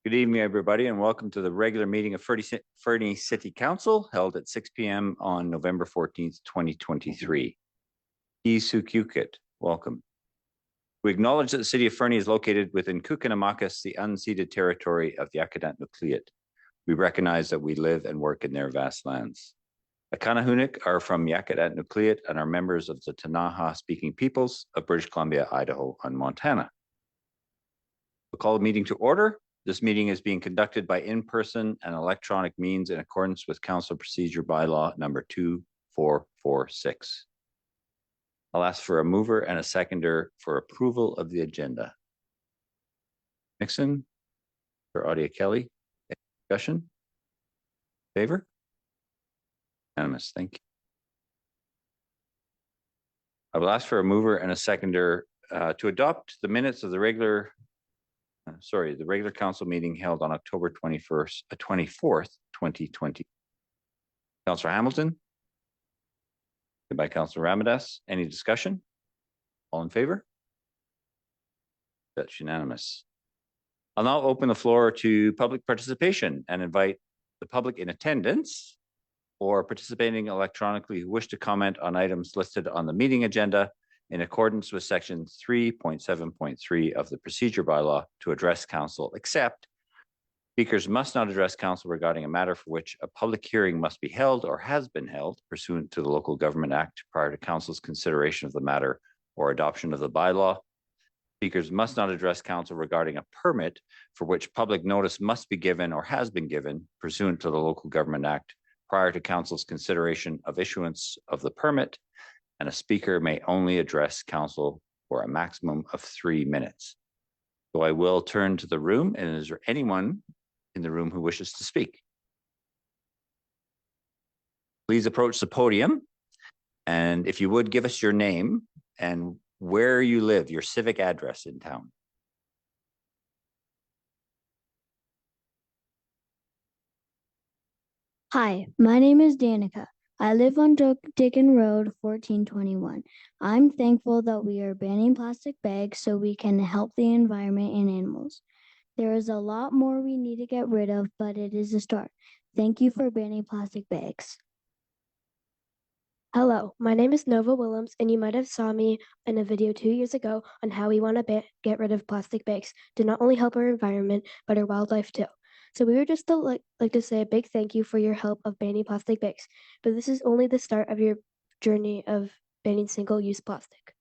Good evening, everybody, and welcome to the regular meeting of Fernie City Council held at 6 p.m. on November 14th, 2023. Isukukit, welcome. We acknowledge that the city of Fernie is located within Kukanamakas, the unceded territory of the Akadat Nukliat. We recognize that we live and work in their vast lands. The Kanahunik are from Yakutat Nukliat and are members of the Tanaha-speaking peoples of British Columbia, Idaho, and Montana. We'll call the meeting to order. This meeting is being conducted by in-person and electronic means in accordance with Council Procedure Bylaw number 2446. I'll ask for a mover and a seconder for approval of the agenda. Nixon, for Audia Kelly. Discussion? Favor? Unanimous, thank you. I will ask for a mover and a seconder to adopt the minutes of the regular council meeting held on October 24th, 2020. Councillor Hamilton. By Councillor Ramadas. Any discussion? All in favor? That's unanimous. I'll now open the floor to public participation and invite the public in attendance or participating electronically who wish to comment on items listed on the meeting agenda in accordance with section 3.7.3 of the procedure bylaw to address council, except speakers must not address council regarding a matter for which a public hearing must be held or has been held pursuant to the Local Government Act prior to council's consideration of the matter or adoption of the bylaw. Speakers must not address council regarding a permit for which public notice must be given or has been given pursuant to the Local Government Act prior to council's consideration of issuance of the permit, and a speaker may only address council for a maximum of 3 minutes. So I will turn to the room, and is there anyone in the room who wishes to speak? Please approach the podium, and if you would, give us your name and where you live, your civic address in town. Hi, my name is Danica. I live on Dickon Road, 1421. I'm thankful that we are banning plastic bags so we can help the environment and animals. There is a lot more we need to get rid of, but it is a start. Thank you for banning plastic bags. Hello, my name is Nova Willems, and you might have saw me in a video 2 years ago on how we want to get rid of plastic bags to not only help our environment, but our wildlife too. So we were just like to say a big thank you for your help of banning plastic bags, but this is only the start of your journey of banning single-use plastic.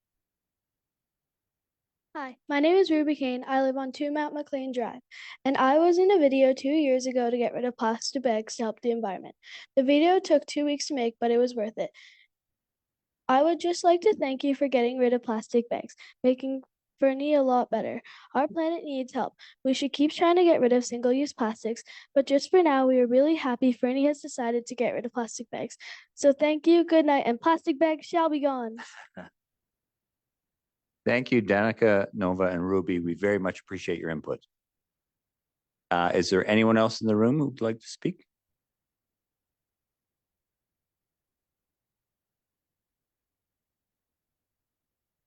Hi, my name is Ruby Kane. I live on 2 Mount McLean Drive, and I was in a video 2 years ago to get rid of plastic bags to help the environment. The video took 2 weeks to make, but it was worth it. I would just like to thank you for getting rid of plastic bags, making Fernie a lot better. Our planet needs help. We should keep trying to get rid of single-use plastics, but just for now, we are really happy Fernie has decided to get rid of plastic bags. So thank you, good night, and plastic bags shall be gone. Thank you, Danica, Nova, and Ruby. We very much appreciate your input. Is there anyone else in the room who'd like to speak?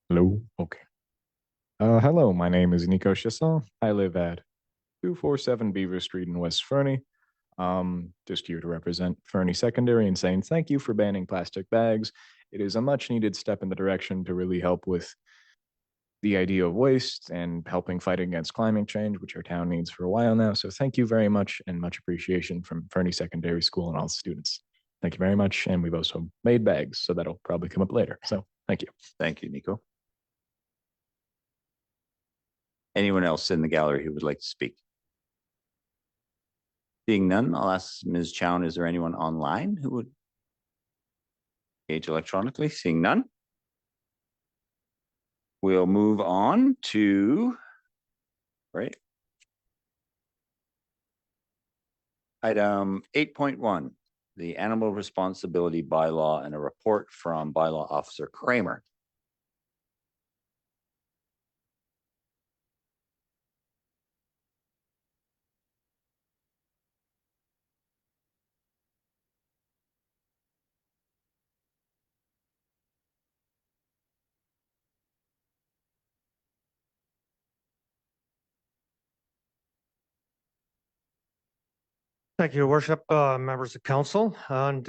Hello. Okay. Hello, my name is Nico Chasson. I live at 247 Beaver Street in West Fernie. Just here to represent Fernie Secondary and saying thank you for banning plastic bags. It is a much needed step in the direction to really help with the idea of waste and helping fight against climate change, which our town needs for a while now. So thank you very much, and much appreciation from Fernie Secondary School and all the students. Thank you very much. And we've also made bags, so that'll probably come up later. So thank you. Thank you, Nico. Anyone else in the gallery who would like to speak? Seeing none, I'll ask Ms. Chown, is there anyone online who would engage electronically? Seeing none, we'll move on to item 8.1, the Animal Responsibility Bylaw, and a report from Bylaw Officer Kramer. Thank you, Your Worship, members of council and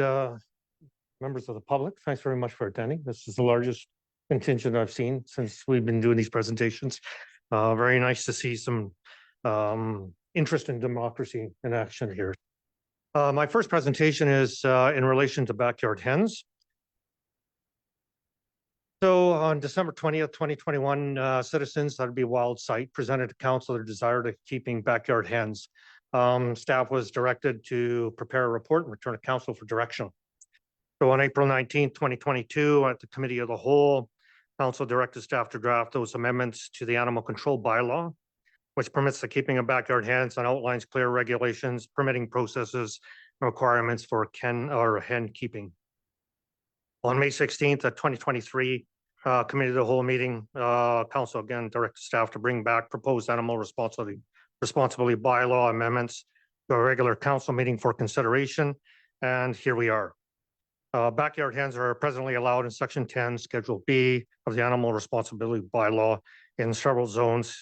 members of the public. Thanks very much for attending. This is the largest contingent I've seen since we've been doing these presentations. Very nice to see some interest in democracy in action here. My first presentation is in relation to backyard hens. So on December 20th, 2021, citizens, that'd be Wild Site, presented to council their desire to keeping backyard hens. Staff was directed to prepare a report and return to council for direction. So on April 19th, 2022, at the Committee of the Whole, council directed staff to draft those amendments to the animal control bylaw, which permits the keeping of backyard hens and outlines clear regulations, permitting processes, and requirements for hen keeping. On May 16th of 2023, Committee of the Whole meeting, council again directed staff to bring back proposed animal responsibility bylaw amendments to a regular council meeting for consideration. And here we are. Backyard hens are presently allowed in Section 10, Schedule B of the Animal Responsibility Bylaw in several zones,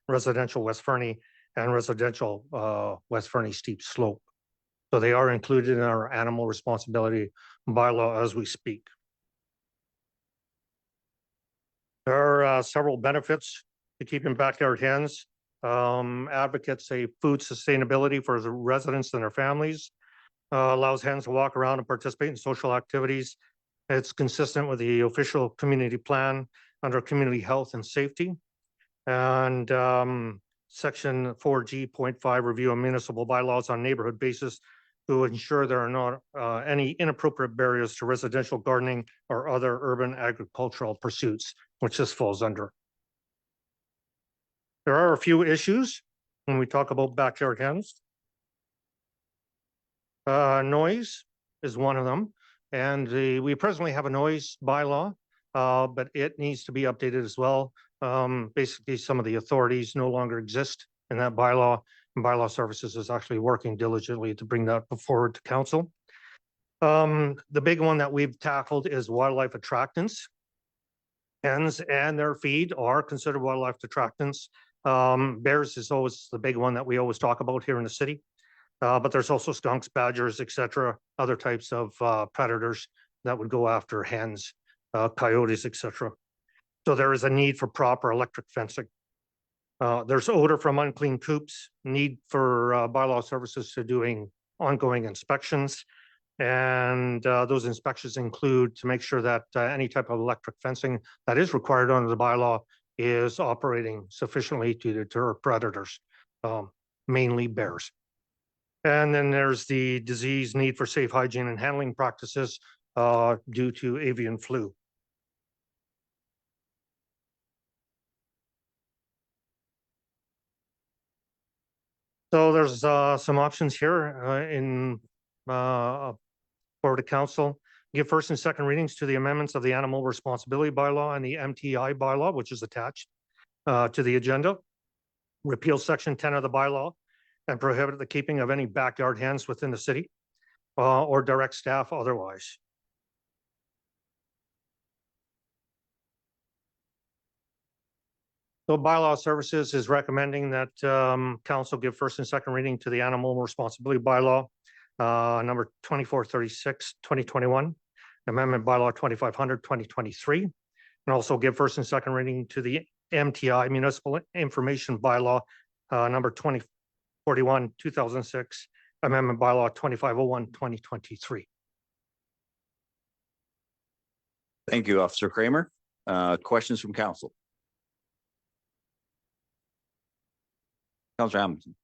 residential West Fernie and residential West Fernie steep slope. So they are included in our animal responsibility bylaw as we speak. There are several benefits to keeping backyard hens. Advocates say food sustainability for the residents and their families, allows hens to walk around and participate in social activities. It's consistent with the official community plan under community health and safety. And Section 4G.5 review of municipal bylaws on neighborhood basis to ensure there are not any inappropriate barriers to residential gardening or other urban agricultural pursuits, which this falls under. There are a few issues when we talk about backyard hens. Noise is one of them. And we presently have a noise bylaw, but it needs to be updated as well. Basically, some of the authorities no longer exist in that bylaw. And Bylaw Services is actually working diligently to bring that forward to council. The big one that we've tackled is wildlife attractants. Hens and their feed are considered wildlife attractants. Bears is always the big one that we always talk about here in the city. But there's also skunks, badgers, etc., other types of predators that would go after hens, coyotes, etc. So there is a need for proper electric fencing. There's odor from unclean coops, need for bylaw services to doing ongoing inspections. And those inspections include to make sure that any type of electric fencing that is required under the bylaw is operating sufficiently to deter predators, mainly bears. And then there's the disease need for safe hygiene and handling practices due to avian flu. So there's some options here in for the council. Give first and second readings to the amendments of the Animal Responsibility Bylaw and the MTI bylaw, which is attached to the agenda. Repeal Section 10 of the bylaw and prohibit the keeping of any backyard hens within the city or direct staff otherwise. So Bylaw Services is recommending that council give first and second reading to the Animal Responsibility Bylaw, number 2436, 2021, Amendment Bylaw 2500, 2023, and also give first and second reading to the MTI, Municipal Information Bylaw, number 2041, 2006, Amendment Bylaw 2501, 2023. Thank you, Officer Kramer. Questions from council? Councilor Hamilton.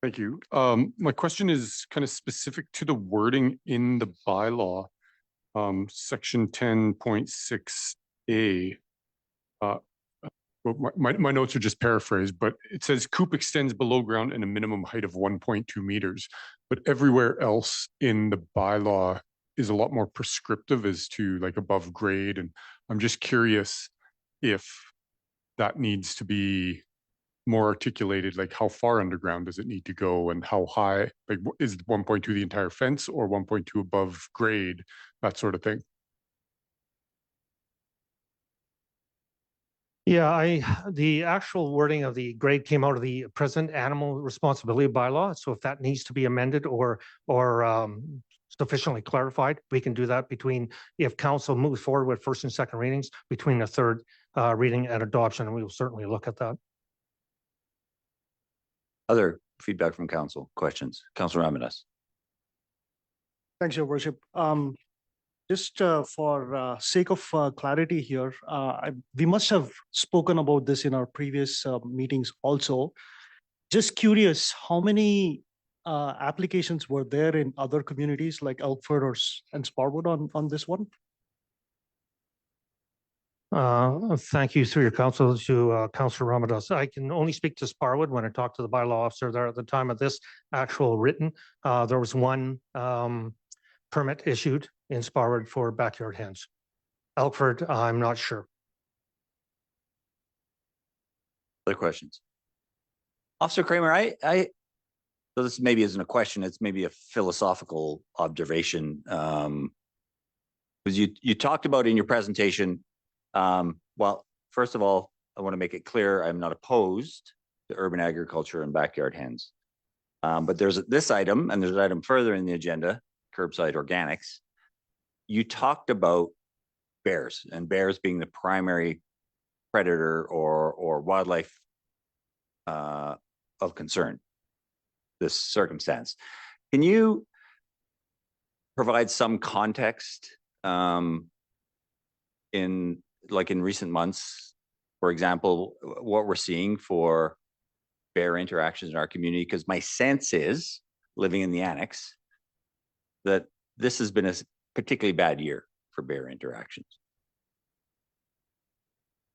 Thank you. My question is kind of specific to the wording in the bylaw, section 10.6A. My notes are just paraphrased, but it says coop extends below ground in a minimum height of 1.2 meters. But everywhere else in the bylaw is a lot more prescriptive as to like above grade. And I'm just curious if that needs to be more articulated, like how far underground does it need to go and how high, like is 1.2 the entire fence or 1.2 above grade, that sort of thing. Yeah, the actual wording of the grade came out of the present animal responsibility bylaw. So if that needs to be amended or sufficiently clarified, we can do that if council moves forward with first and second readings between the third reading and adoption, and we will certainly look at that. Other feedback from council, questions? Councilor Ramirez. Thanks, Your Worship. Just for sake of clarity here, we must have spoken about this in our previous meetings also. Just curious, how many applications were there in other communities like Elkford and Sparwood on this one? Thank you through your council to Councilor Ramadas. I can only speak to Sparwood. When I talked to the bylaw officer there at the time of this actual written, there was one permit issued in Sparwood for backyard hens. Elkford, I'm not sure. Other questions? Officer Kramer, so this maybe isn't a question, it's maybe a philosophical observation. Because you talked about in your presentation, well, first of all, I want to make it clear I'm not opposed to urban agriculture and backyard hens. But there's this item, and there's an item further in the agenda, curbside organics. You talked about bears, and bears being the primary predator or wildlife of concern, this circumstance. Can you provide some context in recent months, for example, what we're seeing for bear interactions in our community? Because my sense is, living in the annex, that this has been a particularly bad year for bear interactions.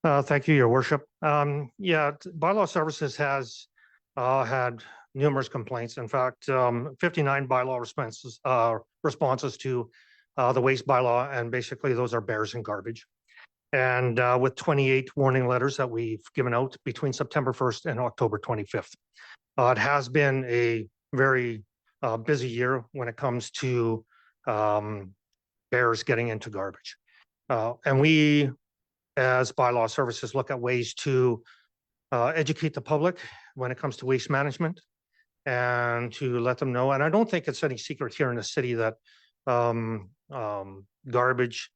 Thank you, Your Worship. Yeah, bylaw services has had numerous complaints. In fact, 59 bylaw responses to the waste bylaw, and basically those are bears and garbage. And with 28 warning letters that we've given out between September 1st and October 25th. It has been a very busy year when it comes to bears getting into garbage. And we, as bylaw services, look at ways to educate the public when it comes to waste management and to let them know. And I don't think it's any secret here in the city that garbage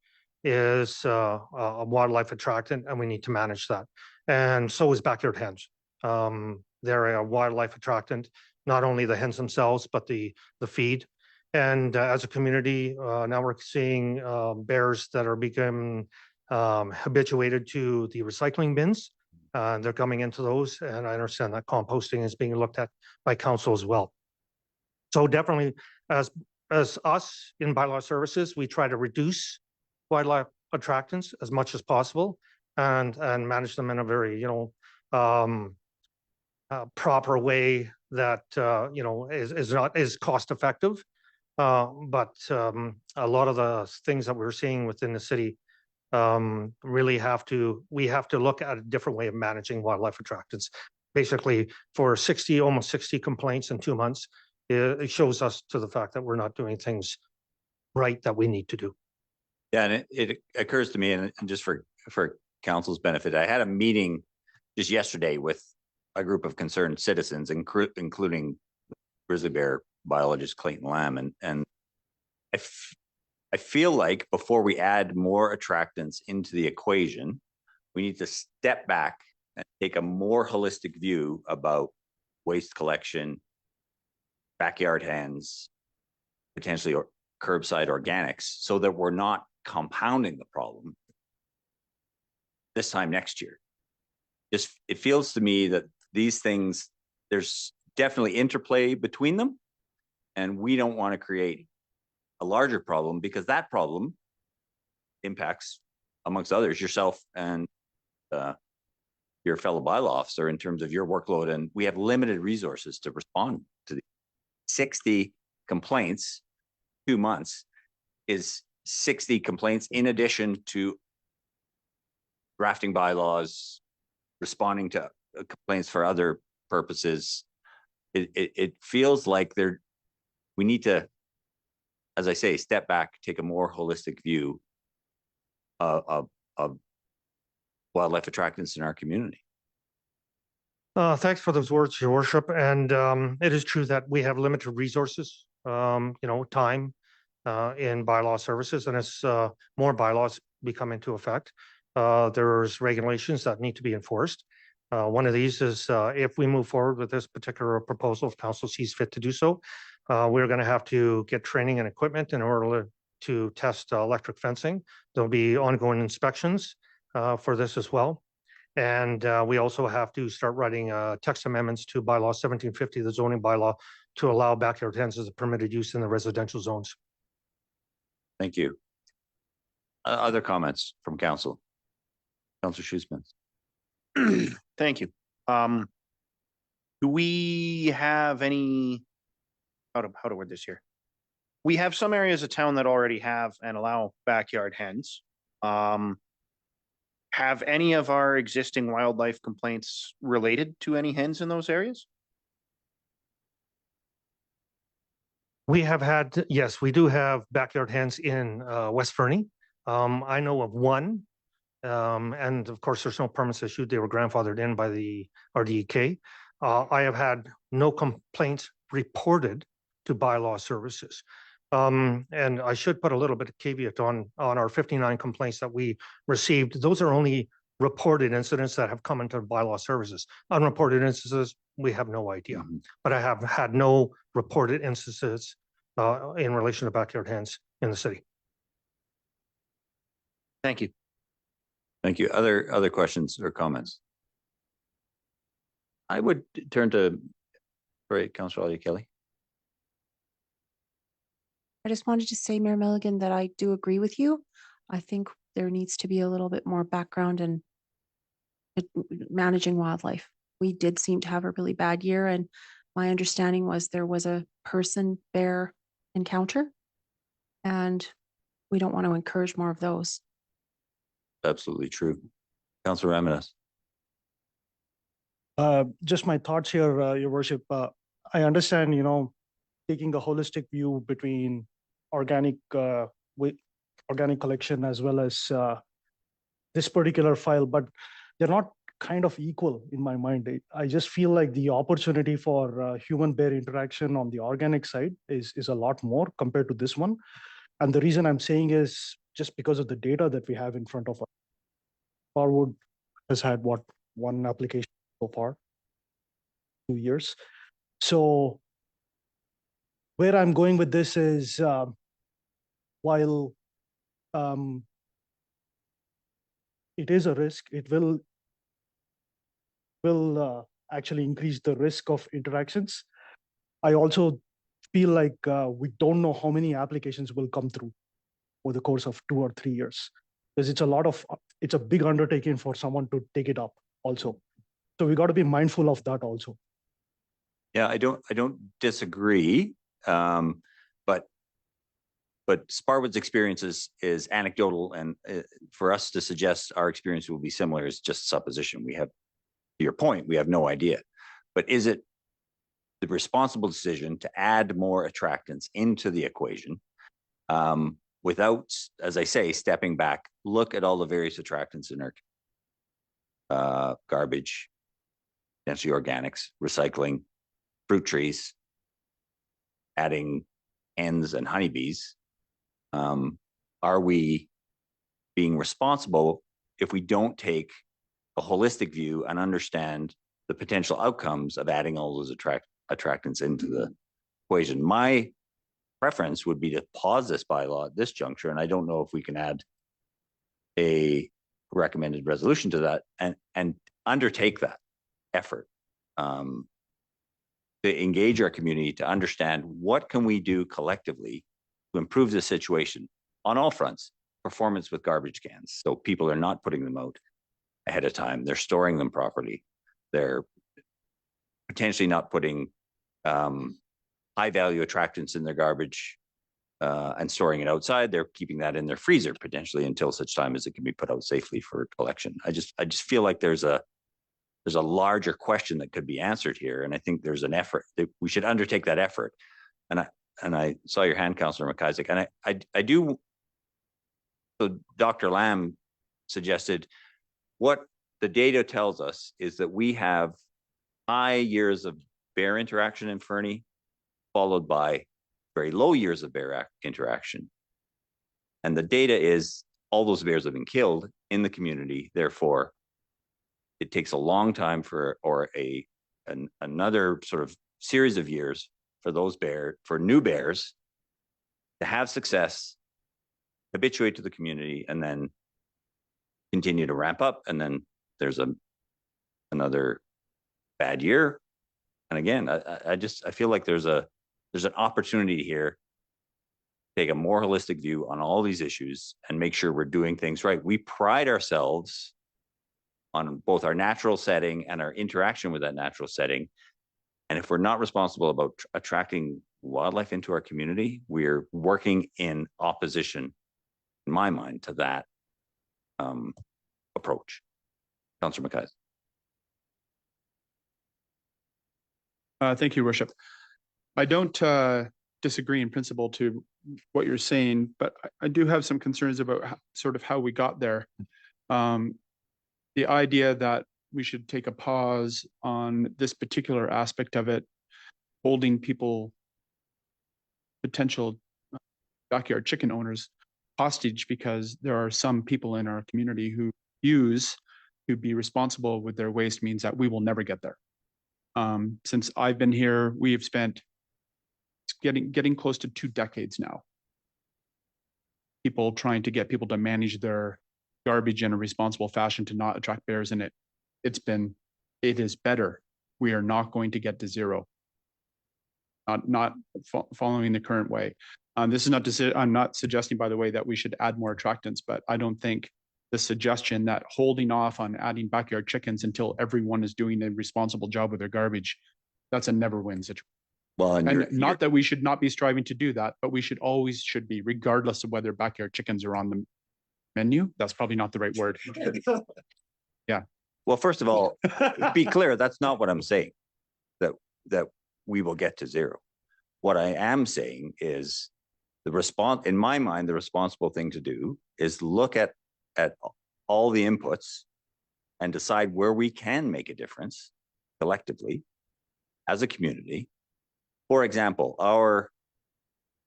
is a wildlife attractant, and we need to manage that. And so is backyard hens. They're a wildlife attractant, not only the hens themselves, but the feed. And as a community, now we're seeing bears that are becoming habituated to the recycling bins. They're coming into those, and I understand that composting is being looked at by council as well. So definitely, as us in bylaw services, we try to reduce wildlife attractants as much as possible and manage them in a very proper way that is cost effective. But a lot of the things that we're seeing within the city really we have to look at a different way of managing wildlife attractants. Basically, for almost 60 complaints in 2 months, it shows us to the fact that we're not doing things right that we need to do. Yeah, and it occurs to me, and just for council's benefit, I had a meeting just yesterday with a group of concerned citizens, including grizzly bear biologist Clayton Lamb, and I feel like before we add more attractants into the equation, we need to step back and take a more holistic view about waste collection, backyard hens, potentially curbside organics, so that we're not compounding the problem this time next year. It feels to me that these things, there's definitely interplay between them, and we don't want to create a larger problem, because that problem impacts, amongst others, yourself and your fellow bylaw officer in terms of your workload, and we have limited resources to respond to the 60 complaints. 2 months is 60 complaints in addition to drafting bylaws, responding to complaints for other purposes. It feels like we need to, as I say, step back, take a more holistic view of wildlife attractants in our community. Thanks for those words, Your Worship. And it is true that we have limited resources, time in bylaw services. And as more bylaws become into effect, there's regulations that need to be enforced. One of these is if we move forward with this particular proposal, if council sees fit to do so, we're going to have to get training and equipment in order to test electric fencing. There'll be ongoing inspections for this as well. And we also have to start writing text amendments to bylaw 1750, the zoning bylaw, to allow backyard hens as a permitted use in the residential zones. Thank you. Other comments from council? Councillor Shoesmith. Thank you. Do we have any, how to word this here? We have some areas of town that already have and allow backyard hens. Have any of our existing wildlife complaints related to any hens in those areas? We have had, yes, we do have backyard hens in West Fernie. I know of one, and of course, there's no permits issued. They were grandfathered in by the RDEK. I have had no complaints reported to bylaw services. And I should put a little bit of caveat on our 59 complaints that we received. Those are only reported incidents that have come into bylaw services. Unreported instances, we have no idea. But I have had no reported instances in relation to backyard hens in the city. Thank you. Thank you. Other questions or comments? I would turn to, right, Councillor Kelly. I just wanted to say, Mayor Milligan, that I do agree with you. I think there needs to be a little bit more background in managing wildlife. We did seem to have a really bad year, and my understanding was there was a person-bear encounter, and we don't want to encourage more of those. Absolutely true. Councillor Ramirez. Just my thoughts here, Your Worship. I understand, taking a holistic view between organic collection as well as this particular file, but they're not kind of equal in my mind. I just feel like the opportunity for human-bear interaction on the organic side is a lot more compared to this one. And the reason I'm saying is just because of the data that we have in front of us. Farwood has had one application so far, 2 years. So where I'm going with this is while it is a risk, it will actually increase the risk of interactions. I also feel like we don't know how many applications will come through over the course of 2 or 3 years, because it's a big undertaking for someone to take it up also. So we got to be mindful of that also. Yeah, I don't disagree. But Sparwood's experience is anecdotal, and for us to suggest our experience will be similar is just supposition. We have, to your point, we have no idea. But is it the responsible decision to add more attractants into the equation without, as I say, stepping back, look at all the various attractants in our garbage, potentially organics, recycling, fruit trees, adding hens and honeybees? Are we being responsible if we don't take a holistic view and understand the potential outcomes of adding all those attractants into the equation? My preference would be to pause this bylaw at this juncture, and I don't know if we can add a recommended resolution to that and undertake that effort to engage our community to understand what can we do collectively to improve the situation on all fronts. Performance with garbage cans, so people are not putting them out ahead of time, they're storing them properly, they're potentially not putting high value attractants in their garbage and storing it outside. They're keeping that in their freezer potentially until such time as it can be put out safely for collection. I just feel like there's a larger question that could be answered here, and I think there's an effort that we should undertake that effort. And I saw your hand, Councillor McIsaac, and I do. So Dr. Lamb suggested, what the data tells us is that we have high years of bear interaction in Fernie, followed by very low years of bear interaction. And the data is all those bears have been killed in the community. Therefore, it takes a long time for, or another sort of series of years for for new bears to have success, habituate to the community, and then continue to ramp up. And then there's another bad year. And again, I feel like there's an opportunity here to take a more holistic view on all these issues and make sure we're doing things right. We pride ourselves on both our natural setting and our interaction with that natural setting. And if we're not responsible about attracting wildlife into our community, we're working in opposition, in my mind, to that approach. Councillor McKay. Thank you, Worship. I don't disagree in principle to what you're saying, but I do have some concerns about sort of how we got there. The idea that we should take a pause on this particular aspect of it, holding people, potential backyard chicken owners, hostage because there are some people in our community who use to be responsible with their waste means that we will never get there. Since I've been here, we have spent getting close to 2 decades now. People trying to get people to manage their garbage in a responsible fashion to not attract bears in it. It is better. We are not going to get to zero. Not following the current way. This is not to say, I'm not suggesting, by the way, that we should add more attractants, but I don't think the suggestion that holding off on adding backyard chickens until everyone is doing a responsible job with their garbage, that's a never win situation. Well, and not that we should not be striving to do that, but we should be, regardless of whether backyard chickens are on the menu. That's probably not the right word. Yeah. Well, first of all, be clear, that's not what I'm saying, that we will get to zero. What I am saying is in my mind, the responsible thing to do is look at all the inputs and decide where we can make a difference collectively as a community. For example, our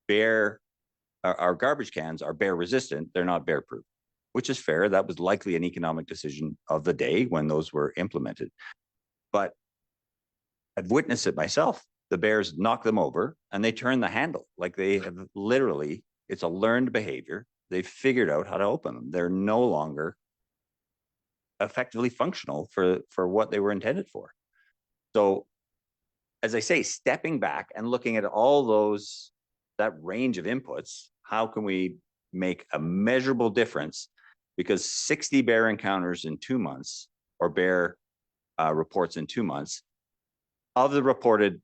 garbage cans are bear resistant. They're not bear proof, which is fair. That was likely an economic decision of the day when those were implemented. But I've witnessed it myself. The bears knock them over and they turn the handle. Like they have literally, it's a learned behavior. They've figured out how to open them. They're no longer effectively functional for what they were intended for. So, as I say, stepping back and looking at all that range of inputs, how can we make a measurable difference? Because 60 bear encounters in 2 months, or bear reports in 2 months, of the reported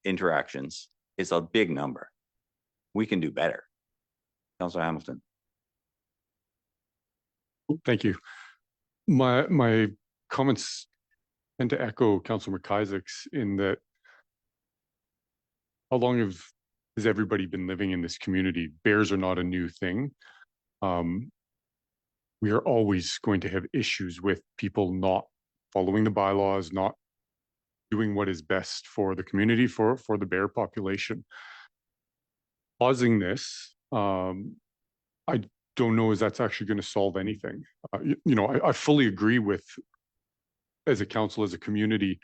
interactions is a big number. We can do better. Councillor Hamilton. Thank you. My comments tend to echo Councillor McIsaac's in that how long has everybody been living in this community? Bears are not a new thing. We are always going to have issues with people not following the bylaws, not doing what is best for the community, for the bear population. Pausing this, I don't know if that's actually going to solve anything. I fully agree with, as a council, as a community,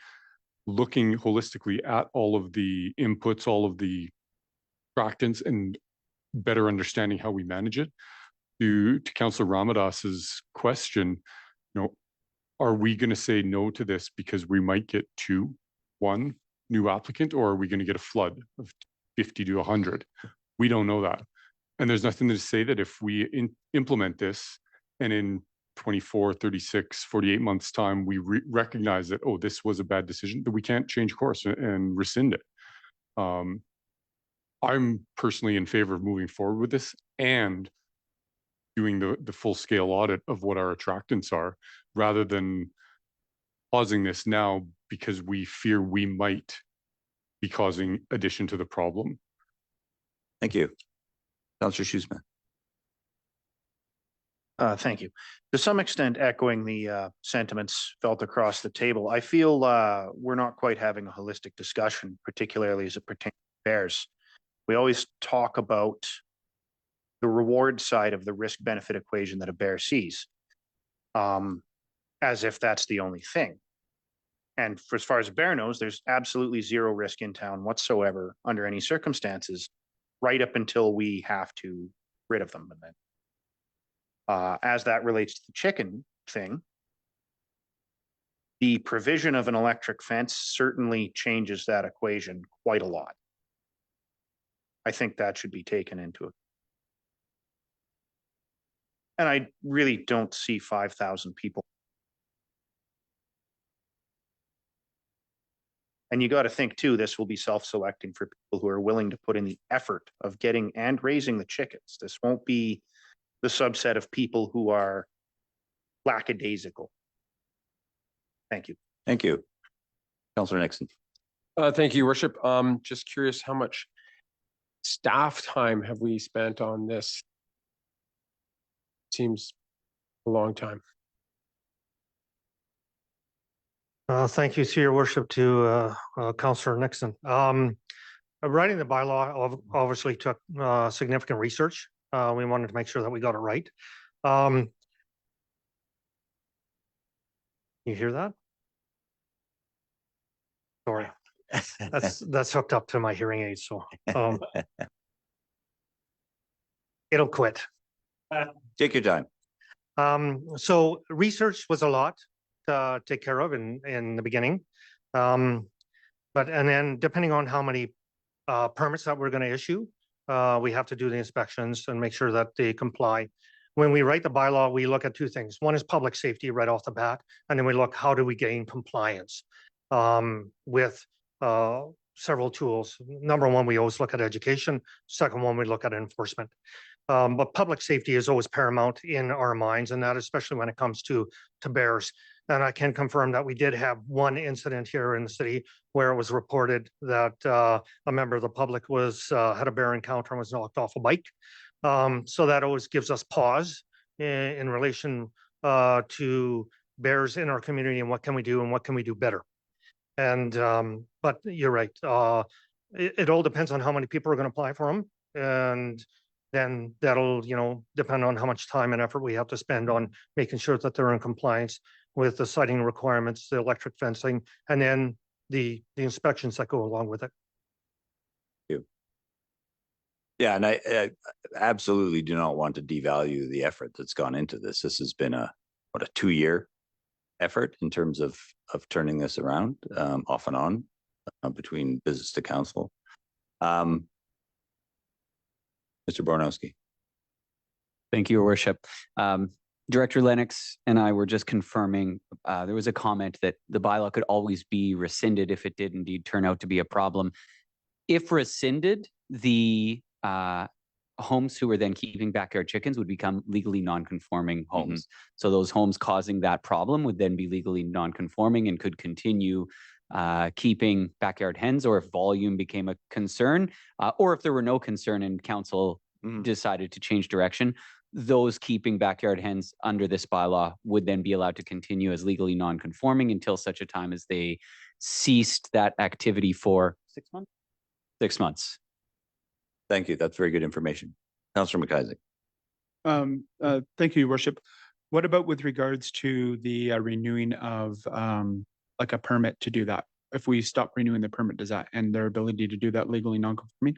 looking holistically at all of the inputs, all of the attractants, and better understanding how we manage it. To Councillor Ramadas's question, are we going to say no to this because we might get one new applicant, or are we going to get a flood of 50 to 100? We don't know that. And there's nothing to say that if we implement this and in 24, 36, 48 months time, we recognize that, oh, this was a bad decision, that we can't change course and rescind it. I'm personally in favor of moving forward with this and doing the full scale audit of what our attractants are, rather than pausing this now because we fear we might be causing addition to the problem. Thank you. Councillor Schussman. Thank you. To some extent, echoing the sentiments felt across the table, I feel we're not quite having a holistic discussion, particularly as it pertains to bears. We always talk about the reward side of the risk-benefit equation that a bear sees, as if that's the only thing. And for as far as a bear knows, there's absolutely zero risk in town whatsoever under any circumstances, right up until we have to rid of them. And then as that relates to the chicken thing, the provision of an electric fence certainly changes that equation quite a lot. I think that should be taken into it. And I really don't see 5,000 people. And you got to think too, this will be self-selecting for people who are willing to put in the effort of getting and raising the chickens. This won't be the subset of people who are lackadaisical. Thank you. Thank you. Councillor Nixon. Thank you, Your Worship. Just curious, how much staff time have we spent on this? Seems a long time. Thank you, to Your Worship, to Councillor Nixon. Writing the bylaw obviously took significant research. We wanted to make sure that we got it right. You hear that? Sorry, that's hooked up to my hearing aid, so it'll quit. Take your time. So research was a lot to take care of in the beginning. And then depending on how many permits that we're going to issue, we have to do the inspections and make sure that they comply. When we write the bylaw, we look at two things. One is public safety right off the bat, and then we look, how do we gain compliance with several tools. Number one, we always look at education. Second one, we look at enforcement. But public safety is always paramount in our minds, and that especially when it comes to bears. And I can confirm that we did have one incident here in the city where it was reported that a member of the public was had a bear encounter and was knocked off a bike. So that always gives us pause in relation to bears in our community and what can we do and what can we do better. And but you're right. It all depends on how many people are going to apply for them, and then that'll depend on how much time and effort we have to spend on making sure that they're in compliance with the siting requirements, the electric fencing, and then the inspections that go along with it. Yeah, and I absolutely do not want to devalue the effort that's gone into this. This has been a 2-year effort in terms of turning this around, off and on, between business to council. Mr. Bornowski. Thank you, Your Worship. Director Lennox and I were just confirming, there was a comment that the bylaw could always be rescinded if it did indeed turn out to be a problem. If rescinded, the homes who were then keeping backyard chickens would become legally non-conforming homes. So those homes causing that problem would then be legally non-conforming and could continue keeping backyard hens, or if volume became a concern, or if there were no concern and council decided to change direction, those keeping backyard hens under this bylaw would then be allowed to continue as legally non-conforming until such a time as they ceased that activity for 6 months. 6 months. Thank you. That's very good information. Councillor McIsaac. Thank you, Your Worship. What about with regards to the renewing of like a permit to do that? If we stop renewing the permit, does that end their ability to do that legally non-conforming?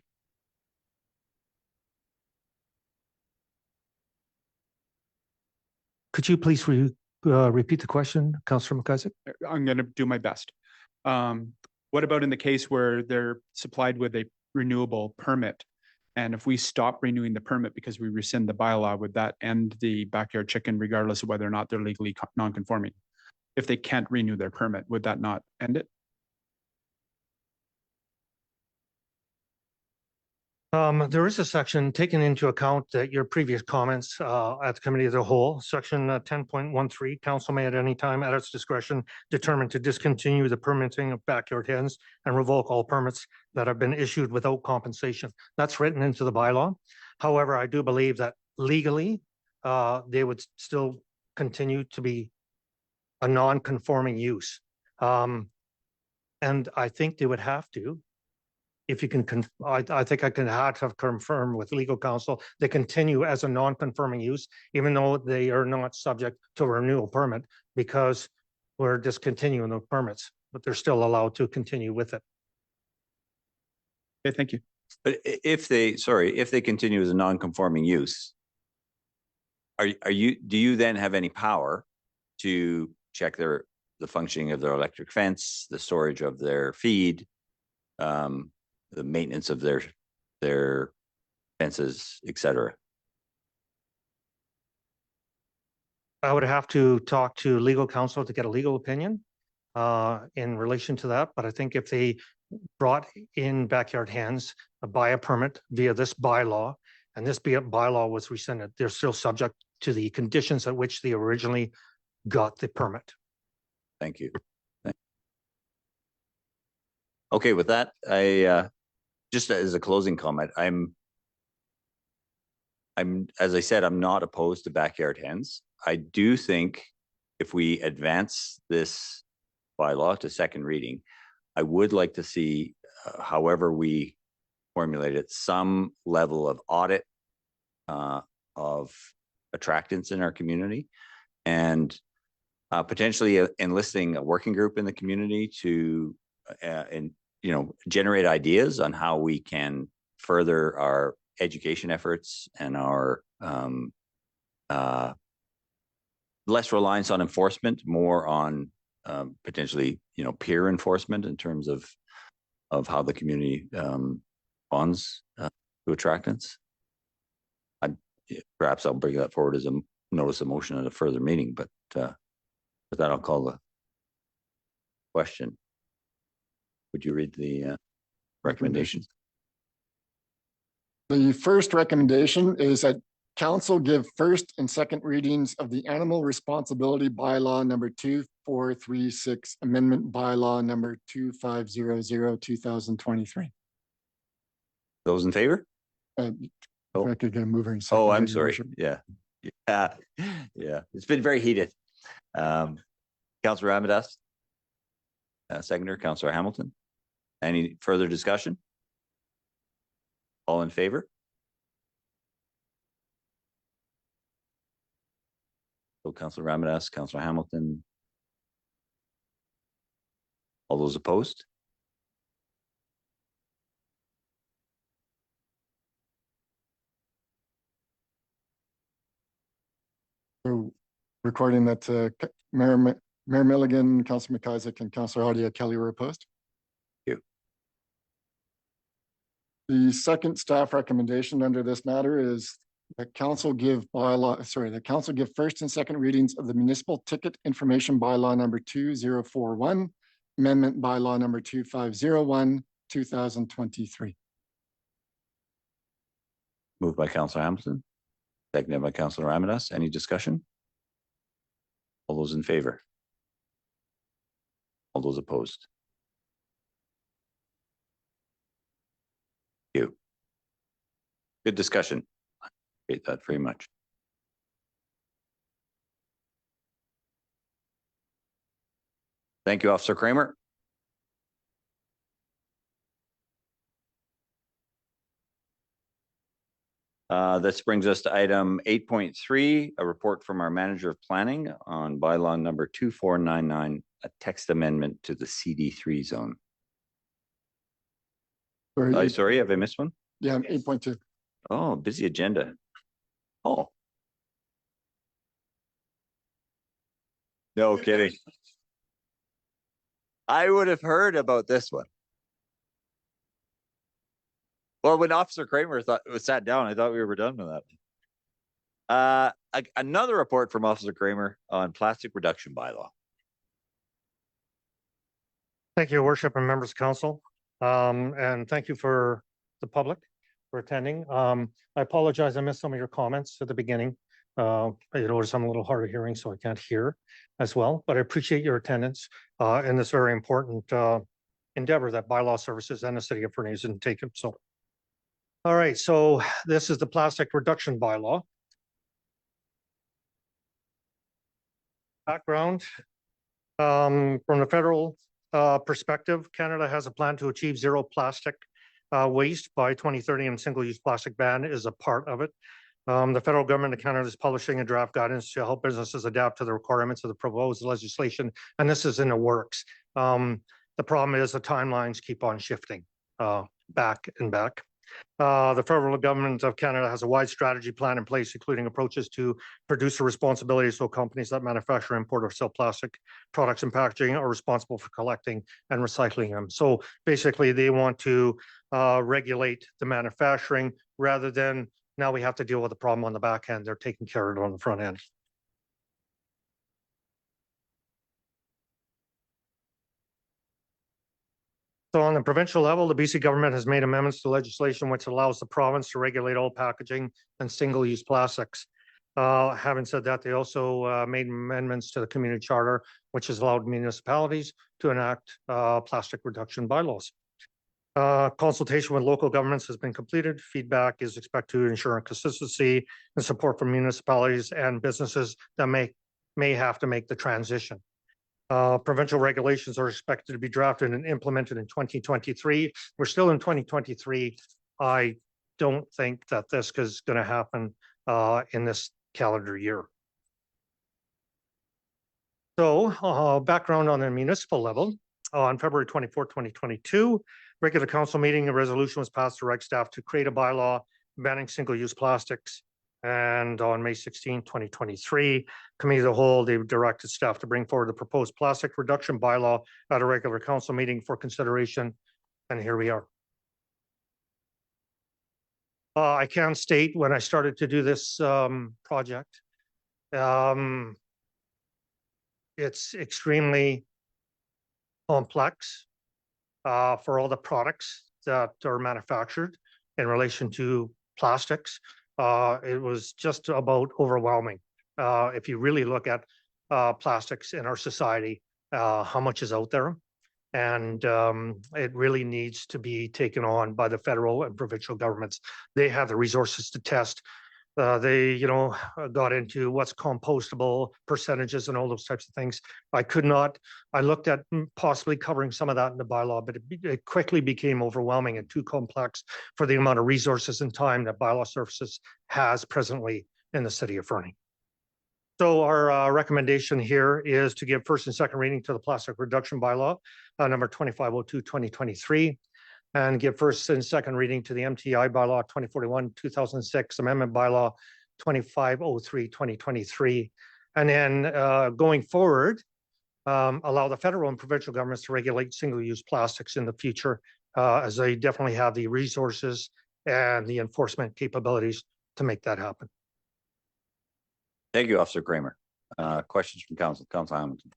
Could you please repeat the question, Councillor McIsaac? I'm going to do my best. What about in the case where they're supplied with a renewable permit, and if we stop renewing the permit because we rescind the bylaw, would that end the backyard chicken regardless of whether or not they're legally non-conforming? If they can't renew their permit, would that not end it? There is a section taken into account that your previous comments at the committee as a whole, section 10.13, council may at any time at its discretion determine to discontinue the permitting of backyard hens and revoke all permits that have been issued without compensation. That's written into the bylaw. However, I do believe that legally, they would still continue to be a non-conforming use. And I think they would have to, if you can, I think I can have confirmed with legal counsel, they continue as a non-conforming use, even though they are not subject to a renewal permit, because we're discontinuing the permits, but they're still allowed to continue with it. Okay, thank you. But if they continue as a non-conforming use, do you then have any power to check the functioning of their electric fence, the storage of their feed, the maintenance of their fences, etc.? I would have to talk to legal counsel to get a legal opinion in relation to that. But I think if they brought in backyard hens by a permit via this bylaw, and this bylaw was rescinded, they're still subject to the conditions at which they originally got the permit. Thank you. Okay, with that, I just as a closing comment, I'm as I said, I'm not opposed to backyard hens. I do think if we advance this bylaw to second reading, I would like to see, however we formulate it, some level of audit of attractants in our community, and potentially enlisting a working group in the community to generate ideas on how we can further our education efforts and our less reliance on enforcement, more on potentially peer enforcement in terms of how the community responds to attractants. Perhaps I'll bring that forward as a notice of motion at a further meeting, but with that, I'll call the question. Would you read the recommendations? The first recommendation is that council give first and second readings of the Animal Responsibility Bylaw number 2436, Amendment Bylaw number 2500, 2023. Those in favor? If I could get a mover and second. Oh, I'm sorry. Yeah. It's been very heated. Councillor Ramadas, seconder, Councillor Hamilton. Any further discussion? All in favor? So Councillor Ramadas, Councillor Hamilton. All those opposed? So recording that Mayor Milligan, Councillor McIsaac, and Councillor Audia Kelly were opposed. Thank you. The second staff recommendation under this matter is that council give first and second readings of the Municipal Ticket Information Bylaw number 2041, Amendment Bylaw number 2501, 2023. Moved by Councillor Hamilton, seconded by Councillor Ramadas. Any discussion? All those in favor? All those opposed? Thank you. Good discussion. I appreciate that very much. Thank you, Officer Kramer. This brings us to item 8.3, a report from our manager of planning on bylaw number 2499, a text amendment to the CD3 zone. Sorry, have I missed one? Yeah, 8.2. Oh, busy agenda. Oh. No kidding. I would have heard about this one. Well, when Officer Kramer sat down, I thought we were done with that. Another report from Officer Kramer on plastic reduction bylaw. Thank you, Your Worship and members of council. And thank you for the public for attending. I apologize, I missed some of your comments at the beginning. You notice I'm a little hard of hearing, so I can't hear as well, but I appreciate your attendance in this very important endeavor that bylaw services and the city of Fernie is taken. So, all right, so this is the plastic reduction bylaw. Background. From the federal perspective, Canada has a plan to achieve zero plastic waste by 2030, and single-use plastic ban is a part of it. The federal government of Canada is publishing a draft guidance to help businesses adapt to the requirements of the proposed legislation, and this is in the works. The problem is the timelines keep on shifting back and back. The federal government of Canada has a wide strategy plan in place, including approaches to producer responsibility. So companies that manufacture, import, or sell plastic products and packaging are responsible for collecting and recycling them. So basically, they want to regulate the manufacturing rather than now we have to deal with the problem on the back end. They're taking care of it on the front end. So on the provincial level, the BC government has made amendments to legislation which allows the province to regulate all packaging and single-use plastics. Having said that, they also made amendments to the community charter, which has allowed municipalities to enact plastic reduction bylaws. Consultation with local governments has been completed. Feedback is expected to ensure consistency and support from municipalities and businesses that may have to make the transition. Provincial regulations are expected to be drafted and implemented in 2023. We're still in 2023. I don't think that this is going to happen in this calendar year. So background on the municipal level, on February 24, 2022, regular council meeting, a resolution was passed to direct staff to create a bylaw banning single-use plastics. And on May 16, 2023, Committee of the Whole, they directed staff to bring forward the proposed plastic reduction bylaw at a regular council meeting for consideration. And here we are. I can state when I started to do this project, it's extremely complex for all the products that are manufactured in relation to plastics. It was just about overwhelming. If you really look at plastics in our society, how much is out there, and it really needs to be taken on by the federal and provincial governments. They have the resources to test. They, got into what's compostable percentages and all those types of things. I looked at possibly covering some of that in the bylaw, but it quickly became overwhelming and too complex for the amount of resources and time that bylaw services has presently in the city of Fernie. So our recommendation here is to give first and second reading to the plastic reduction bylaw, number 2502/2023. And give first and second reading to the MTI bylaw 2041/2006, amendment bylaw 2503/2023. And then going forward, allow the federal and provincial governments to regulate single-use plastics in the future, as they definitely have the resources and the enforcement capabilities to make that happen. Thank you, Officer Kramer. Questions from Council Hamilton.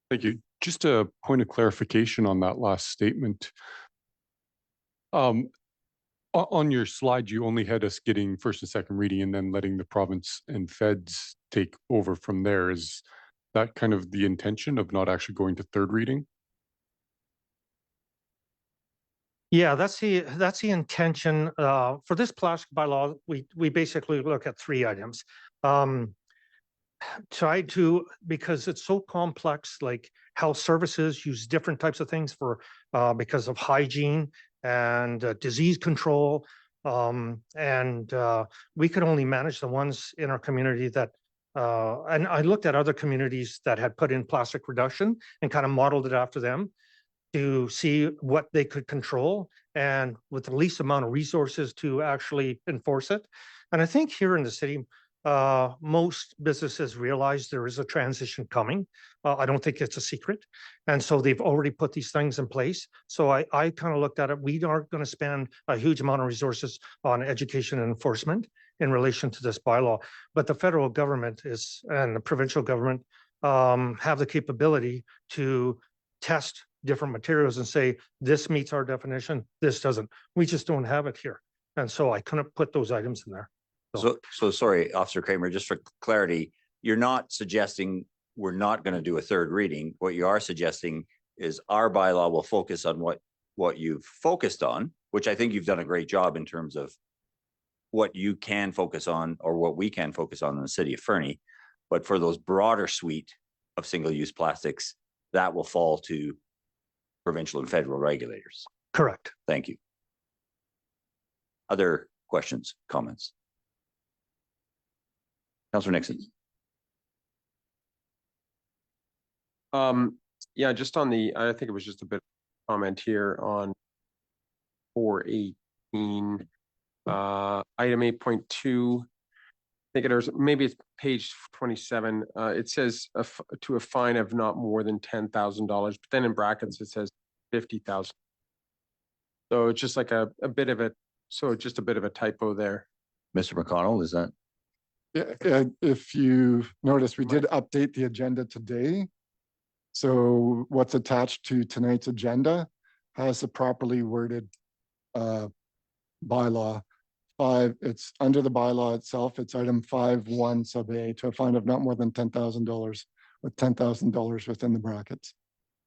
Thank you. Just a point of clarification on that last statement. On your slide, you only had us getting first and second reading and then letting the province and feds take over from there. Is that kind of the intention of not actually going to third reading? Yeah, that's the intention. For this plastic bylaw, we basically look at three items. Because it's so complex, like health services use different types of things for because of hygiene and disease control. We could only manage the ones in our community that, and I looked at other communities that had put in plastic reduction and kind of modeled it after them to see what they could control and with the least amount of resources to actually enforce it. And I think here in the city, most businesses realize there is a transition coming. I don't think it's a secret. And so they've already put these things in place. So I kind of looked at it. We aren't going to spend a huge amount of resources on education and enforcement in relation to this bylaw. But the federal government and the provincial government have the capability to test different materials and say, this meets our definition, this doesn't. We just don't have it here. And so I couldn't put those items in there. So sorry, Officer Kramer, just for clarity, you're not suggesting we're not going to do a third reading. What you are suggesting is our bylaw will focus on what you've focused on, which I think you've done a great job in terms of what you can focus on or what we can focus on in the city of Fernie. But for those broader suite of single-use plastics, that will fall to provincial and federal regulators. Correct. Thank you. Other questions, comments? Councillor Nixon. Yeah, just on I think it was just a bit of comment here on 418, item 8.2. I think there's maybe it's page 27. It says to a fine of not more than $10,000, but then in brackets it says 50,000. So it's just like a bit of just a bit of a typo there. Mr. McConnell, is that? Yeah, if you notice, we did update the agenda today. So what's attached to tonight's agenda has a properly worded bylaw. 5, it's under the bylaw itself. It's item 5.1 sub A, to a fine of not more than $10,000, with $10,000 within the brackets.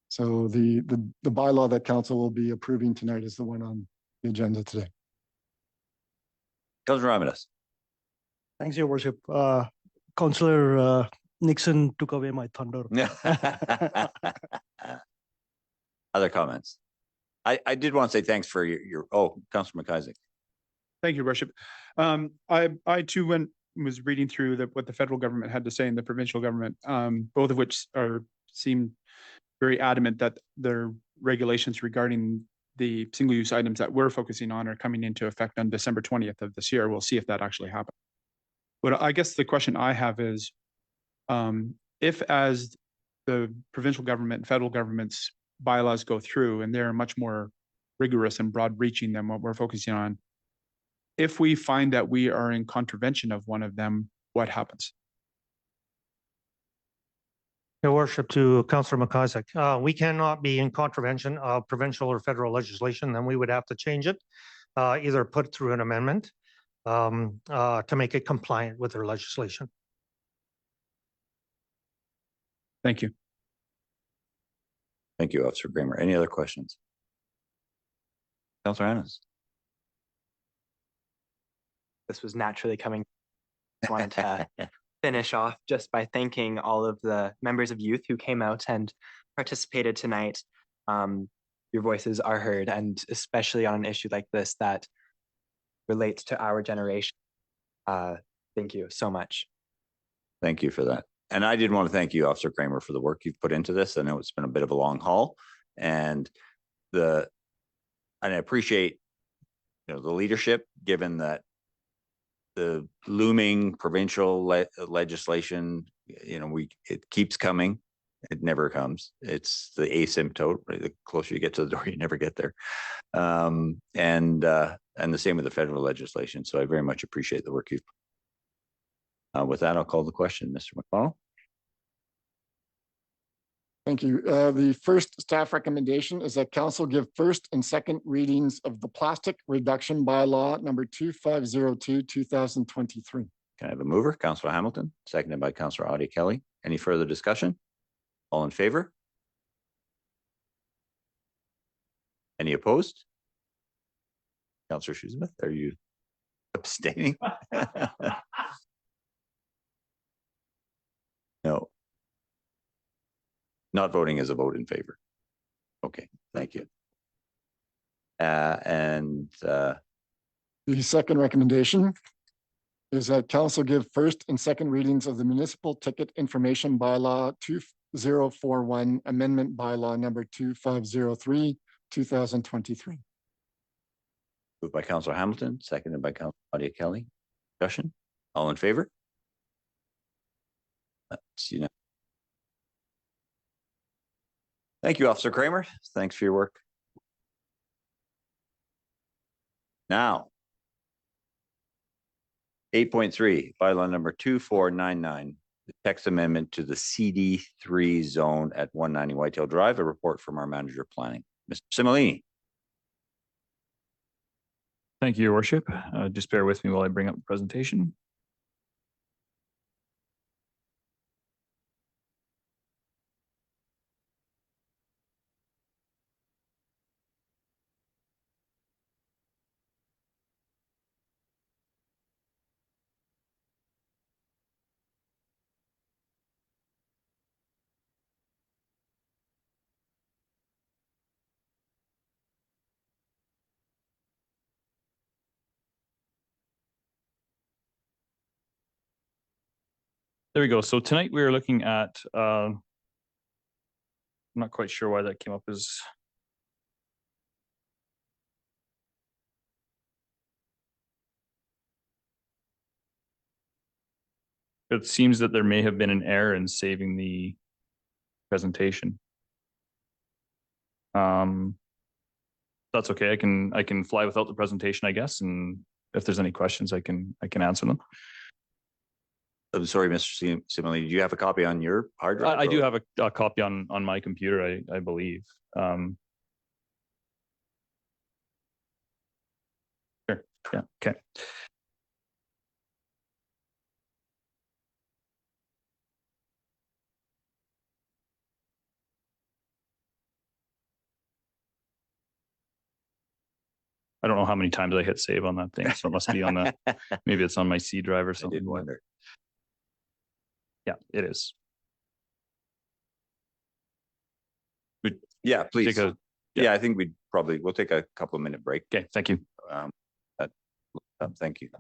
So the bylaw that council will be approving tonight is the one on the agenda today. Councillor Ramirez. Thanks, Your Worship. Councillor Nixon took away my thunder. Other comments? I did want to say thanks for your Councillor McIsaac. Thank you, Worship. I too was reading through what the federal government had to say and the provincial government, both of which seem very adamant that their regulations regarding the single-use items that we're focusing on are coming into effect on December 20th of this year. We'll see if that actually happens. But I guess the question I have is, if as the provincial government and federal government's bylaws go through and they're much more rigorous and broad-reaching than what we're focusing on, if we find that we are in contravention of one of them, what happens? Your Worship, to Councillor McIsaac, we cannot be in contravention of provincial or federal legislation. Then we would have to change it, either put through an amendment to make it compliant with their legislation. Thank you. Thank you, Officer Kramer. Any other questions? Councillor Annis. This was naturally coming. Just wanted to finish off just by thanking all of the members of youth who came out and participated tonight. Your voices are heard, and especially on an issue like this that relates to our generation. Thank you so much. Thank you for that. And I did want to thank you, Officer Kramer, for the work you've put into this. I know it's been a bit of a long haul, and I appreciate the leadership, given that the looming provincial legislation, it keeps coming. It never comes. It's the asymptote. Right? The closer you get to the door, you never get there. And the same with the federal legislation. So I very much appreciate the work you've. With that, I'll call the question, Mr. McConnell. Thank you. The first staff recommendation is that council give first and second readings of the plastic reduction bylaw number 2502, 2023. Can I have a mover? Councillor Hamilton, seconded by Councillor Audie Kelly. Any further discussion? All in favor? Any opposed? Councillor Shoesmith, are you abstaining? No. Not voting is a vote in favor. Okay, thank you. The second recommendation is that council give first and second readings of the municipal ticket information bylaw 2041, amendment bylaw number 2503, 2023. Moved by Councillor Hamilton, seconded by Councillor Audie Kelly. Discussion? All in favor? Thank you, Officer Kramer. Thanks for your work. Now, 8.3, bylaw number 2499, the text amendment to the CD3 zone at 190 Whitetail Drive. A report from our manager of planning, Mr. Similini. Thank you, Your Worship. Just bear with me while I bring up the presentation. There we go. So tonight we are looking at, I'm not quite sure why that came up as. It seems that there may have been an error in saving the presentation. That's okay. I can fly without the presentation, I guess, and if there's any questions, I can answer them. I'm sorry, Mr. Simile, do you have a copy on your hard drive? I do or- have a copy on my computer, I believe. Sure. Yeah. Okay. I don't know how many times I hit save on that thing, so it must be on the, maybe it's on my C drive or I something. did wonder. Yeah, it is. Yeah, please. Take a, Yeah, I think we'll take a couple of minute break. okay, thank you. That- Thank you.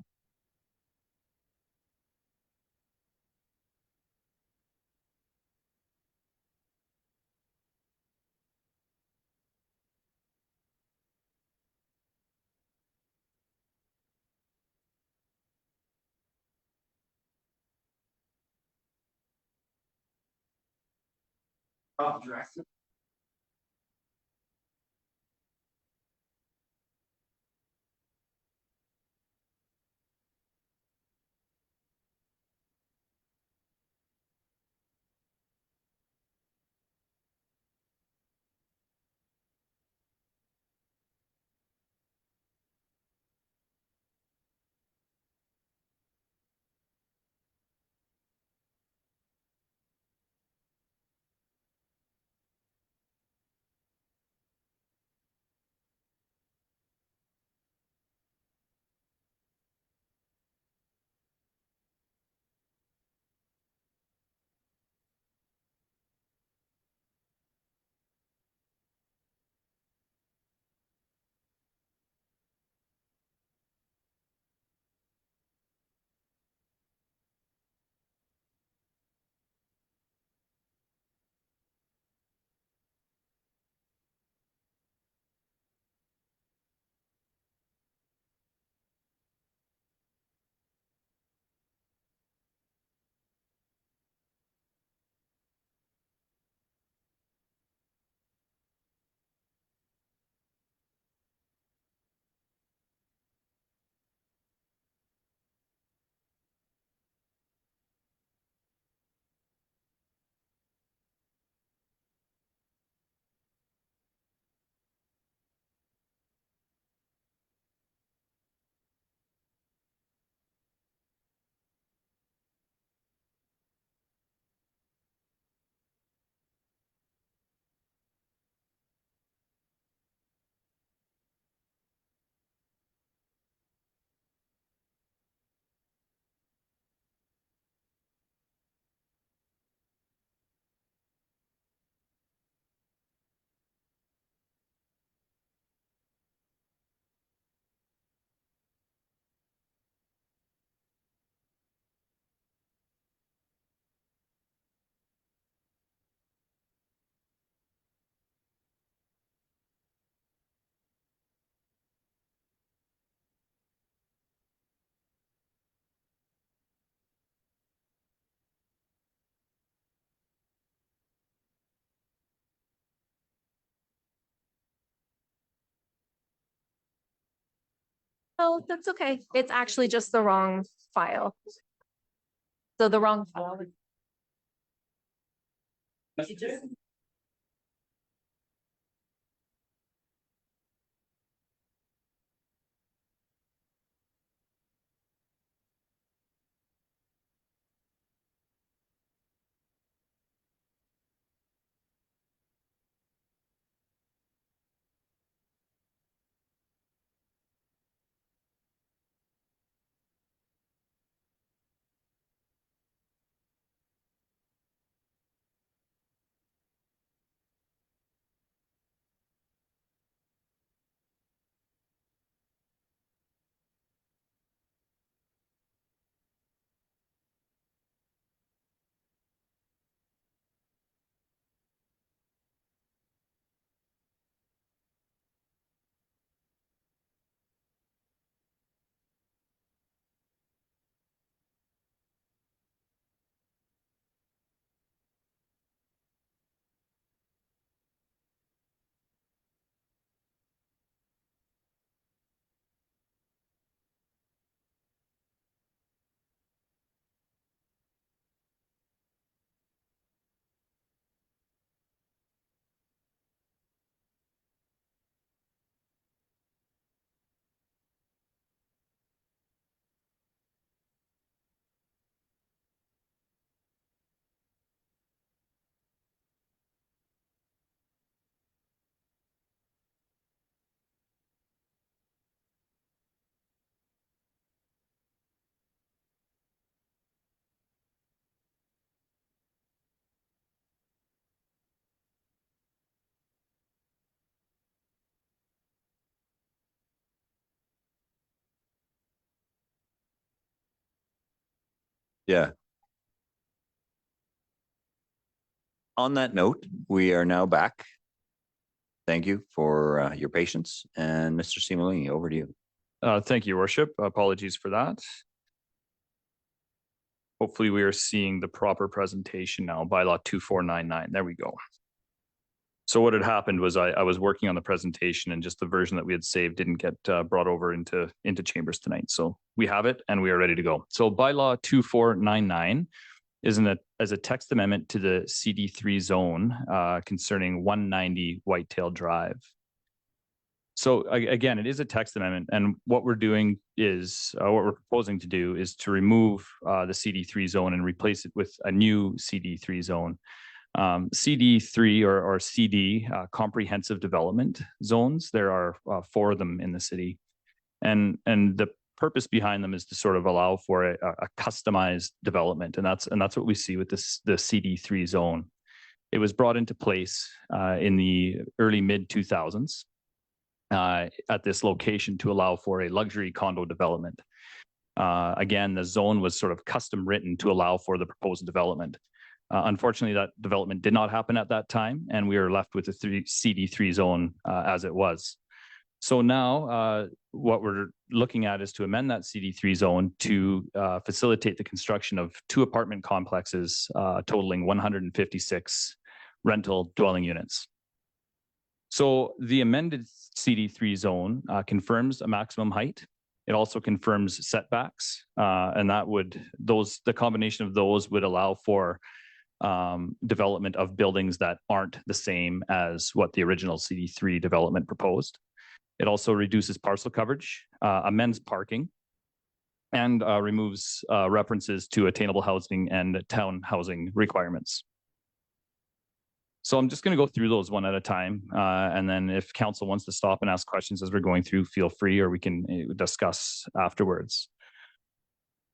Oh, that's okay. It's actually just the wrong file. So the wrong file. Yeah. On that note, we are now back. Thank you for your patience. And Mr. Simulini, over to you. Thank you, Your Worship. Apologies for that. Hopefully we are seeing the proper presentation now. Bylaw 2499. There we go. So what had happened was I was working on the presentation and just the version that we had saved didn't get brought over into chambers tonight. So we have it and we are ready to go. So bylaw 2499 is as a text amendment to the CD3 zone concerning 190 Whitetail Drive. So again, it is a text amendment, and what we're doing is what we're proposing to do is to remove the CD3 zone and replace it with a new CD3 zone. CD3 or CD, comprehensive development zones. There are 4 of them in the city, and the purpose behind them is to sort of allow for a customized development, and that's what we see with the CD3 zone. It was brought into place in the early mid 2000s at this location to allow for a luxury condo development. Again, the zone was sort of custom written to allow for the proposed development. Unfortunately, that development did not happen at that time, and we are left with the CD3 zone as it was. So now what we're looking at is to amend that CD3 zone to facilitate the construction of 2 apartment complexes totaling 156 rental dwelling units. So the amended CD3 zone confirms a maximum height. It also confirms setbacks, and the combination of those would allow for development of buildings that aren't the same as what the original CD3 development proposed. It also reduces parcel coverage, amends parking, and removes references to attainable housing and town housing requirements. So I'm just going to go through those one at a time. And then if council wants to stop and ask questions as we're going through, feel free, or we can discuss afterwards.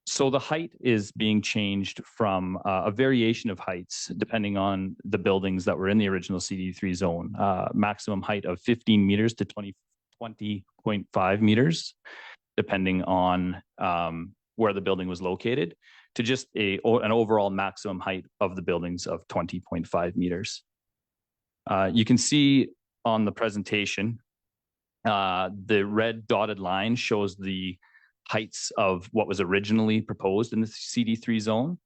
So the height is being changed from a variation of heights depending on the buildings that were in the original CD3 zone, maximum height of 15 meters to 20.5 meters, depending on where the building was located, to just an overall maximum height of the buildings of 20.5 meters. You can see on the presentation, the red dotted line shows the heights of what was originally proposed in the CD3 zone,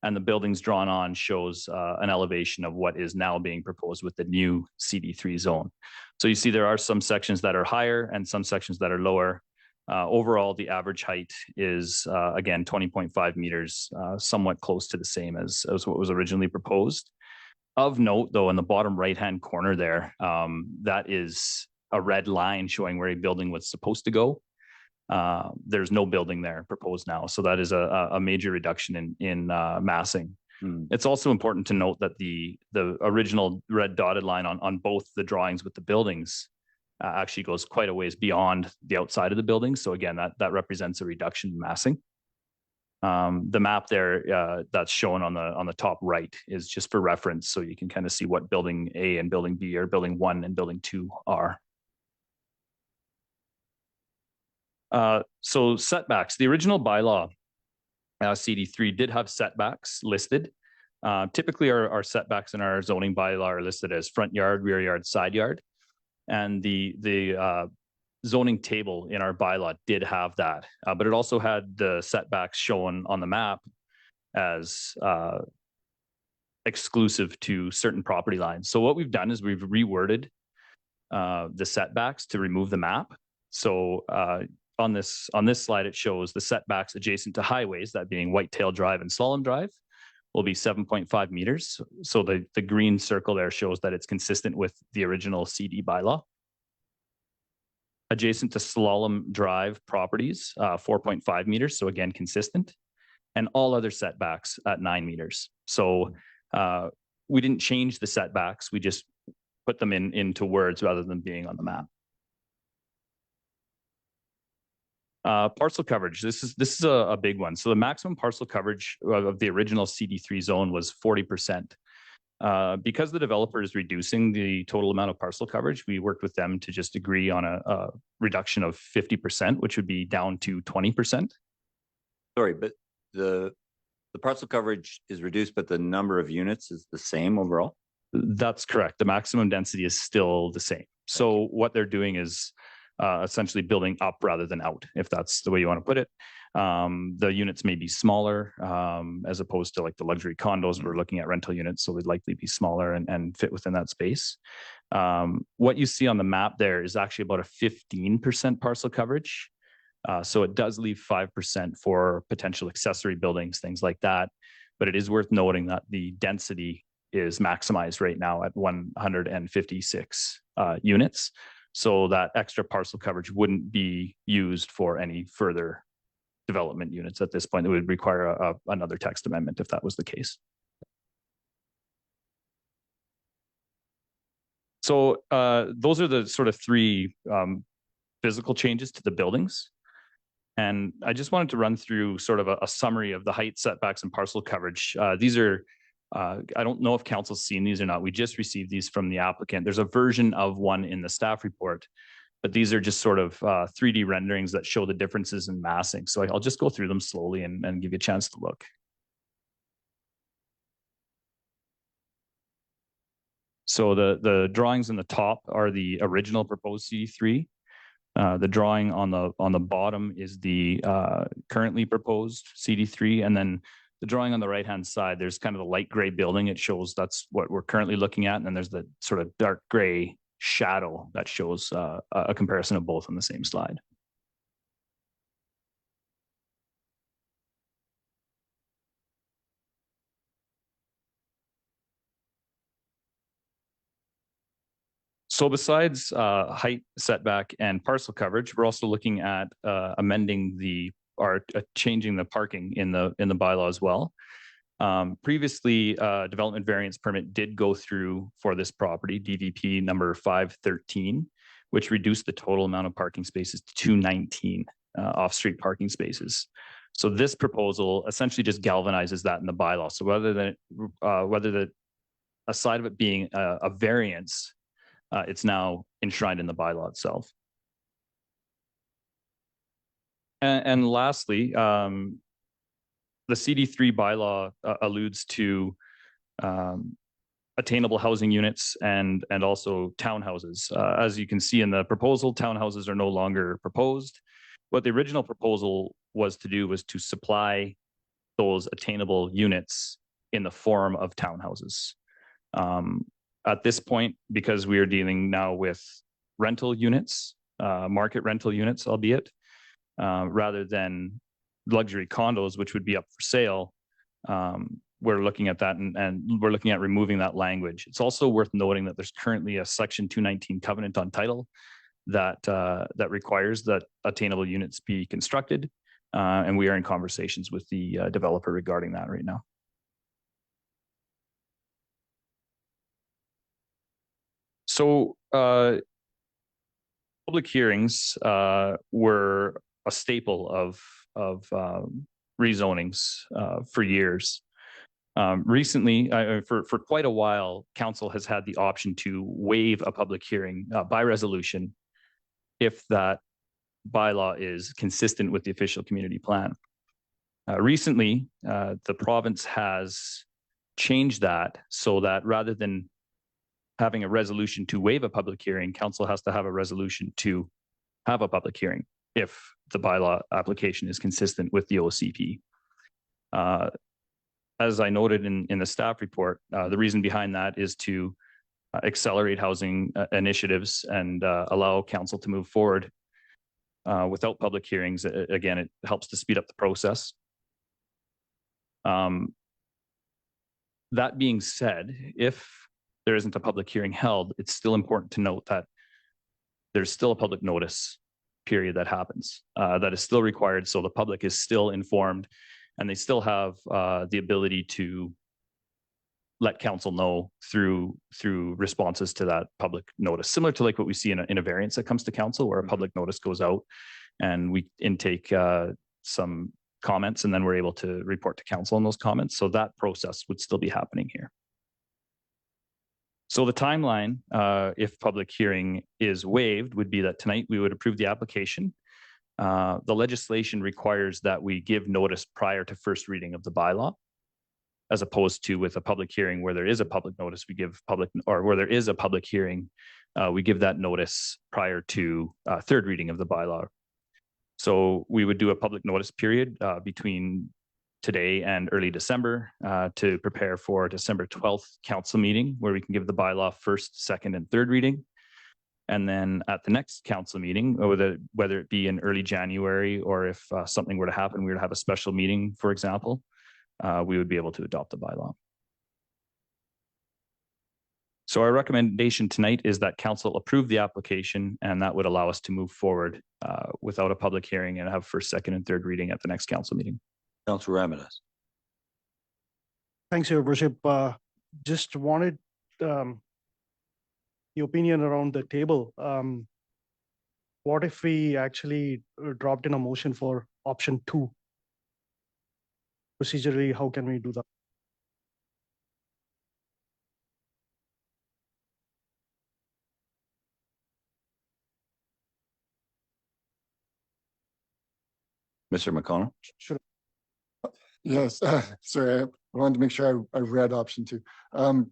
and the buildings drawn on shows an elevation of what is now being proposed with the new CD3 zone. So you see there are some sections that are higher and some sections that are lower. Overall, the average height is, again, 20.5 meters, somewhat close to the same as what was originally proposed. Of note, though, in the bottom right-hand corner there, that is a red line showing where a building was supposed to go. There's no building there proposed now. So that is a major reduction in massing. It's also important to note that the original red dotted line on both the drawings with the buildings actually goes quite a ways beyond the outside of the building. So again, that represents a reduction in massing. The map there that's shown on the top right is just for reference, so you can kind of see what building A and building B or building 1 and building 2 are. So setbacks, the original bylaw CD3 did have setbacks listed. Typically our setbacks in our zoning bylaw are listed as front yard, rear yard, side yard. And the zoning table in our bylaw did have that, but it also had the setbacks shown on the map as exclusive to certain property lines. So what we've done is we've reworded the setbacks to remove the map. So on this slide, it shows the setbacks adjacent to highways, that being Whitetail Drive and Slalom Drive, will be 7.5 meters. So the green circle there shows that it's consistent with the original CD bylaw. Adjacent to Slalom Drive properties, 4.5 meters. So again, consistent. And all other setbacks at 9 meters. So we didn't change the setbacks. We just put them into words rather than being on the map. Parcel coverage. This is a big one. So the maximum parcel coverage of the original CD3 zone was 40%. Because the developer is reducing the total amount of parcel coverage, we worked with them to just agree on a reduction of 50%, which would be down to 20%. Sorry, but the The parcel coverage is reduced, but the number of units is the same overall? That's correct. The maximum density is still the same. So what they're doing is essentially building up rather than out, if that's the way you want to put it. The units may be smaller as opposed to like the luxury condos. We're looking at rental units, so they'd likely be smaller and fit within that space. What you see on the map there is actually about a 15% parcel coverage. So it does leave 5% for potential accessory buildings, things like that. But it is worth noting that the density is maximized right now at 156 units. So that extra parcel coverage wouldn't be used for any further development units at this point. It would require another text amendment if that was the case. So those are the sort of three physical changes to the buildings. And I just wanted to run through sort of a summary of the height setbacks and parcel coverage. These are, I don't know if council's seen these or not. We just received these from the applicant. There's a version of one in the staff report, but these are just sort of 3D renderings that show the differences in massing. So I'll just go through them slowly and give you a chance to look. So the drawings in the top are the original proposed CD3. The drawing on the bottom is the currently proposed CD3, and then the drawing on the right-hand side, there's kind of the light gray building. It shows that's what we're currently looking at, and then there's the sort of dark gray shadow that shows a comparison of both on the same slide. So besides height, setback, and parcel coverage, we're also looking at amending changing the parking in the bylaw as well. Previously, development variance permit did go through for this property, DDP number 513, which reduced the total amount of parking spaces to 219 off-street parking spaces. So this proposal essentially just galvanizes that in the bylaw. So whether aside of it being a variance, it's now enshrined in the bylaw itself. And lastly, the CD3 bylaw alludes to attainable housing units and also townhouses. As you can see in the proposal, townhouses are no longer proposed. What the original proposal was to supply those attainable units in the form of townhouses. At this point, because we are dealing now with rental units, market rental units, albeit, rather than luxury condos, which would be up for sale, we're looking at that and we're looking at removing that language. It's also worth noting that there's currently a Section 219 covenant on title that requires that attainable units be constructed, and we are in conversations with the developer regarding that right now. So public hearings were a staple of rezonings for years. Recently, for quite a while, council has had the option to waive a public hearing by resolution if that bylaw is consistent with the official community plan. Recently, the province has changed that so that rather than having a resolution to waive a public hearing, council has to have a resolution to have a public hearing if the bylaw application is consistent with the OCP. As I noted in the staff report, the reason behind that is to accelerate housing initiatives and allow council to move forward without public hearings. Again, it helps to speed up the process. That being said, if there isn't a public hearing held, it's still important to note that there's still a public notice period that happens that is still required. So the public is still informed and they still have the ability to let council know through responses to that public notice, similar to like what we see in a variance that comes to council where a public notice goes out and we intake some comments and then we're able to report to council on those comments. So that process would still be happening here. So the timeline, if public hearing is waived, would be that tonight we would approve the application. The legislation requires that we give notice prior to first reading of the bylaw, as opposed to with a public hearing where there is a public notice, we give public, or where there is a public hearing, we give that notice prior to third reading of the bylaw. So we would do a public notice period between today and early December to prepare for December 12th council meeting, where we can give the bylaw first, second, and third reading. And then at the next council meeting, whether it be in early January or if something were to happen, we were to have a special meeting, for example, we would be able to adopt the bylaw. So our recommendation tonight is that council approve the application, and that would allow us to move forward without a public hearing and have first, second, and third reading at the next council meeting. Councilor Ramirez. Thanks, Your Worship. Just wanted the opinion around the table. What if we actually dropped in a motion for option 2? Procedurally, how can we do that? Mr. McConnell? Sure. Yes, sorry, I wanted to make sure I read option 2.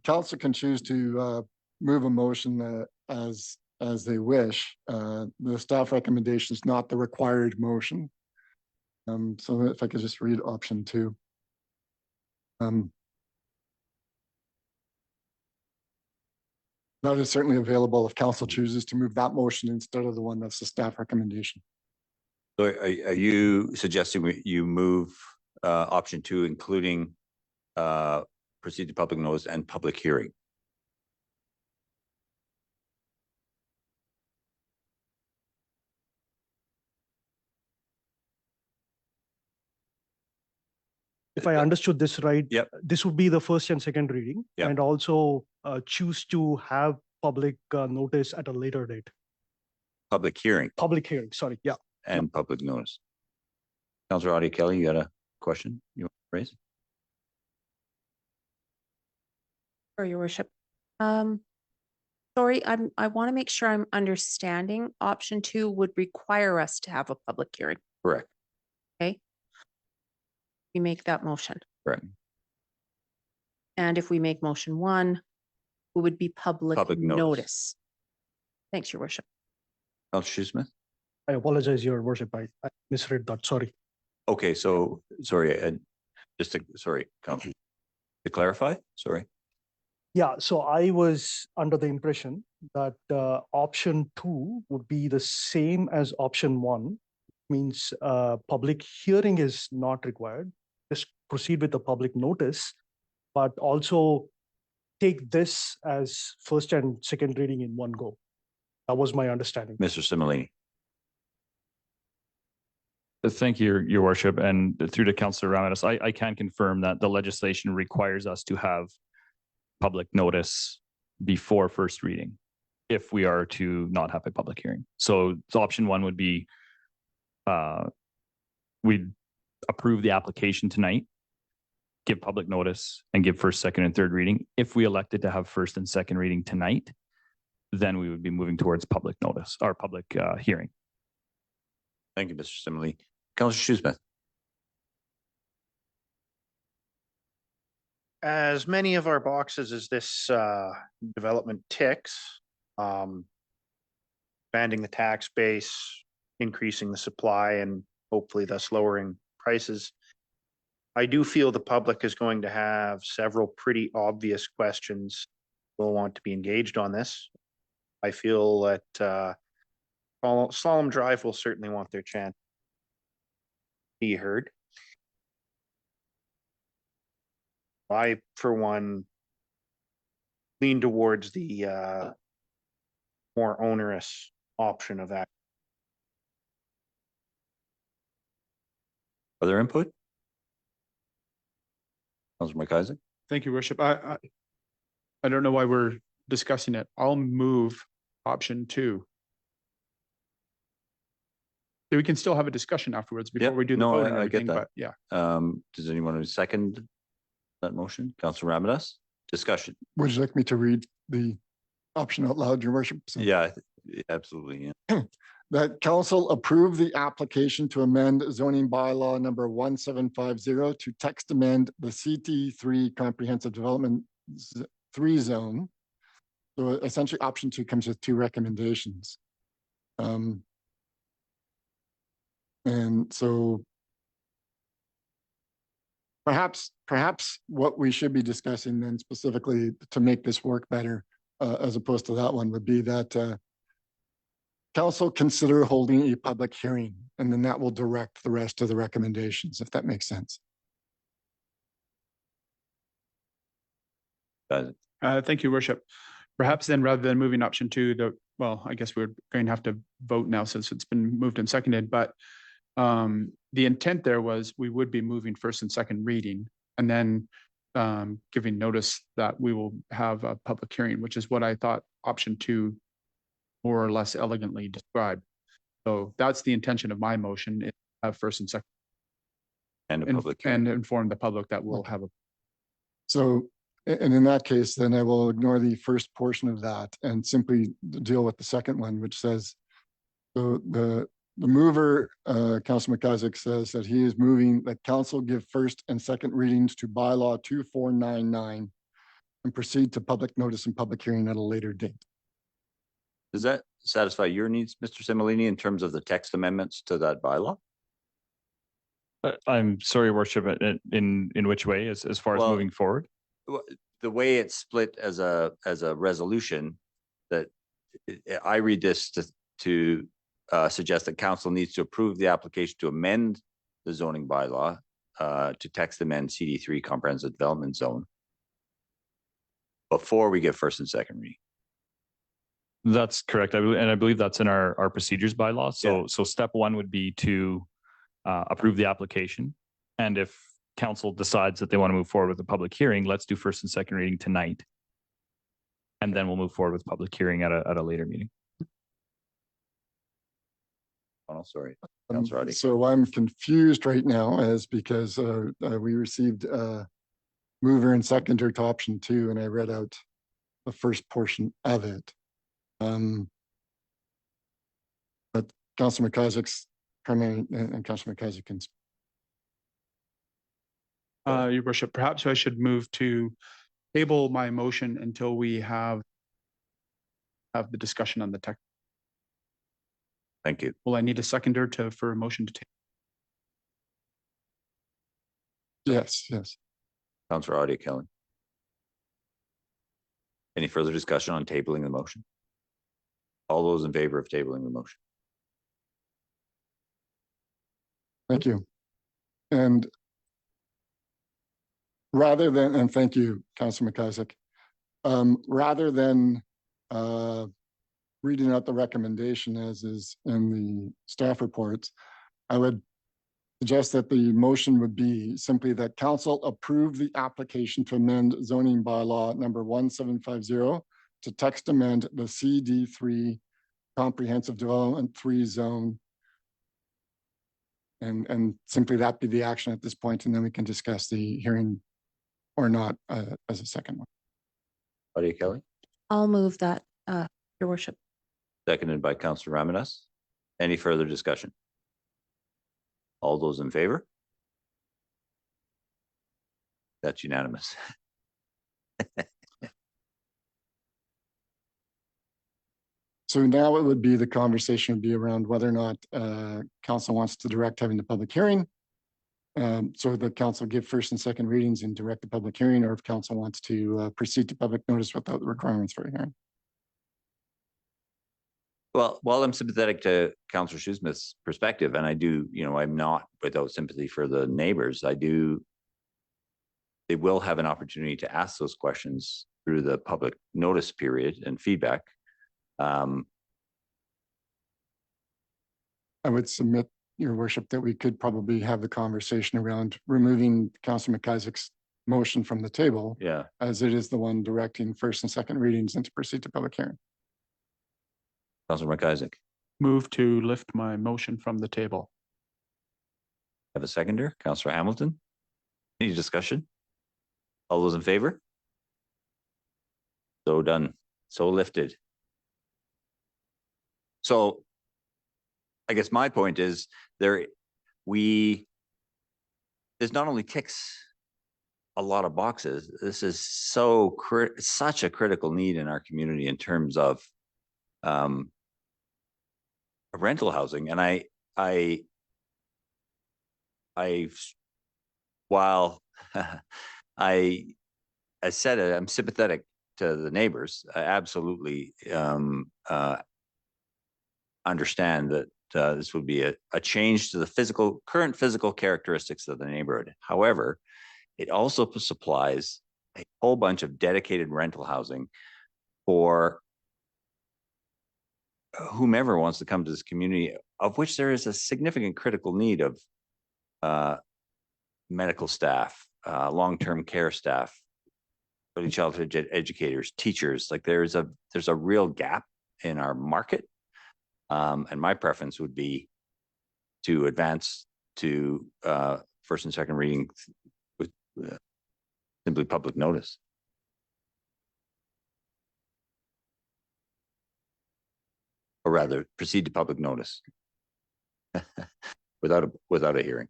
Council can choose to move a motion as they wish. The staff recommendation is not the required motion. So if I could just read option 2. That is certainly available if council chooses to move that motion instead of the one that's the staff recommendation. So are you suggesting you move option 2, including proceed to public notice and public hearing? If I understood this right, Yep. this would be the first and second reading, Yep. and also choose to have public notice at a later date. Public hearing Public hearing, sorry, yeah. and public notice. Councilor Audie Kelly, you got a question you want to raise? For your worship. Sorry, I want to make sure I'm understanding. Option 2 would require us to have a public hearing. Correct. Okay. We make that motion. Correct. And if we make motion 1, it would be public notice. notice. Thanks, your worship. Councilor Smith? I apologize, Your Worship. I misread that. Sorry. Okay, so sorry, sorry, Councilor. To clarify, sorry. Yeah, so I was under the impression that option 2 would be the same as option 1. Means public hearing is not required. Just proceed with the public notice, but also take this as first and second reading in one go. That was my understanding. Mr. Similini. Thank you, your worship, and through to Councilor Ramirez, I can confirm that the legislation requires us to have public notice before first reading if we are to not have a public hearing. So option 1 would be we'd approve the application tonight, give public notice, and give first, second, and third reading. If we elected to have first and second reading tonight, then we would be moving towards public notice or public hearing. Thank you, Mr. Similini. Councilor Shoesmith. As many of our boxes as this development ticks, expanding the tax base, increasing the supply, and hopefully thus lowering prices, I do feel the public is going to have several pretty obvious questions. Will want to be engaged on this. I feel that Solemn Drive will certainly want their chance to be heard. I, for one, lean towards the more onerous option of that. Other input? Councilor McIsaac? Thank you, worship. I don't know why we're discussing it. I'll move option 2. We can still have a discussion afterwards before we do the vote and I everything, get that. but yeah. Does anyone want to second that motion? Councilor Ramirez? Discussion. Would you like me to read the option out loud, Your Worship? So, Yeah, absolutely. Yeah. that council approve the application to amend zoning bylaw number 1750 to text amend the CT3 comprehensive development 3 zone. So essentially option 2 comes with 2 recommendations. And so perhaps what we should be discussing then specifically to make this work better, as opposed to that one, would be that council consider holding a public hearing, and then that will direct the rest of the recommendations, if that makes sense. Thank you, Worship. Perhaps then, rather than moving option 2, well, I guess we're going to have to vote now since it's been moved and seconded, but the intent there was we would be moving first and second reading and then giving notice that we will have a public hearing, which is what I thought option 2 more or less elegantly described. So that's the intention of my motion, is have first and second. And a public hearing. And inform the public that we'll have a. So, and in that case, then I will ignore the first portion of that and simply deal with the second one, which says, so the mover, Councilor McIsaac, says that he is moving that council give first and second readings to bylaw 2499 and proceed to public notice and public hearing at a later date. Does that satisfy your needs, Mr. Similini, in terms of the text amendments to that bylaw? I'm sorry, Worship, in which way, as far as moving forward? The way it's split as a resolution, that I read this to suggest that council needs to approve the application to amend the zoning bylaw to text amend CD3 comprehensive development zone before we get first and second reading. That's correct. I believe that's in our procedures bylaw. So step 1 would be to approve the application. And if council decides that they want to move forward with a public hearing, let's do first and second reading tonight. And then we'll move forward with public hearing at a later meeting. Oh, sorry. Councilor So I'm confused right now as because we received mover and seconder to option 2, and I read out the first portion of it. But Councilor McIsaac's primary and Councilor McIsaac can. Your Worship, perhaps I should move to table my motion until we have the discussion on the text. Thank you. Will I need a seconder for a motion to table? Yes. Councilor Audia Kelly. Any further discussion on tabling the motion? All those in favor of tabling the motion? Thank you. And rather than, and thank you, Councilor McIsaac, rather than reading out the recommendation as is in the staff reports, I would suggest that the motion would be simply that council approve the application to amend zoning bylaw number 1750 to text amend the CD3 comprehensive development 3 zone. And simply that be the action at this point, and then we can discuss the hearing or not as a second one. Audia Kelly. I'll move that, Your Worship. Seconded by Councilor Ramirez. Any further discussion? All those in favor? That's unanimous. So now it would be, the conversation would be around whether or not council wants to direct having the public hearing. So the council give first and second readings and direct the public hearing, or if council wants to proceed to public notice without the requirements for a hearing. Well, while I'm sympathetic to Councillor Shoesmith's perspective, and I do, I'm not without sympathy for the neighbors, they will have an opportunity to ask those questions through the public notice period and feedback. I would submit, Your Worship, that we could probably have the conversation around removing Councillor McIsaac's motion from the table. Yeah. As it is the one directing first and second readings and to proceed to public hearing. Councillor McIsaac. Move to lift my motion from the table. Have a seconder, Councillor Hamilton. Any discussion? All those in favor? So done, so lifted. So I guess my point is this not only ticks a lot of boxes. This is such a critical need in our community in terms of rental housing. And while I said it, I'm sympathetic to the neighbors. I absolutely understand that this would be a change to the current physical characteristics of the neighborhood. However, it also supplies a whole bunch of dedicated rental housing for whomever wants to come to this community, of which there is a significant critical need of medical staff, long-term care staff, early childhood educators, teachers. Like there's a real gap in our market. And my preference would be to advance to first and second reading with simply public notice. Or rather, proceed to public notice without a hearing.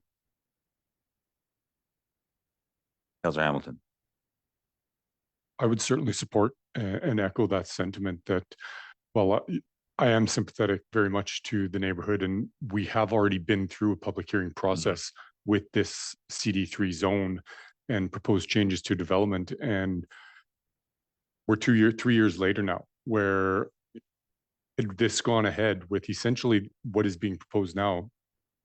Councillor Hamilton. I would certainly support and echo that sentiment that, well, I am sympathetic very much to the neighborhood, and we have already been through a public hearing process with this CD3 zone and proposed changes to development. And we're 3 years later now, where had this gone ahead with essentially what is being proposed now,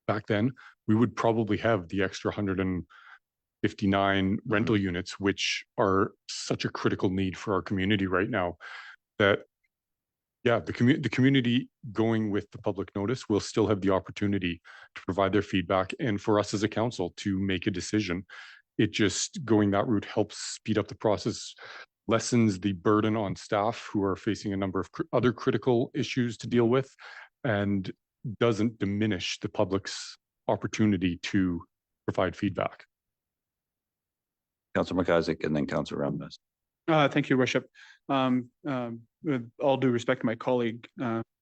back then, we would probably have the extra 159 rental units, which are such a critical need for our community right now, that yeah, the community going with the public notice will still have the opportunity to provide their feedback, and for us as a council to make a decision. It just going that route helps speed up the process, lessens the burden on staff who are facing a number of other critical issues to deal with, and doesn't diminish the public's opportunity to provide feedback. Councillor McIsaac and then Councillor Ramdas. Thank you, Worship. With all due respect to my colleague,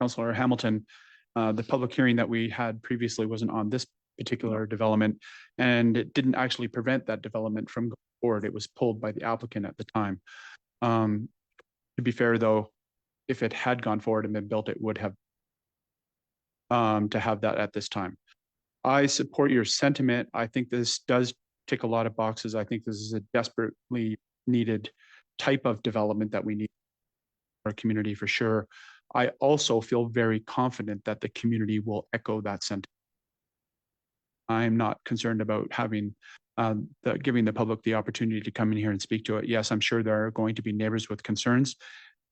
Councillor Hamilton, the public hearing that we had previously wasn't on this particular development, and it didn't actually prevent that development from going forward. It was pulled by the applicant at the time. To be fair, though, if it had gone forward and been built, it would have to have that at this time. I support your sentiment. I think this does tick a lot of boxes. I think this is a desperately needed type of development that we need in our community for sure. I also feel very confident that the community will echo that sentiment. I'm not concerned about having giving the public the opportunity to come in here and speak to it. Yes, I'm sure there are going to be neighbors with concerns.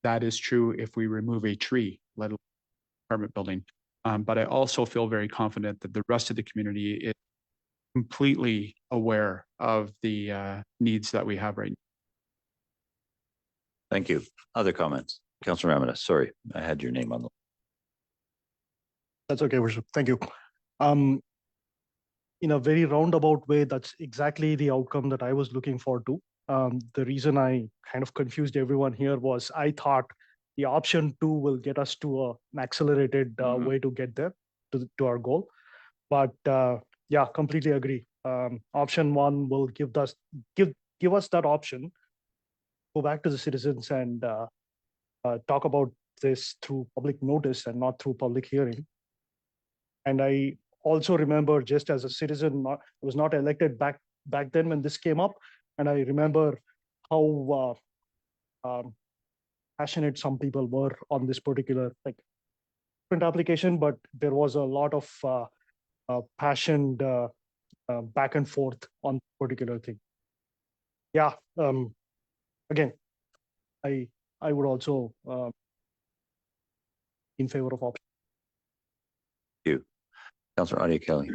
That is true if we remove a tree, let alone an apartment building. But I also feel very confident that the rest of the community is completely aware of the needs that we have right now. Thank you. Other comments? Councillor Ramdas, sorry, I had your name on the. That's okay, Worship. Thank you. In a very roundabout way, that's exactly the outcome that I was looking forward to. The reason I kind of confused everyone here was I thought the option 2 will get us to an accelerated way to get there to our goal. But yeah, completely agree. Option 1 will give us that option, go back to the citizens and talk about this through public notice and not through public hearing. And I also remember, just as a citizen, I was not elected back then when this came up, and I remember how passionate some people were on this particular different application, but there was a lot of passion back and forth on particular thing. Yeah. Again, I would also in favor of option. Thank you. Councillor Adia Kelly.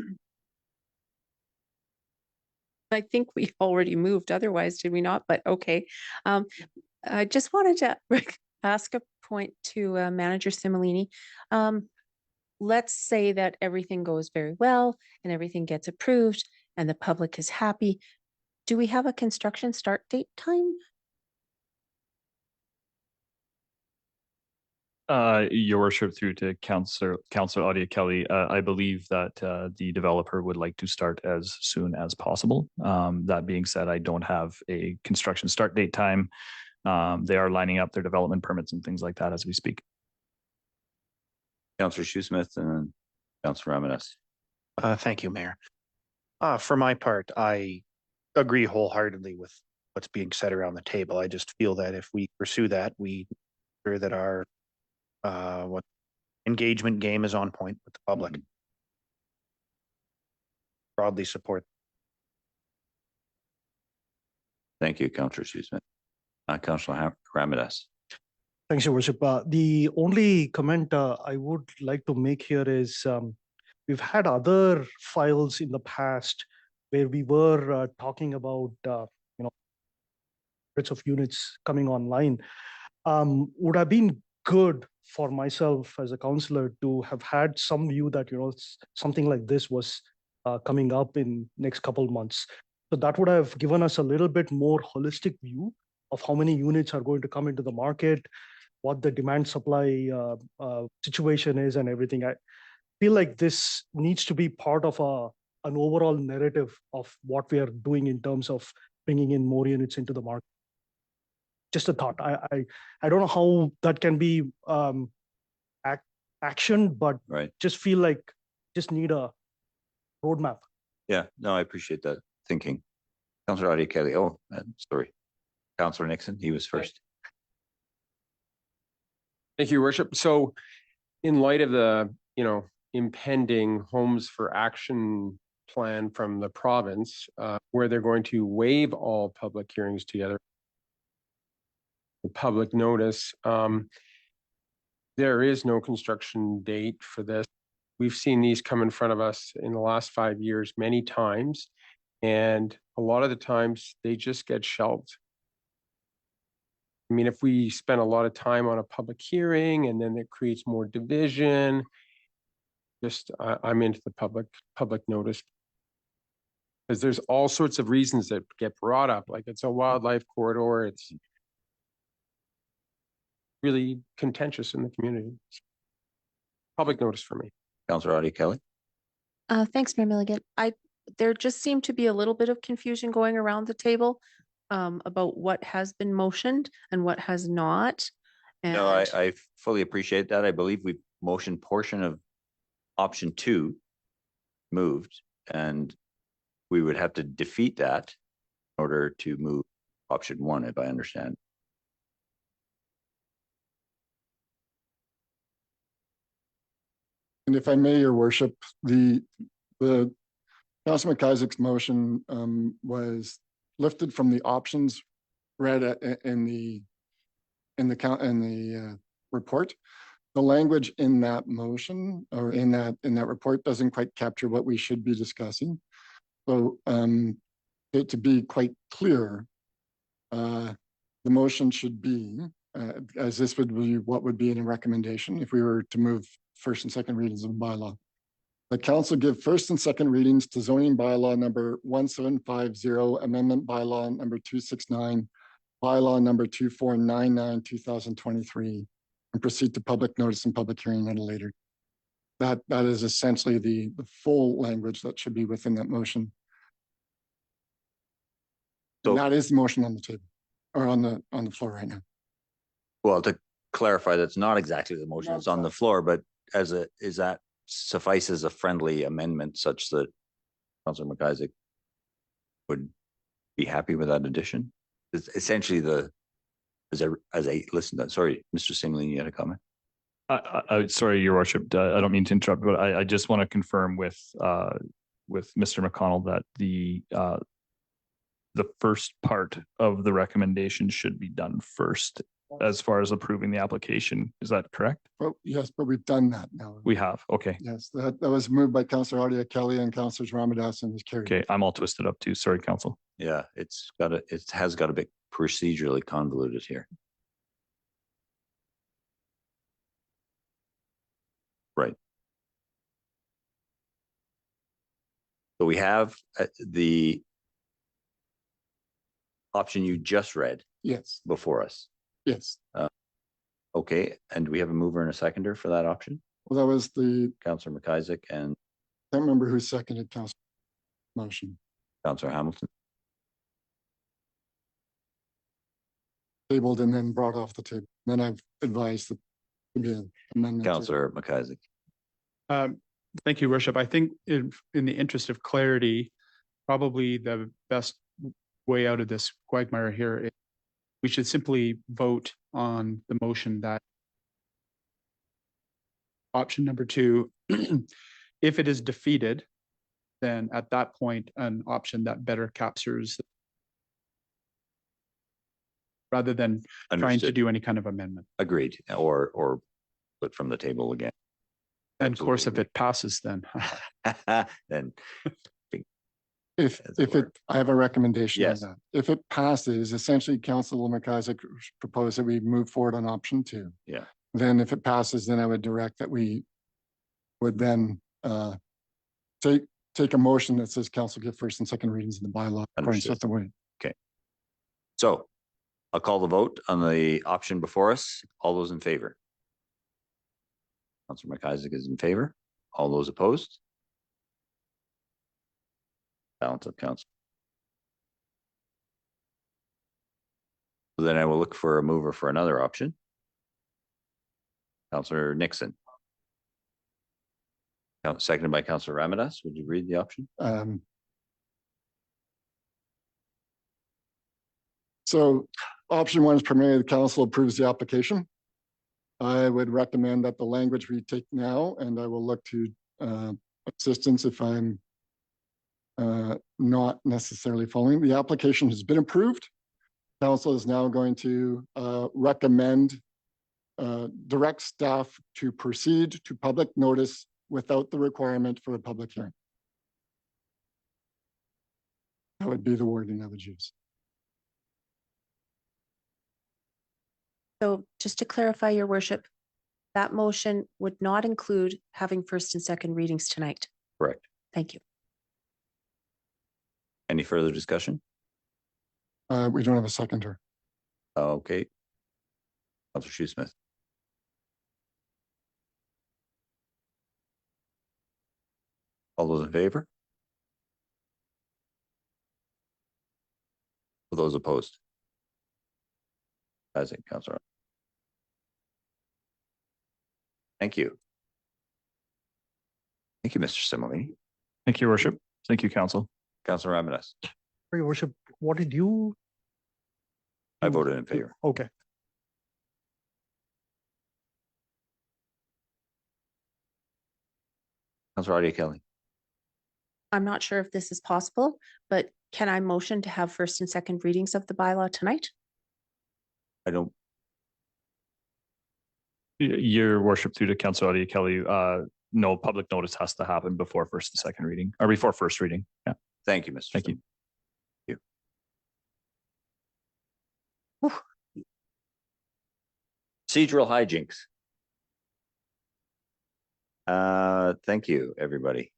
I think we already moved otherwise, did we not? But okay. I just wanted to ask a point to Manager Similini. Let's say that everything goes very well and everything gets approved and the public is happy. Do we have a construction start date time? Your worship, through to Councillor Audia Kelly, I believe that the developer would like to start as soon as possible. That being said, I don't have a construction start date time. They are lining up their development permits and things like that as we speak. Councillor Shoesmith and then Councillor Ramirez. Thank you, Mayor. For my part, I agree wholeheartedly with what's being said around the table. I just feel that if we pursue that, we ensure that our what engagement game is on point with the public. Broadly support. Thank you, Councillor Shoesmith. Councillor Ramirez. Thanks, Your Worship. The only comment I would like to make here is we've had other files in the past where we were talking about hundreds of units coming online. Would have been good for myself as a councillor to have had some view that something like this was coming up in next couple months. So that would have given us a little bit more holistic view of how many units are going to come into the market, what the demand supply situation is and everything. I feel like this needs to be part of an overall narrative of what we are doing in terms of bringing in more units into the market. Just a thought. I don't know how that can be action, but just feel like just need a roadmap. Yeah, no, I appreciate that thinking. Councillor Audia Kelly. Oh, sorry. Councillor Nixon, he was first. Thank you, Your Worship. So in light of the, impending Homes for Action plan from the province, where they're going to waive all public hearings together, the public notice, there is no construction date for this. We've seen these come in front of us in the last 5 years many times, and a lot of the times they just get shelved. I mean, if we spend a lot of time on a public hearing and then it creates more division, I'm into the public notice. Because there's all sorts of reasons that get brought up, like it's a wildlife corridor, it's really contentious in the community. Public notice for me. Councillor Audia Kelly. Thanks, Mayor Milligan. There just seemed to be a little bit of confusion going around the table about what has been motioned and what has not. And No, I fully appreciate that. I believe we motioned portion of option 2 moved, and we would have to defeat that in order to move option 1, if I understand. And if I may, Your Worship, the Councilor McIsaac's motion was lifted from the options read in the report. The language in that motion or in that report doesn't quite capture what we should be discussing. So to be quite clear, the motion should be, as this would be what would be in a recommendation if we were to move first and second readings of the bylaw. The council give first and second readings to zoning bylaw number 1750, amendment bylaw number 269, bylaw number 2499, 2023, and proceed to public notice and public hearing at a later. That is essentially the full language that should be within that motion. So that is the motion on the table or on the floor right now. Well, to clarify, that's not exactly the motion that's on the floor, but is that suffice as a friendly amendment such that Councillor McIsaac would be happy with that addition? It's essentially sorry, Mr. Singley, you had a comment? Sorry, Your Worship, I don't mean to interrupt, but I just want to confirm with Mr. McConnell that the first part of the recommendation should be done first as far as approving the application. Is that correct? Well, yes, but we've done that now. We have. Okay. Yes, that was moved by Councillor Audia Kelly and Councillors Ramadas and was carried. Okay, I'm all twisted up too. Sorry, Council. Yeah, it has got a bit procedurally convoluted here. Right. So we have the option you just read. Yes. Before us. Yes. Okay, and do we have a mover and a seconder for that option? Well, that was the, Councillor McIsaac and I can't remember who seconded council motion. Councillor Hamilton. Tabled and then brought off the table. Then I've advised the again amendment. Councillor McIsaac. Thank you, Worship. I think in the interest of clarity, probably the best way out of this quagmire here is we should simply vote on the motion that option number 2, if it is defeated, then at that point, an option that better captures rather than trying to Understood. do any kind of amendment. Agreed, or put from the table again. And of course, if it passes, then Then If I have a recommendation on Yes. that. If it passes, essentially Councilor McIsaac proposed that we move forward on option 2. yeah, Then if it passes, then I would direct that we would then take a motion that says council give first and second readings in the bylaw. according to Understood. the way. so I'll call the vote on the option before us. All those in favor? Councillor McIsaac is in favor. All those opposed? Balance of council. So then I will look for a mover for another option. Councillor Nixon. Seconded by Councillor Ramadas. Would you read the option? So option 1 is primarily the council approves the application. I would recommend that the language we take now, and I will look to assistance if I'm not necessarily following. The application has been approved. Council is now going to recommend direct staff to proceed to public notice without the requirement for a public hearing. That would be the wording I would use. So just to clarify, your worship, that motion would not include having first and second readings tonight. Correct. Thank you. Any further discussion? We don't have a seconder. Okay. Councillor Shoesmith. All those in favor? For those opposed? As in, Councillor. Thank you. Thank you, Mr. Simile. Thank you, Your Worship. Thank you, Council. Councillor Ramadas. Your worship, what did you? I voted in favor. Okay. Councillor Adia Kelly. I'm not sure if this is possible, but can I motion to have first and second readings of the bylaw tonight? I don't, Your Worship, through to Councillor Adia Kelly, no public notice has to happen before first and second reading, or before first reading. Yeah. thank you, Mr. Thank you. Procedural hijinks. Thank you, everybody.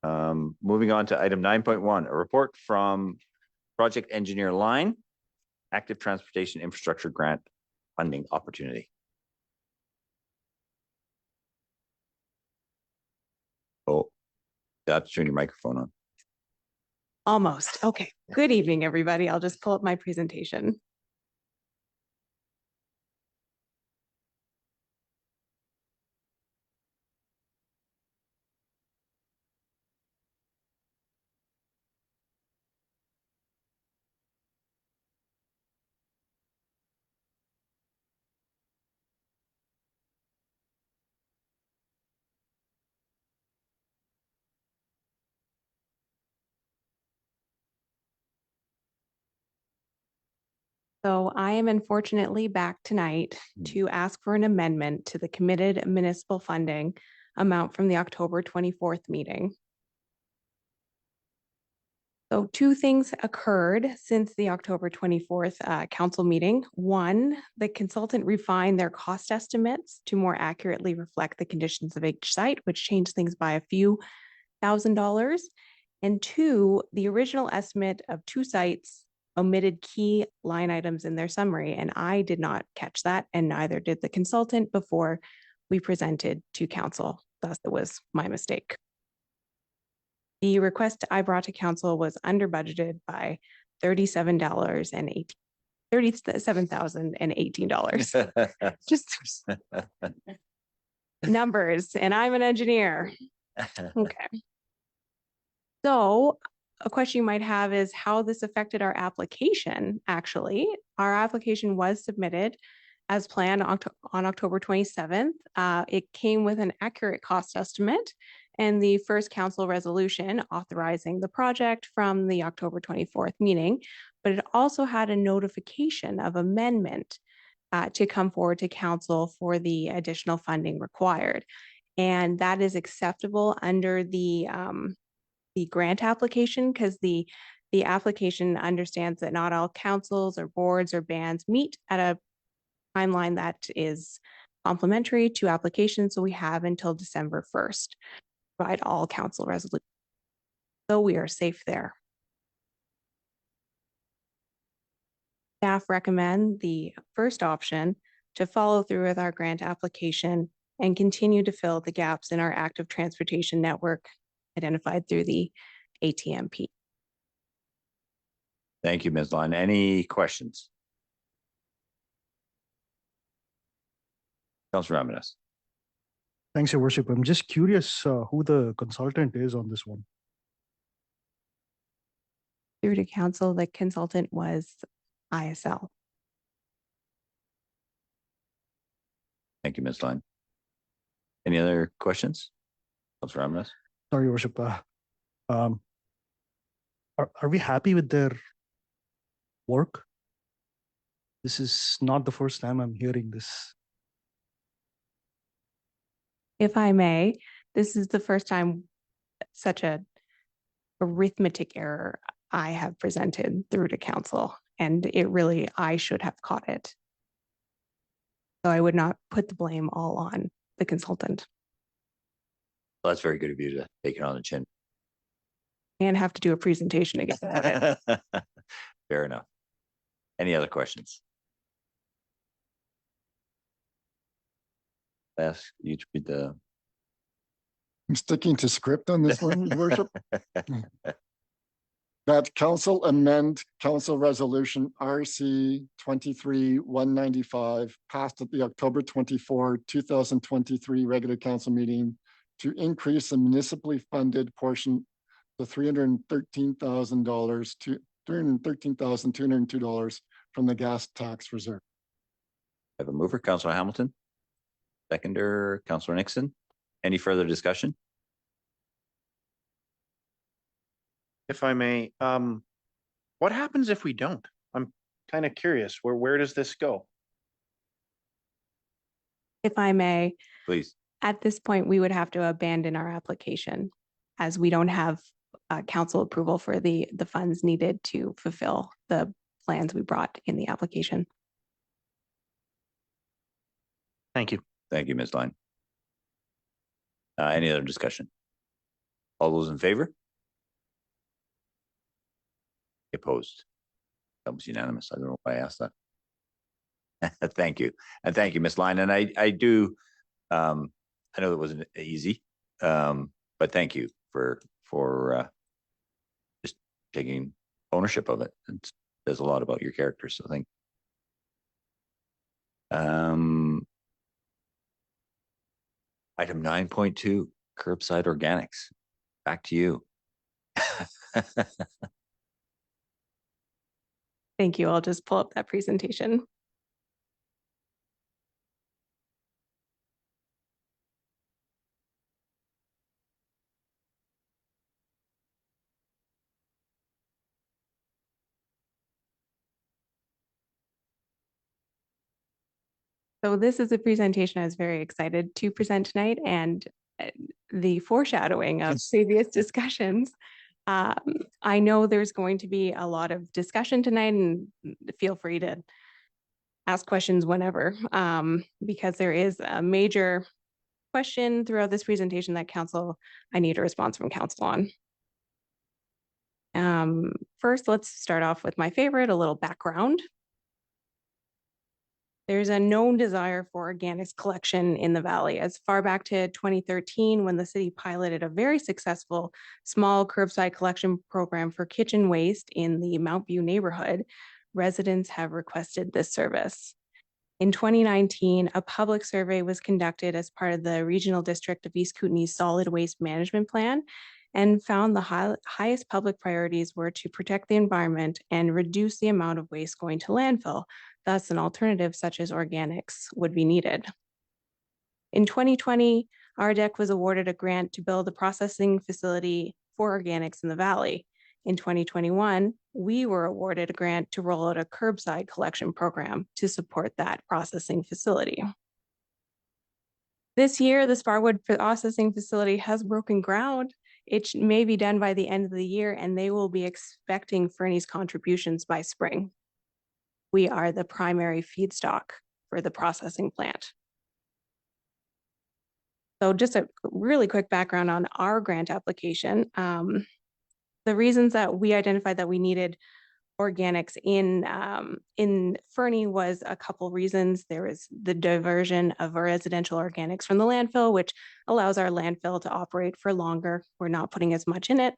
Moving on to item 9.1, a report from Project Engineer Line, Active Transportation Infrastructure Grant Funding Opportunity. Oh, you have to turn your microphone on. Almost. Okay. Good evening, everybody. I'll just pull up my presentation. So I am unfortunately back tonight to ask for an amendment to the committed municipal funding amount from the October 24th meeting. So two things occurred since the October 24th council meeting. One, the consultant refined their cost estimates to more accurately reflect the conditions of each site, which changed things by a few $1,000s. And two, the original estimate of two sites omitted key line items in their summary, and I did not catch that, and neither did the consultant before we presented to council. Thus, it was my mistake. The request I brought to council was under budgeted by $37,018. Just numbers, and I'm an engineer. Okay. So a question you might have is how this affected our application. Actually, our application was submitted as planned on October 27th. It came with an accurate cost estimate and the first council resolution authorizing the project from the October 24th meeting, but it also had a notification of amendment to come forward to council for the additional funding required. And that is acceptable under the grant application, because the application understands that not all councils or boards or bands meet at a timeline that is complementary to applications. So we have until December 1st to provide all council resolutions. So we are safe there. Staff recommend the first option to follow through with our grant application and continue to fill the gaps in our active transportation network identified through the ATMP. Thank you, Ms. Line. Any questions? Councilor Ramirez. Thanks, Your Worship. I'm just curious who the consultant is on this one. Through to council, the consultant was ISL. Thank you, Ms. Line. Any other questions? Councilor Ramirez. Sorry, Your Worship. Are we happy with their work? This is not the first time I'm hearing this. If I may, this is the first time such a arithmetic error I have presented through to council, and it really, I should have caught it. So I would not put the blame all on the consultant. Well, that's very good of you to take it on the chin. And have to do a presentation again about it. Fair enough. Any other questions? Ask you to read the. I'm sticking to script on this one, Your Worship. That council amend council resolution RC 23-195 passed at the October 24, 2023 regular council meeting to increase the municipally funded portion to $313,000 to $313,202 from the gas tax reserve. I have a mover, Councilor Hamilton. Seconder, Councilor Nixon. Any further discussion? If I may, what happens if we don't? I'm kind of curious. Where does this go? If I may, please. At this point, we would have to abandon our application as we don't have council approval for the funds needed to fulfill the plans we brought in the application. Thank you. Thank you, Ms. Line. Any other discussion? All those in favor? Opposed? That was unanimous. I don't know why I asked that. Thank you. And thank you, Ms. Line. And I do, I know it wasn't easy, but thank you for just taking ownership of it. It says a lot about your character, so thank you. Item 9.2, curbside organics. Back to you. Thank you. I'll just pull up that presentation. So this is a presentation I was very excited to present tonight, and the foreshadowing of previous discussions. I know there's going to be a lot of discussion tonight, and feel free to ask questions whenever, because there is a major question throughout this presentation that I need a response from council on. First, let's start off with my favorite, a little background. There's a known desire for organics collection in the valley as far back to 2013 when the city piloted a very successful small curbside collection program for kitchen waste in the Mount View neighborhood. Residents have requested this service. In 2019, a public survey was conducted as part of the Regional District of East Kootenay's Solid Waste Management Plan and found the highest public priorities were to protect the environment and reduce the amount of waste going to landfill. Thus, an alternative such as organics would be needed. In 2020, RDEC was awarded a grant to build a processing facility for organics in the valley. In 2021, we were awarded a grant to roll out a curbside collection program to support that processing facility. This year, the Sparwood processing facility has broken ground. It may be done by the end of the year, and they will be expecting Fernie's contributions by spring. We are the primary feedstock for the processing plant. So just a really quick background on our grant application. The reasons that we identified that we needed organics in Fernie was a couple reasons. There is the diversion of our residential organics from the landfill, which allows our landfill to operate for longer. We're not putting as much in it.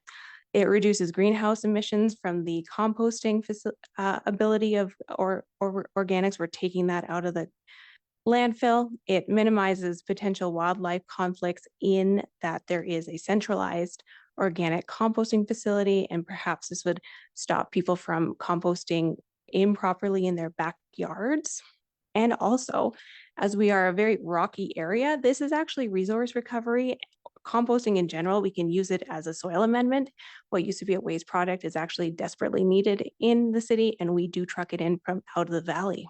It reduces greenhouse emissions from the composting ability of organics. We're taking that out of the landfill. It minimizes potential wildlife conflicts in that there is a centralized organic composting facility, and perhaps this would stop people from composting improperly in their backyards. And also, as we are a very rocky area, this is actually resource recovery. Composting in general, we can use it as a soil amendment. What used to be a waste product is actually desperately needed in the city, and we do truck it in from out of the valley.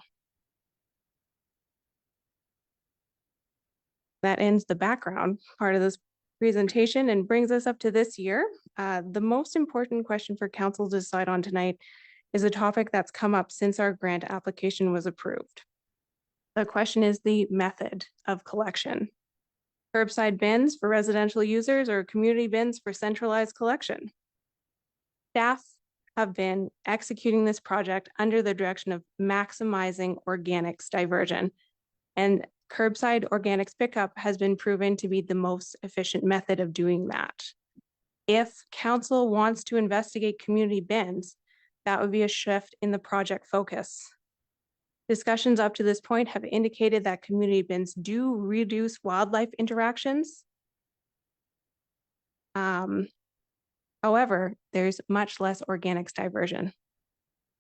That ends the background part of this presentation and brings us up to this year. The most important question for council to decide on tonight is a topic that's come up since our grant application was approved. The question is the method of collection. Curbside bins for residential users or community bins for centralized collection. Staff have been executing this project under the direction of maximizing organics diversion, and curbside organics pickup has been proven to be the most efficient method of doing that. If council wants to investigate community bins, that would be a shift in the project focus. Discussions up to this point have indicated that community bins do reduce wildlife interactions. However, there's much less organics diversion.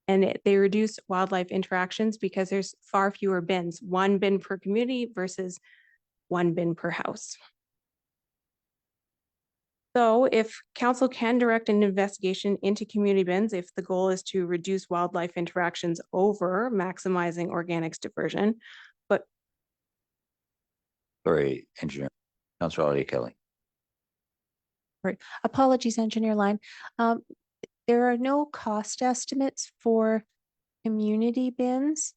And they reduce wildlife interactions because there's far fewer bins, one bin per community versus one bin per house. So if council can direct an investigation into community bins, if the goal is to reduce wildlife interactions over maximizing organics diversion, but. Sorry, Engineer, Councilor Kelly. Right. Apologies, Engineer Line. There are no cost estimates for community bins,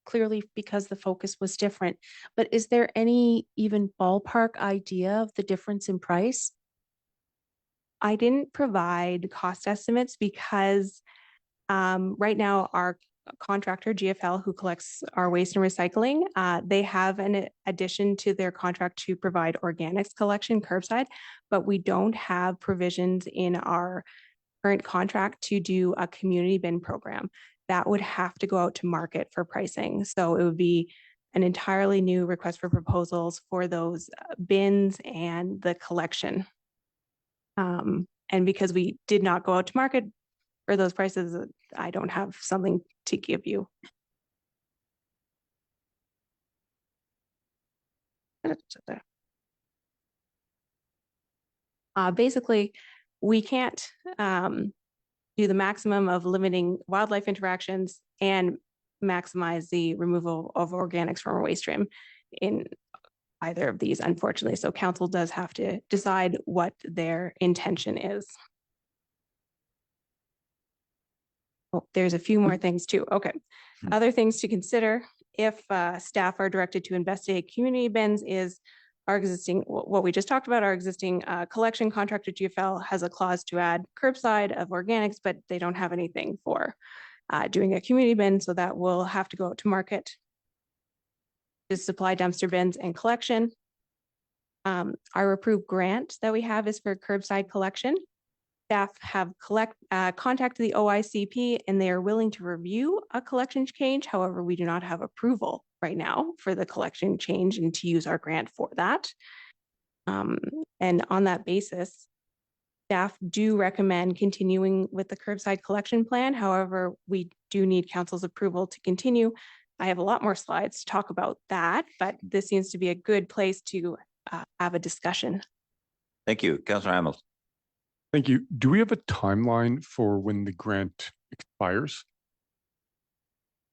clearly because the focus was different. But is there any even ballpark idea of the difference in price? I didn't provide cost estimates because right now our contractor GFL, who collects our waste and recycling, they have an addition to their contract to provide organics collection curbside, but we don't have provisions in our current contract to do a community bin program. That would have to go out to market for pricing. So it would be an entirely new request for proposals for those bins and the collection. And because we did not go out to market for those prices, I don't have something to give you. Basically, we can't do the maximum of limiting wildlife interactions and maximize the removal of organics from our waste stream in either of these, unfortunately. So council does have to decide what their intention is. Oh, there's a few more things too. Okay. Other things to consider if staff are directed to investigate community bins is our existing, what we just talked about, our existing collection contract with GFL has a clause to add curbside of organics, but they don't have anything for doing a community bin, so that will have to go out to market to supply dumpster bins and collection. Our approved grant that we have is for curbside collection. Staff have contacted the OICP and they are willing to review a collection change. However, we do not have approval right now for the collection change and to use our grant for that. And on that basis, staff do recommend continuing with the curbside collection plan. However, we do need council's approval to continue. I have a lot more slides to talk about that, but this seems to be a good place to have a discussion. Thank you, Councillor Hamilton. Thank you. Do we have a timeline for when the grant expires?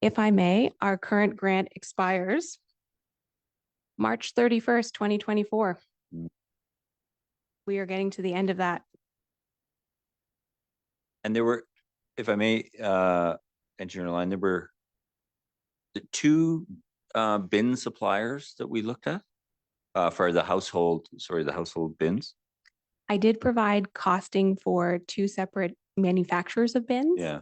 If I may, our current grant expires March 31st, 2024. We are getting to the end of that. And there were, if I may, Engineer Line, there were the two bin suppliers that we looked at for the household bins. I did provide costing for two separate manufacturers of bins. Yeah.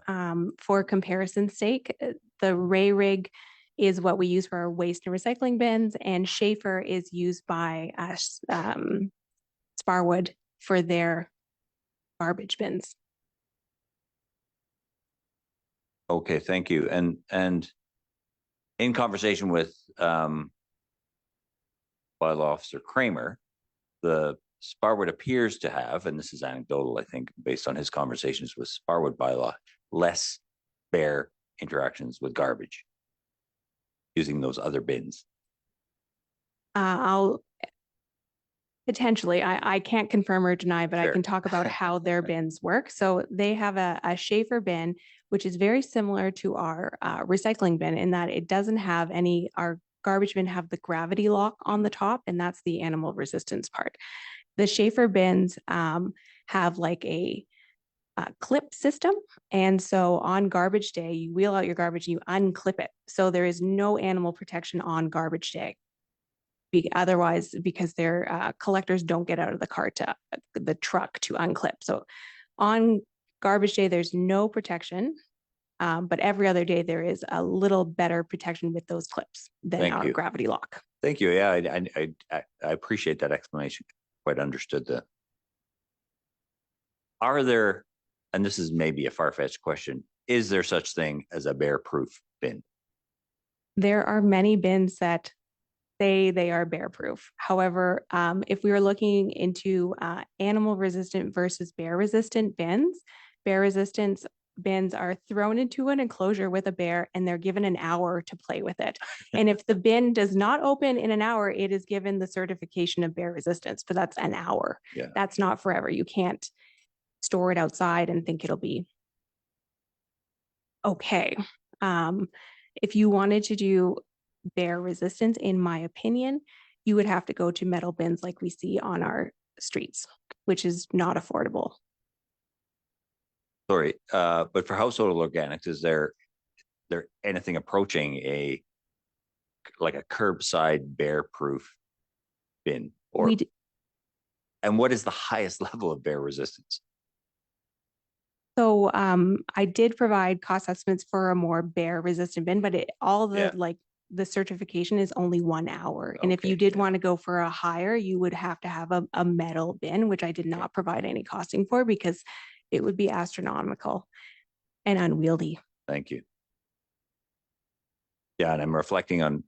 For comparison's sake, the Ray Rig is what we use for our waste and recycling bins, and Schaefer is used by Sparwood for their garbage bins. Okay, thank you. And in conversation with bylaw officer Kramer, the Sparwood appears to have, and this is anecdotal, I think, based on his conversations with Sparwood bylaw, less bear interactions with garbage using those other bins. I'll potentially, I can't confirm or deny, but I can talk about how their bins work. So they have a Schaefer bin, which is very similar to our recycling bin in that it doesn't have any, our garbage bin have the gravity lock on the top, and that's the animal resistance part. The Schaefer bins have like a clip system. And so on garbage day, you wheel out your garbage and you unclip it. So there is no animal protection on garbage day. Otherwise, because their collectors don't get out of the cart to the truck to unclip. So on garbage day, there's no protection. But every other day, there is a little better protection with those clips than our gravity lock. Thank you. Yeah, I appreciate that explanation. Quite understood that. Are there, and this is maybe a far-fetched question, is there such thing as a bear-proof bin? There are many bins that say they are bear-proof. However, if we were looking into animal-resistant versus bear-resistant bins, bear-resistant bins are thrown into an enclosure with a bear and they're given an hour to play with it. And if the bin does not open in an hour, it is given the certification of bear resistance, but that's an hour. Yeah. That's not forever. You can't store it outside and think it'll be okay. If you wanted to do bear resistance, in my opinion, you would have to go to metal bins like we see on our streets, which is not affordable. Sorry, but for household organics, is there anything approaching like a curbside bear-proof bin? Or and what is the highest level of bear resistance? So I did provide cost estimates for a more bear resistant bin, but the certification is only 1 hour. And if you did want to go for a higher, you would have to have a metal bin, which I did not provide any costing for because it would be astronomical and unwieldy. Thank you. Yeah, and I'm reflecting on,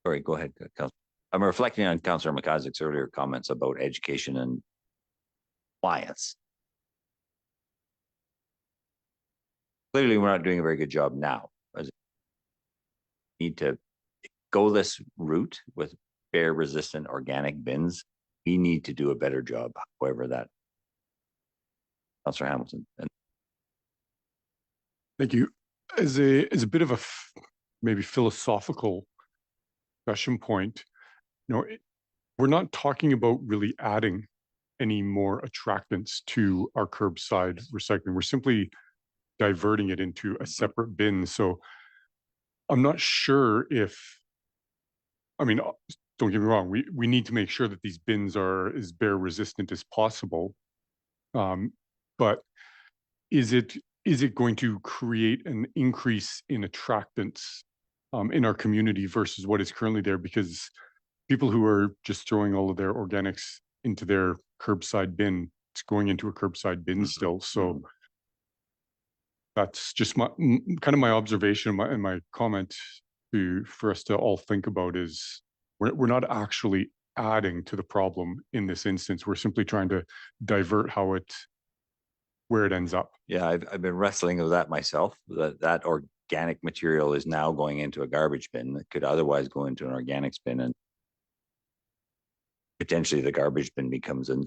sorry, go ahead, Councilor. I'm reflecting on Councilor McIsaac's earlier comments about education and compliance. Clearly, we're not doing a very good job now. We need to go this route with bear resistant organic bins. We need to do a better job, however that. Councilor Hamilton. Thank you. As a bit of a maybe philosophical discussion point, we're not talking about really adding any more attractants to our curbside recycling. We're simply diverting it into a separate bin. So I'm not sure if, don't get me wrong, we need to make sure that these bins are as bear resistant as possible. But is it going to create an increase in attractants in our community versus what is currently there? Because people who are just throwing all of their organics into their curbside bin, it's going into a curbside bin still. So that's just my kind of my observation and my comment for us to all think about is we're not actually adding to the problem in this instance. We're simply trying to divert where it ends up. Yeah, I've been wrestling with that myself. That organic material is now going into a garbage bin that could otherwise go into an organics bin, and potentially the garbage bin becomes a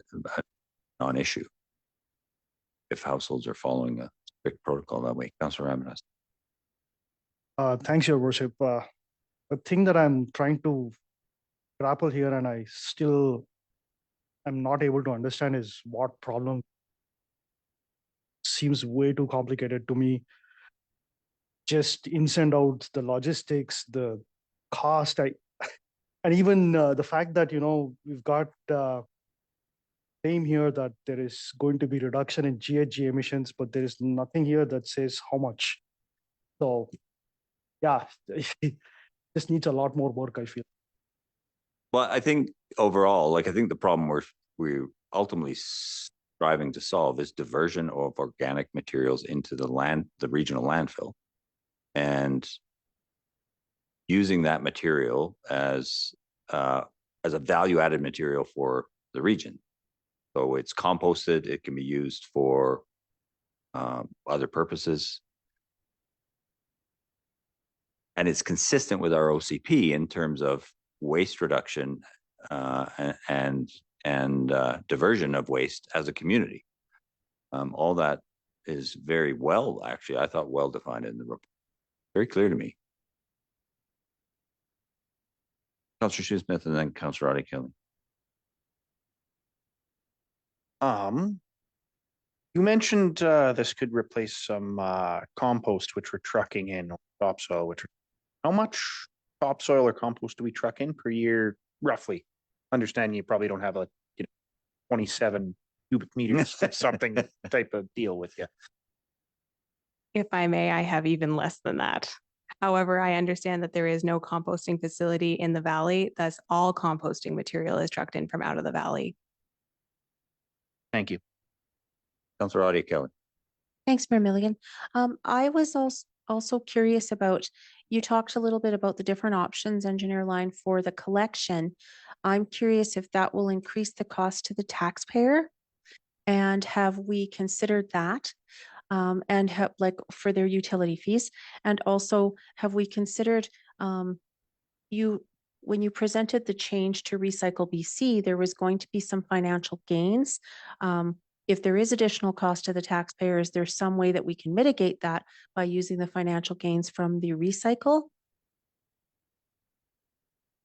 non-issue if households are following a strict protocol that way. Councillor Ramirez. Thanks, Your Worship. The thing that I'm trying to grapple here, and I still am not able to understand, is what problem seems way too complicated to me. Just ins and outs, the logistics, the cost, and even the fact that we've got claim here that there is going to be reduction in GHG emissions, but there is nothing here that says how much. So, yeah, it just needs a lot more work, I feel. Well, I think overall, I think the problem we're ultimately striving to solve is diversion of organic materials into the regional landfill, and using that material as a value-added material for the region. So it's composted, it can be used for other purposes. And it's consistent with our OCP in terms of waste reduction and diversion of waste as a community. All that is very well, actually, I thought well defined in the report. Very clear to me. Councillor Shoesmith and then Councillor Roddy Kelly. You mentioned this could replace some compost, which we're trucking in, or topsoil, how much topsoil or compost do we truck in per year, roughly? Understand you probably don't have 27 cubic meters something type of deal with you. If I may, I have even less than that. However, I understand that there is no composting facility in the valley, thus all composting material is trucked in from out of the valley. Thank you. Councillor Roddy Kelly. Thanks, Mayor Milligan. I was also curious about, you talked a little bit about the different options, Engineer Line, for the collection. I'm curious if that will increase the cost to the taxpayer, and have we considered that? And have, for their utility fees, and also have we considered when you presented the change to Recycle BC, there was going to be some financial gains. If there is additional cost to the taxpayers, there's some way that we can mitigate that by using the financial gains from the recycle.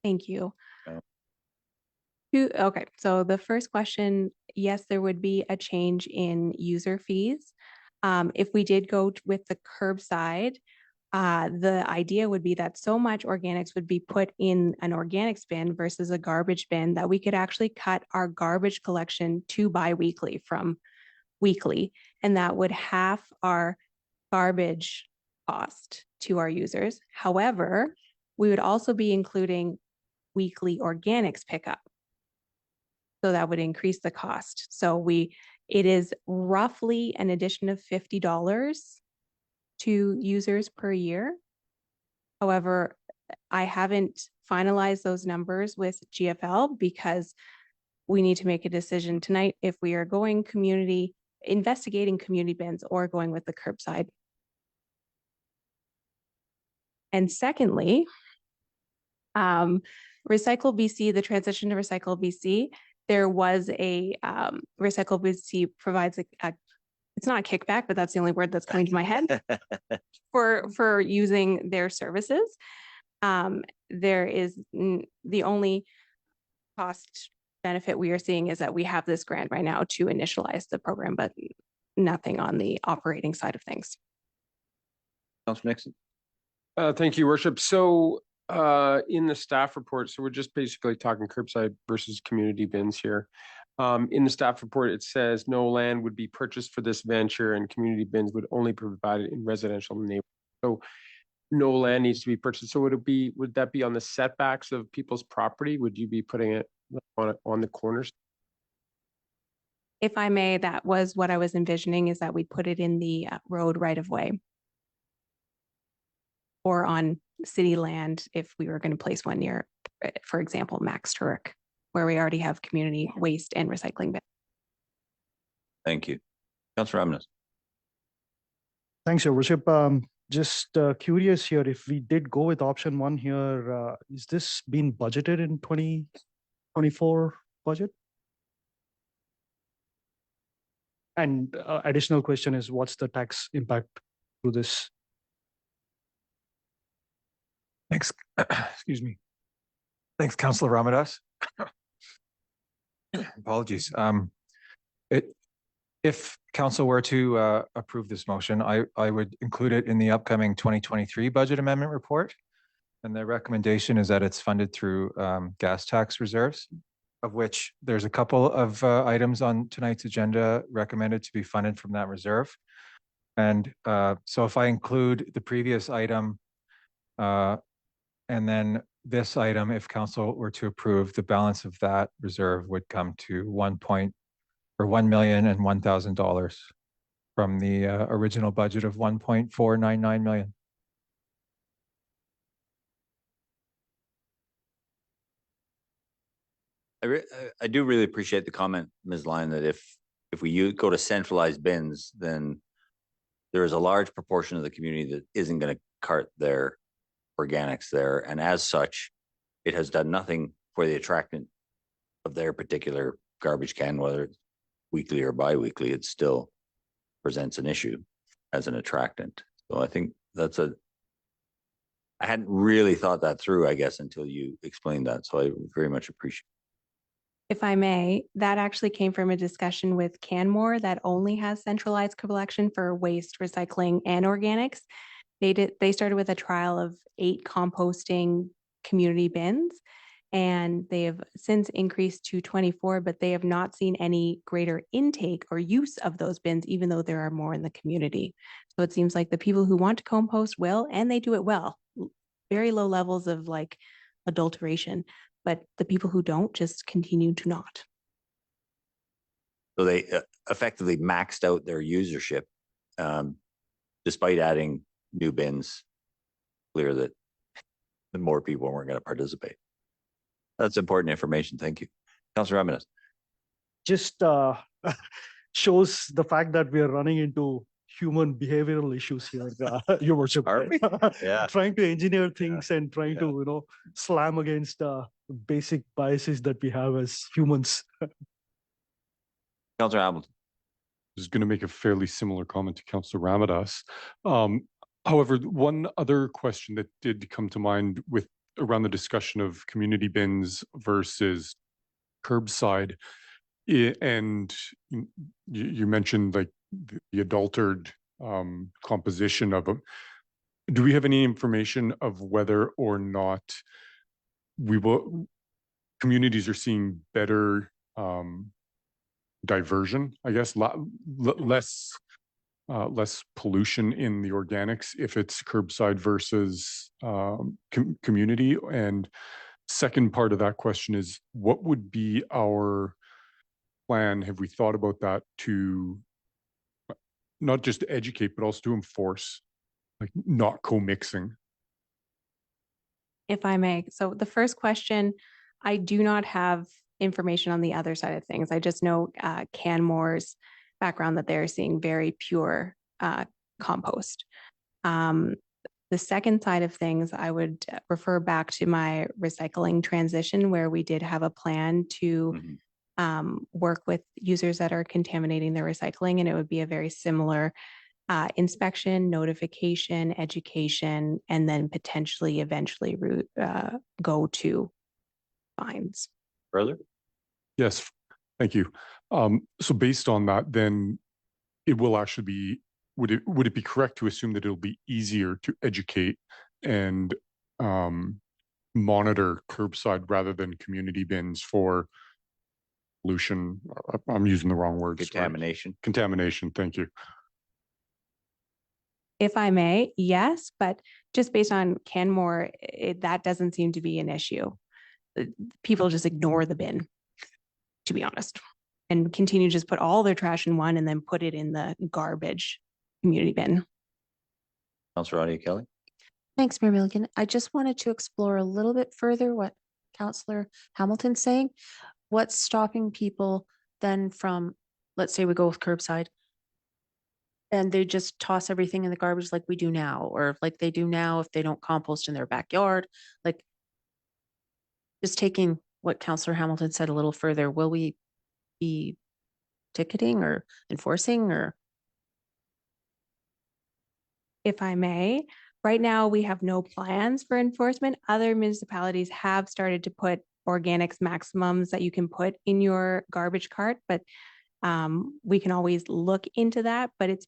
Thank you. Okay, so the first question, yes, there would be a change in user fees. If we did go with the curbside, the idea would be that so much organics would be put in an organics bin versus a garbage bin that we could actually cut our garbage collection to bi-weekly from weekly, and that would half our garbage cost to our users. However, we would also be including weekly organics pickup. So that would increase the cost. So it is roughly an addition of $50 to users per year. However, I haven't finalized those numbers with GFL because we need to make a decision tonight if we are going investigating community bins or going with the curbside. And secondly, Recycle BC, the transition to Recycle BC, there was a Recycle BC provides it's not a kickback, but that's the only word that's coming to my head for using their services. There is the only cost benefit we are seeing is that we have this grant right now to initialize the program, but nothing on the operating side of things. Councillor Nixon. Thank you, Worship. So In the staff report, so we're just basically talking curbside versus community bins here. In the staff report, it says no land would be purchased for this venture and community bins would only be provided in residential neighborhoods. So no land needs to be purchased. So would that be on the setbacks of people's property? Would you be putting it on the corners? If I may, that was what I was envisioning, is that we put it in the road right of way. Or on city land if we were going to place one near, for example, Max Turek, where we already have community waste and recycling bins. Thank you. Councillor Ramnes. Thanks, Your Worship. Just curious here, if we did go with option one here, is this being budgeted in 2024 budget? And additional question is, what's the tax impact to this? Thanks. Excuse me. Thanks, Councillor Ramadas. Apologies. If council were to approve this motion, I would include it in the upcoming 2023 budget amendment report. And the recommendation is that it's funded through gas tax reserves, of which there's a couple of items on tonight's agenda recommended to be funded from that reserve. And so if I include the previous item and then this item, if council were to approve, the balance of that reserve would come to $1,001,001,000 from the original budget of $1.499 million. I do really appreciate the comment, Ms. Lyon, that if we go to centralized bins, then there is a large proportion of the community that isn't going to cart their organics there, and as such, it has done nothing for the attractant of their particular garbage can, whether it's weekly or bi-weekly. It still presents an issue as an attractant. So I think I hadn't really thought that through, I guess, until you explained that. So I very much appreciate it. If I may, that actually came from a discussion with Canmore that only has centralized collection for waste, recycling, and organics. They started with a trial of 8 composting community bins, and they have since increased to 24, but they have not seen any greater intake or use of those bins, even though there are more in the community. So it seems like the people who want to compost will, and they do it well, very low levels of like adulteration, but the people who don't just continue to not. So they effectively maxed out their usership despite adding new bins. Clear that the more people weren't going to participate. That's important information. Thank you. Councillor Ramadas. Just shows the fact that we are running into human behavioral issues here, Your Worship. Are we? Yeah. Trying to engineer things and trying to, slam against basic biases that we have as humans. Councillor Hamilton. I was going to make a fairly similar comment to Councillor Ramadas. However, one other question that did come to mind around the discussion of community bins versus curbside, and you mentioned like the adulterated composition of them. Do we have any information of whether or not communities are seeing better diversion, I guess, less pollution in the organics if it's curbside versus community? And second part of that question is, what would be our plan? Have we thought about that to not just to educate, but also to enforce, like not co-mixing? If I may. So the first question, I do not have information on the other side of things. I just know Canmore's background that they're seeing very pure compost. The second side of things, I would refer back to my recycling transition, where we did have a plan to work with users that are contaminating their recycling, and it would be a very similar inspection, notification, education, and then potentially eventually go to fines. Further? Yes, thank you. So based on that, then it will actually be, would it be correct to assume that it'll be easier to educate and monitor curbside rather than community bins for pollution. I'm using the wrong words. right? Contamination. Contamination, thank you. If I may, yes, but just based on Canmore, that doesn't seem to be an issue. People just ignore the bin, to be honest, and continue to just put all their trash in one and then put it in the garbage community bin. Councillor Audia Kelly. Thanks, Mayor Milligan. I just wanted to explore a little bit further what Councillor Hamilton's saying. What's stopping people then from, let's say we go with curbside, and they just toss everything in the garbage like we do now, or like they do now if they don't compost in their backyard? Like, just taking what Councillor Hamilton said a little further, will we be ticketing or enforcing, or? If I may, right now we have no plans for enforcement. Other municipalities have started to put organics maximums that you can put in your garbage cart, but we can always look into that, but it's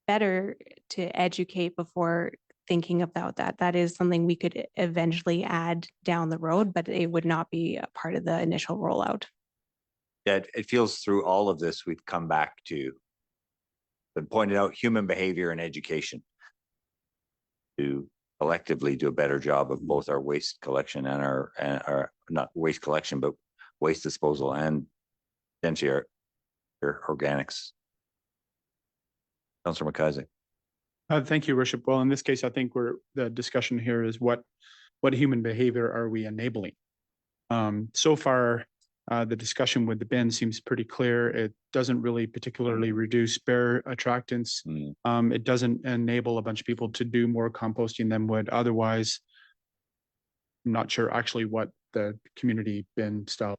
better to educate before thinking about that. That is something we could eventually add down the road, but it would not be a part of the initial rollout. Yeah, it feels through all of this, we've come back to, been pointed out, human behavior and education to collectively do a better job of both our waste collection and our not waste collection, but waste disposal and potentially our organics. Councillor McIsaac. Thank you, Worship. Well, in this case, I think the discussion here is what human behavior are we enabling? So far, the discussion with the bin seems pretty clear. It doesn't really particularly reduce bear attractants. It doesn't enable a bunch of people to do more composting than would otherwise. I'm not sure actually what the community bin style,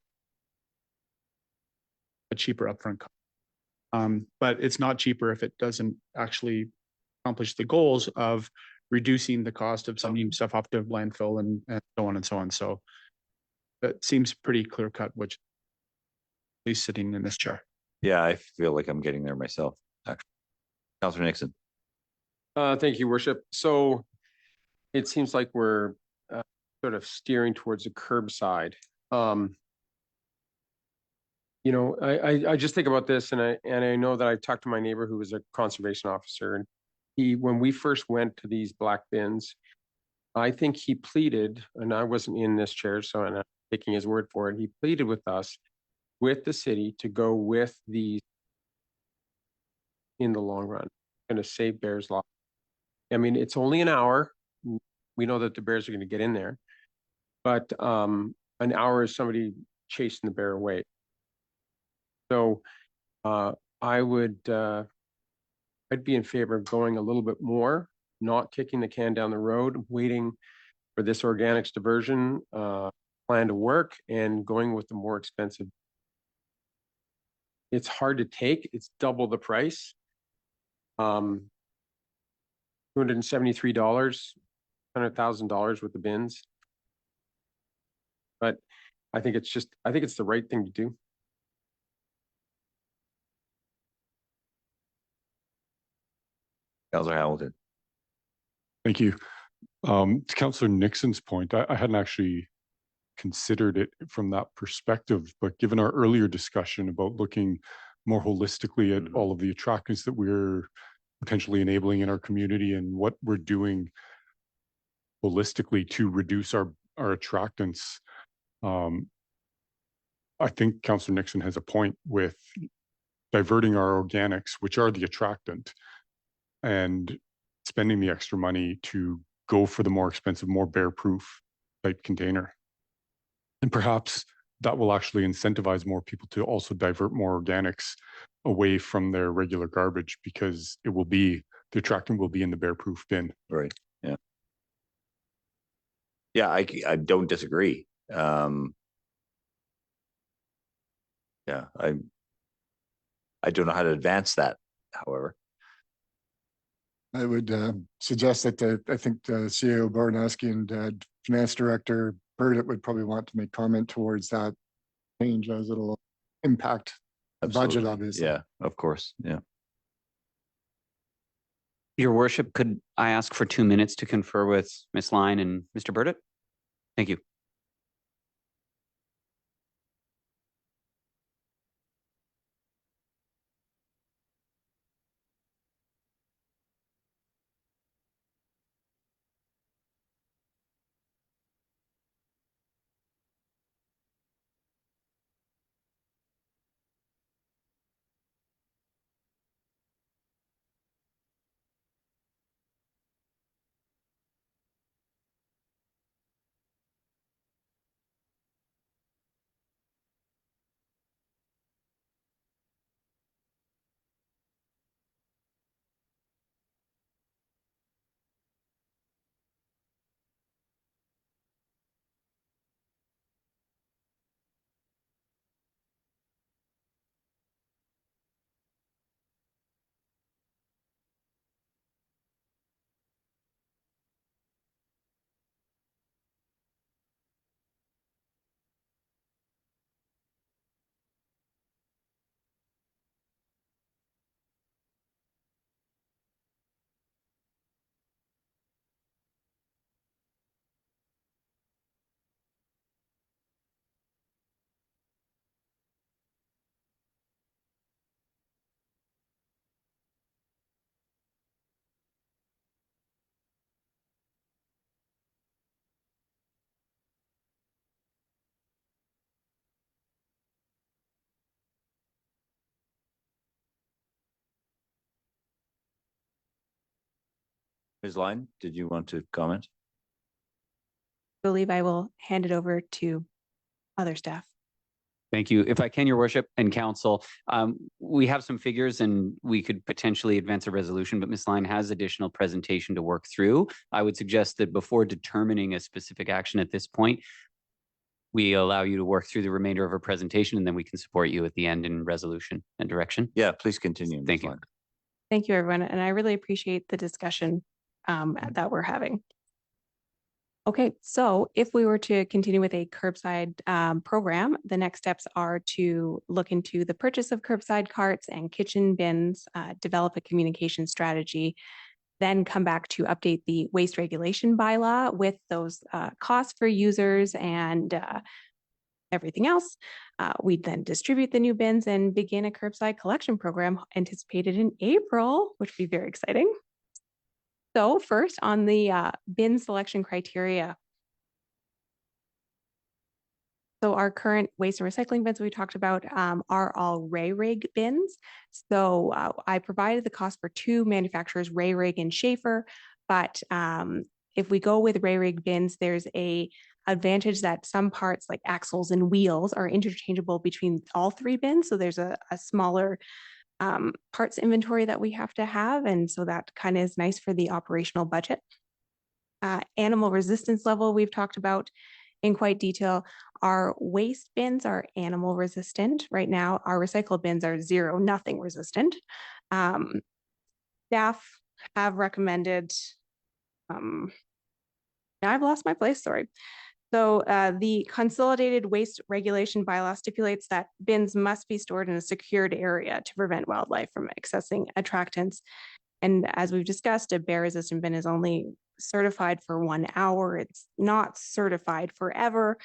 a cheaper upfront cost. But it's not cheaper if it doesn't actually accomplish the goals of reducing the cost of sending stuff off to landfill and so on and so on. So that seems pretty clear cut, which at least sitting in this chair. Yeah, I feel like I'm getting there myself, actually. Councillor Nixon. Thank you, Worship. So it seems like we're sort of steering towards the curbside. You know, I just think about this, and I know that I talked to my neighbor who was a conservation officer, and when we first went to these black bins, I think he pleaded, and I wasn't in this chair, so I'm not taking his word for it. He pleaded with us, with the city, to go with these in the long run, going to save bears' lives. I mean, it's only an hour. We know that the bears are going to get in there, but an hour is somebody chasing the bear away. So I would, I'd be in favor of going a little bit more, not kicking the can down the road, waiting for this organics diversion plan to work and going with the more expensive. It's hard to take. It's double the price. $273, $100,000 with the bins. But I think it's the right thing to do. Councillor Hamilton. Thank you. To Councillor Nixon's point, I hadn't actually considered it from that perspective, but given our earlier discussion about looking more holistically at all of the attractants that we're potentially enabling in our community and what we're doing holistically to reduce our attractants, I think Councillor Nixon has a point with diverting our organics, which are the attractant, and spending the extra money to go for the more expensive, more bear-proof type container. And perhaps that will actually incentivize more people to also divert more organics away from their regular garbage, because it will be, the attractant will be in the bear-proof bin. Right, yeah. Yeah, I don't disagree. Yeah, I don't know how to advance that, however. I would suggest that I think CAO Barnowski and Finance Director Burdett would probably want to make comment towards that change, as it'll impact the budget, obviously. Yeah, of course, yeah. Your Worship, could I ask for 2 minutes to confer with Ms. Line and Mr. Burdett? Thank you. Ms. Line, did you want to comment? I believe I will hand it over to other staff. Thank you. If I can, Your Worship and Council, we have some figures and we could potentially advance a resolution, but Ms. Line has additional presentation to work through. I would suggest that before determining a specific action at this point, we allow you to work through the remainder of her presentation and then we can support you at the end in resolution and direction. Yeah, please continue. Ms. Thank you. Line. Thank you, everyone. And I really appreciate the discussion that we're having. Okay, so if we were to continue with a curbside program, the next steps are to look into the purchase of curbside carts and kitchen bins, develop a communication strategy, then come back to update the waste regulation bylaw with those costs for users and everything else. We'd then distribute the new bins and begin a curbside collection program anticipated in April, which would be very exciting. So first on the bin selection criteria. So our current waste and recycling bins we talked about are all Ray-Rig bins. So I provided the cost for two manufacturers, Ray-Rig and Schaefer, but if we go with Ray-Rig bins, there's a advantage that some parts like axles and wheels are interchangeable between all three bins. So there's a smaller parts inventory that we have to have. And so that kind of is nice for the operational budget. Animal resistance level we've talked about in quite detail. Our waste bins are animal resistant. Right now, our recycle bins are zero, nothing resistant. Staff have recommended, now I've lost my place, sorry. So the consolidated waste regulation bylaw stipulates that bins must be stored in a secured area to prevent wildlife from accessing attractants. And as we've discussed, a bear resistant bin is only certified for 1 hour. It's not certified forever.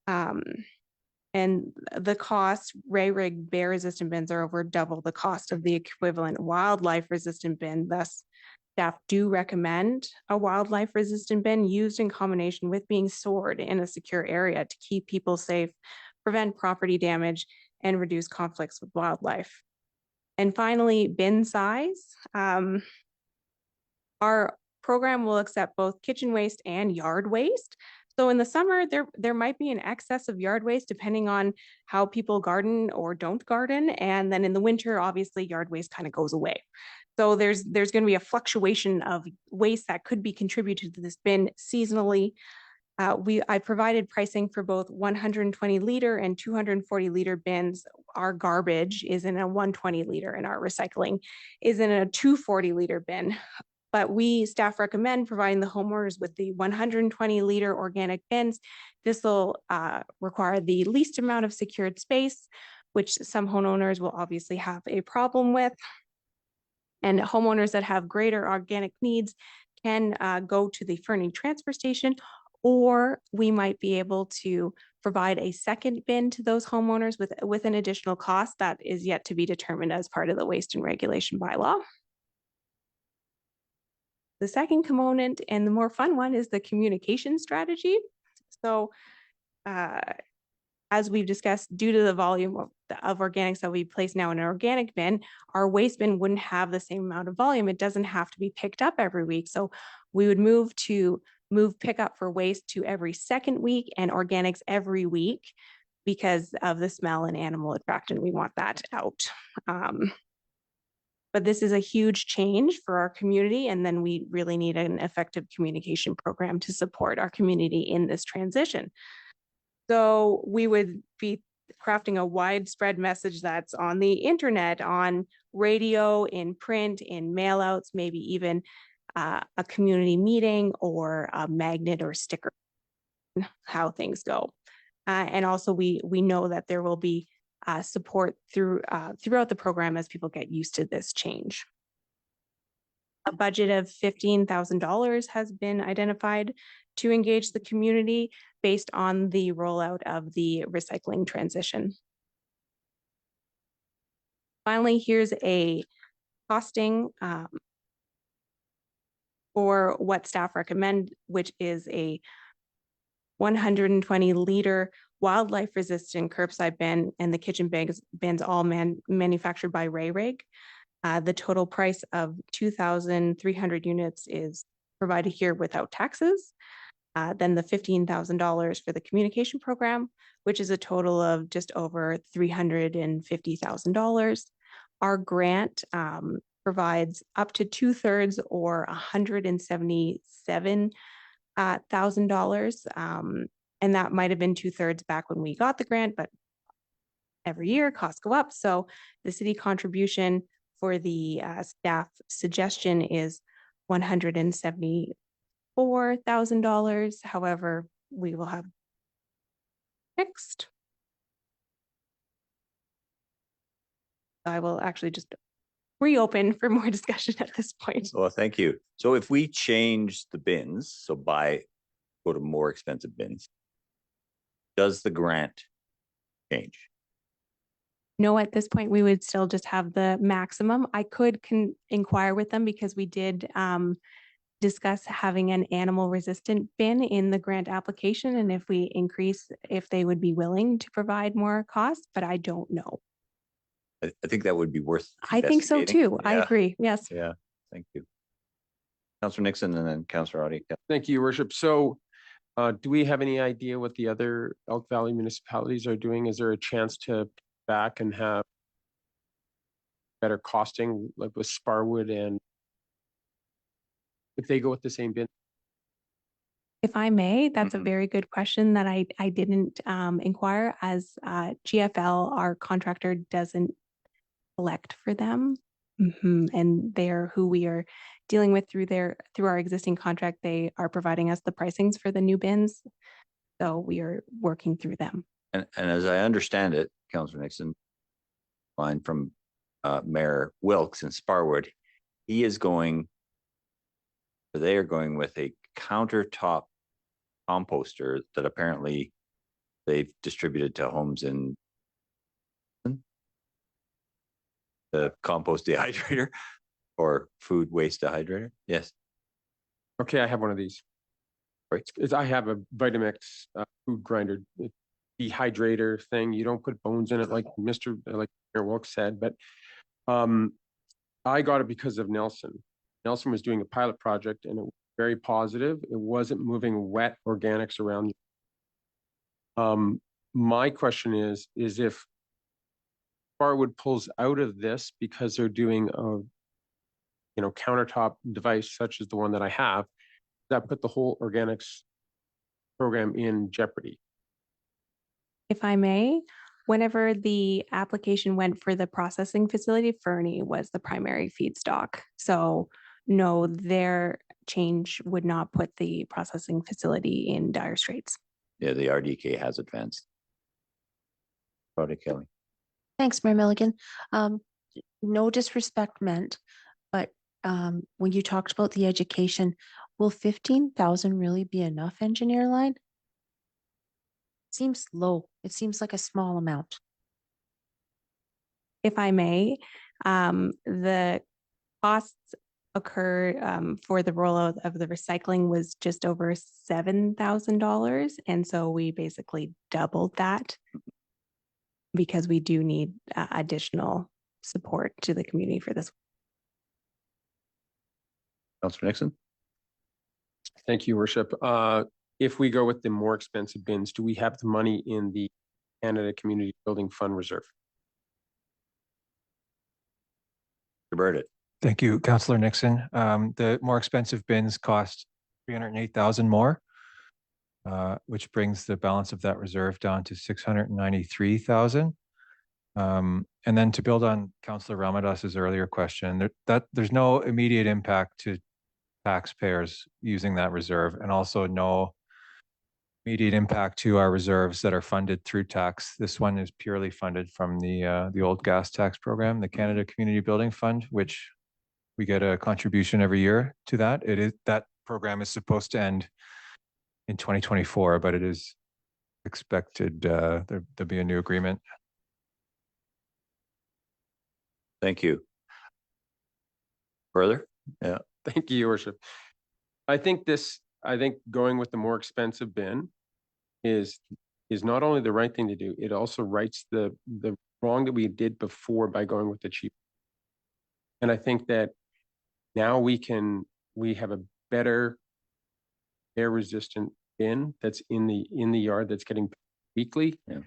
And the cost, Ray-Rig bear resistant bins are over double the cost of the equivalent wildlife resistant bin. Thus, staff do recommend a wildlife resistant bin used in combination with being stored in a secure area to keep people safe, prevent property damage, and reduce conflicts with wildlife. And finally, bin size. Our program will accept both kitchen waste and yard waste. So in the summer, there might be an excess of yard waste depending on how people garden or don't garden. And then in the winter, obviously yard waste kind of goes away. So there's going to be a fluctuation of waste that could be contributed to this bin seasonally. I provided pricing for both 120 liter and 240 liter bins. Our garbage is in a 120 liter and our recycling is in a 240 liter bin. But staff recommend providing the homeowners with the 120 liter organic bins. This will require the least amount of secured space, which some homeowners will obviously have a problem with. And homeowners that have greater organic needs can go to the Fernie transfer station Or we might be able to provide a second bin to those homeowners with an additional cost that is yet to be determined as part of the waste and regulation bylaw. The second component and the more fun one is the communication strategy. So as we've discussed, due to the volume of organics that we place now in an organic bin, our waste bin wouldn't have the same amount of volume. It doesn't have to be picked up every week. So we would move pickup for waste to every second week and organics every week because of the smell and animal attractant. We want that out. But this is a huge change for our community. And then we really need an effective communication program to support our community in this transition. So we would be crafting a widespread message that's on the internet, on radio, in print, in mailouts, maybe even a community meeting or a magnet or sticker, how things go. And also we know that there will be support throughout the program as people get used to this change. A budget of $15,000 has been identified to engage the community based on the rollout of the recycling transition. Finally, here's a costing for what staff recommend, which is a 120 liter wildlife resistant curbside bin, and the kitchen bins all manufactured by Ray. The total price of 2,300 units is provided here without taxes. Then the $15,000 for the communication program, which is a total of just over $350,000. Our grant provides up to 2/3 or $177,000. And that might have been 2/3 back when we got the grant, but every year costs go up. So the city contribution for the staff suggestion is $174,000. However, we will have fixed. I will actually just reopen for more discussion at this point. Well, thank you. So if we change the bins, so go to more expensive bins, does the grant change? No, at this point, we would still just have the maximum. I could inquire with them because we did discuss having an animal resistant bin in the grant application. And if we increase, if they would be willing to provide more cost, but I don't know. I think that would be worth. I think so too. I agree. Yes. Yeah. Thank you. Councillor Nixon and then Councillor Audi. Thank you, Your Worship. So do we have any idea what the other Elk Valley municipalities are doing? Is there a chance to back and have better costing like with Sparwood, and if they go with the same bin? If I may, that's a very good question that I didn't inquire, as GFL, our contractor, doesn't collect for them. And they're who we are dealing with through our existing contract. They are providing us the pricings for the new bins. So we are working through them. And as I understand it, Councillor Nixon, line from Mayor Wilkes in Sparwood, they are going with a countertop composter that apparently they've distributed to homes in the compost dehydrator or food waste dehydrator. Yes. Okay, I have one of these. Right. I have a Vitamix food grinder dehydrator thing. You don't put bones in it like Mayor Wilkes said, but I got it because of Nelson. Nelson was doing a pilot project and it was very positive. It wasn't moving wet organics around. My question is if Sparwood pulls out of this because they're doing a countertop device such as the one that I have, that put the whole organics program in jeopardy? If I may, whenever the application went for the processing facility, Fernie was the primary feedstock. So no, their change would not put the processing facility in dire straits. Yeah, the RDK has advanced. Rhoda Kelly. Thanks, Mayor Milligan. No disrespect meant, but when you talked about the education, Will 15,000 really be enough, engineer line? Seems low. It seems like a small amount. If I may, the costs occur for the rollout of the recycling was just over $7,000. And so we basically doubled that because we do need additional support to the community for this. Councillor Nixon? Thank you, Worship. If we go with the more expensive bins, do we have the money in the Canada Community Building Fund Reserve? Burnett. Thank you, Councillor Nixon. The more expensive bins cost 308,000 more, which brings the balance of that reserve down to 693,000. And then to build on Councillor Ramadas's earlier question, there's no immediate impact to taxpayers using that reserve, and also no immediate impact to our reserves that are funded through tax. This one is purely funded from the old gas tax program, the Canada Community Building Fund, which we get a contribution every year to that. That program is supposed to end in 2024, but it is expected there'll be a new agreement. Thank you. Further? Yeah. Thank you, Your Worship. I think going with the more expensive bin is not only the right thing to do, it also rights the wrong that we did before by going with the cheap. And I think that now we have a better air resistant bin that's in the yard that's getting weekly. Yeah.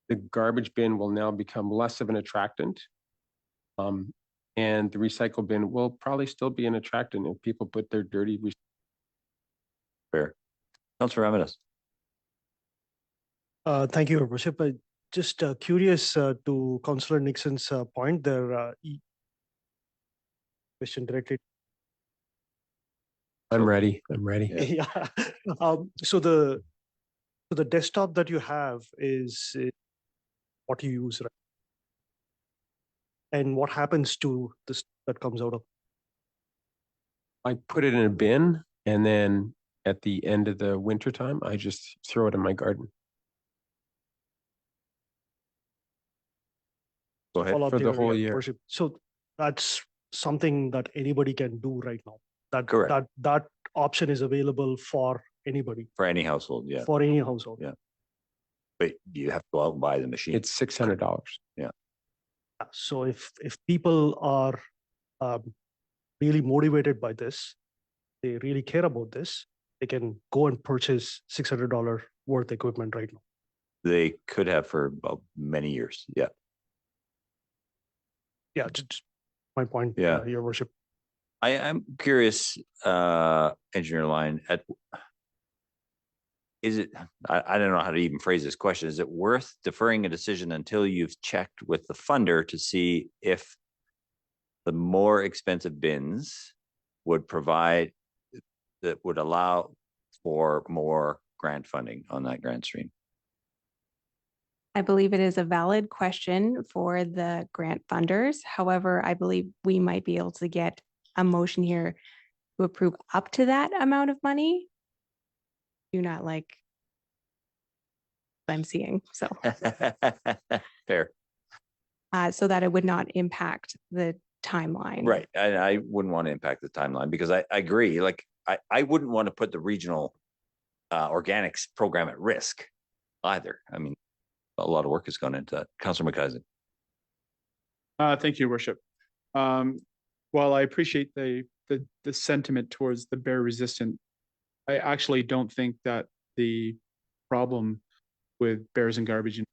The garbage bin will now become less of an attractant. And the recycle bin will probably still be an attractant if people put their dirty. Fair. Councillor Ramirez. Thank you, Your Worship. Just curious to Councillor Nixon's point there. Question directly. I'm ready. Yeah. So the desktop that you have is what you use, right? And what happens to this that comes out of? I put it in a bin, and then at the end of the winter time, I just throw it in my garden. Go ahead. For the whole year. Worship. So that's something that anybody can do right now. Correct. That option is available for anybody. For any household, yeah. For any household. Yeah. But you have to go out and buy the machine. It's $600. Yeah. So if people are really motivated by this, they really care about this, they can go and purchase $600 worth equipment right now. They could have for many years. Yeah. Yeah, just my point, Yeah. Your Worship. I'm curious, Engineer Line, is it, I don't know how to even phrase this question. Is it worth deferring a decision until you've checked with the funder to see if the more expensive bins would provide, that would allow for more grant funding on that grant stream? I believe it is a valid question for the grant funders. However, I believe we might be able to get a motion here to approve up to that amount of money. Do not like what I'm seeing, so. Fair. So that it would not impact the timeline. Right. I wouldn't want to impact the timeline because I agree. Like I wouldn't want to put the regional organics program at risk either. I mean, a lot of work has gone into that. Councillor McKaisen. Thank you, Worship. While I appreciate the sentiment towards the bear resistant, I actually don't think that the problem with bears and garbage in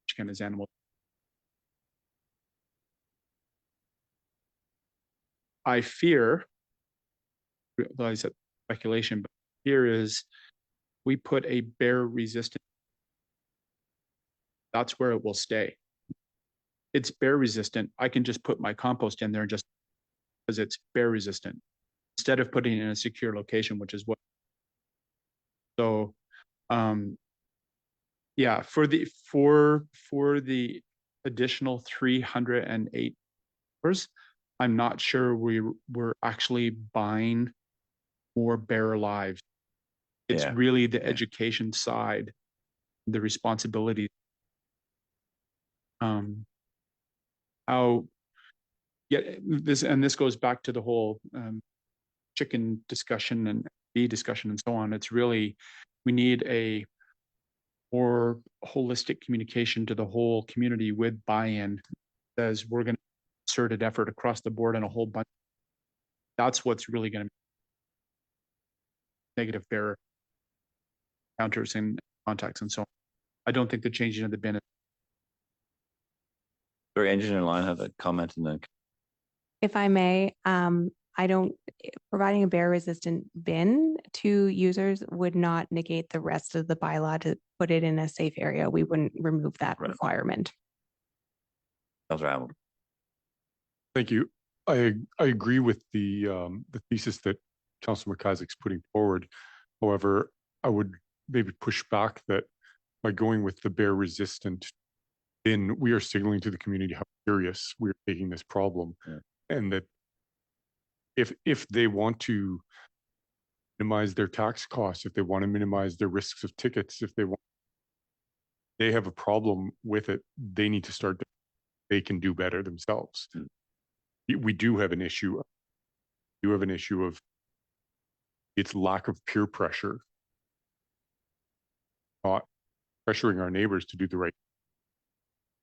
Michigan is animal. I fear, realize that speculation, but here is we put a bear resistant. That's where it will stay. It's bear resistant. I can just put my compost in there and just because it's bear resistant instead of putting it in a secure location, which is what. So, yeah, for the additional $308, I'm not sure we're actually buying more bear lives. It's Yeah. really the education side, the responsibility. How, yeah, this goes back to the whole chicken discussion and bee discussion and so on. It's really, we need a more holistic communication to the whole community with buy-in, as we're going to concerted effort across the board and a whole bunch. That's what's really going to negative bear counters and contacts and so on. I don't think the changing of the bin. Sorry, engineer line have a comment and then. If I may, providing a bear resistant bin to users would not negate the rest of the bylaw to put it in a safe area. We wouldn't remove that requirement. Councilor Hamilton. Thank you. I agree with the thesis that Councilor McIsaac's putting forward. However, I would maybe push back that by going with the bear resistant bin, we are signaling to the community how serious we are taking this problem, and that if they want to minimize their tax costs, if they want to minimize their risks of tickets, if they have a problem with it, they need to start. They can do better themselves. We do have an issue. You have an issue of its lack of peer pressure, not pressuring our neighbors to do the right.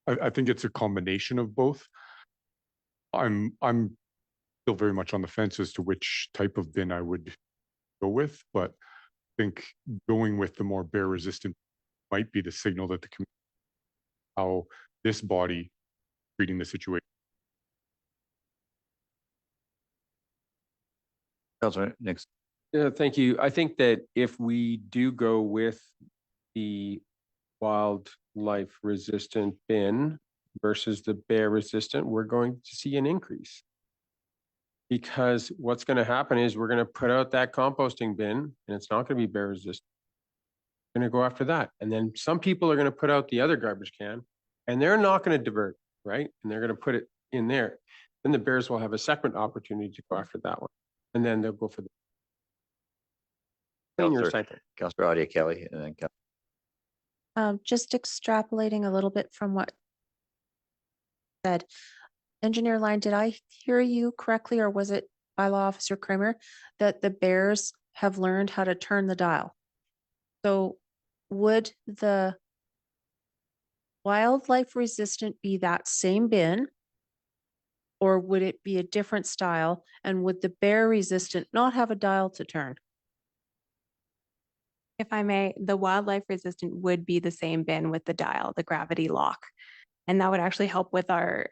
I think it's a combination of both. I'm still very much on the fence as to which type of bin I would go with, but I think going with the more bear resistant might be the signal that the community, how this body treating the situation. Councilor, next. Yeah, thank you. I think that if we do go with the wildlife resistant bin versus the bear resistant, we're going to see an increase. Because what's going to happen is we're going to put out that composting bin and it's not going to be bear resistant. We're going to go after that. And then some people are going to put out the other garbage can and they're not going to divert, right? And they're going to put it in there. Then the bears will have a second opportunity to go after that one. And then they'll go for the Councilor Audia Kelly, and then just extrapolating a little bit from what said. Engineer Line, did I hear you correctly, or was it bylaw officer Kramer, that the bears have learned how to turn the dial? So would the wildlife resistant be that same bin, or would it be a different style? And would the bear resistant not have a dial to turn? If I may, the wildlife resistant would be the same bin with the dial, the gravity lock. And that would actually help with our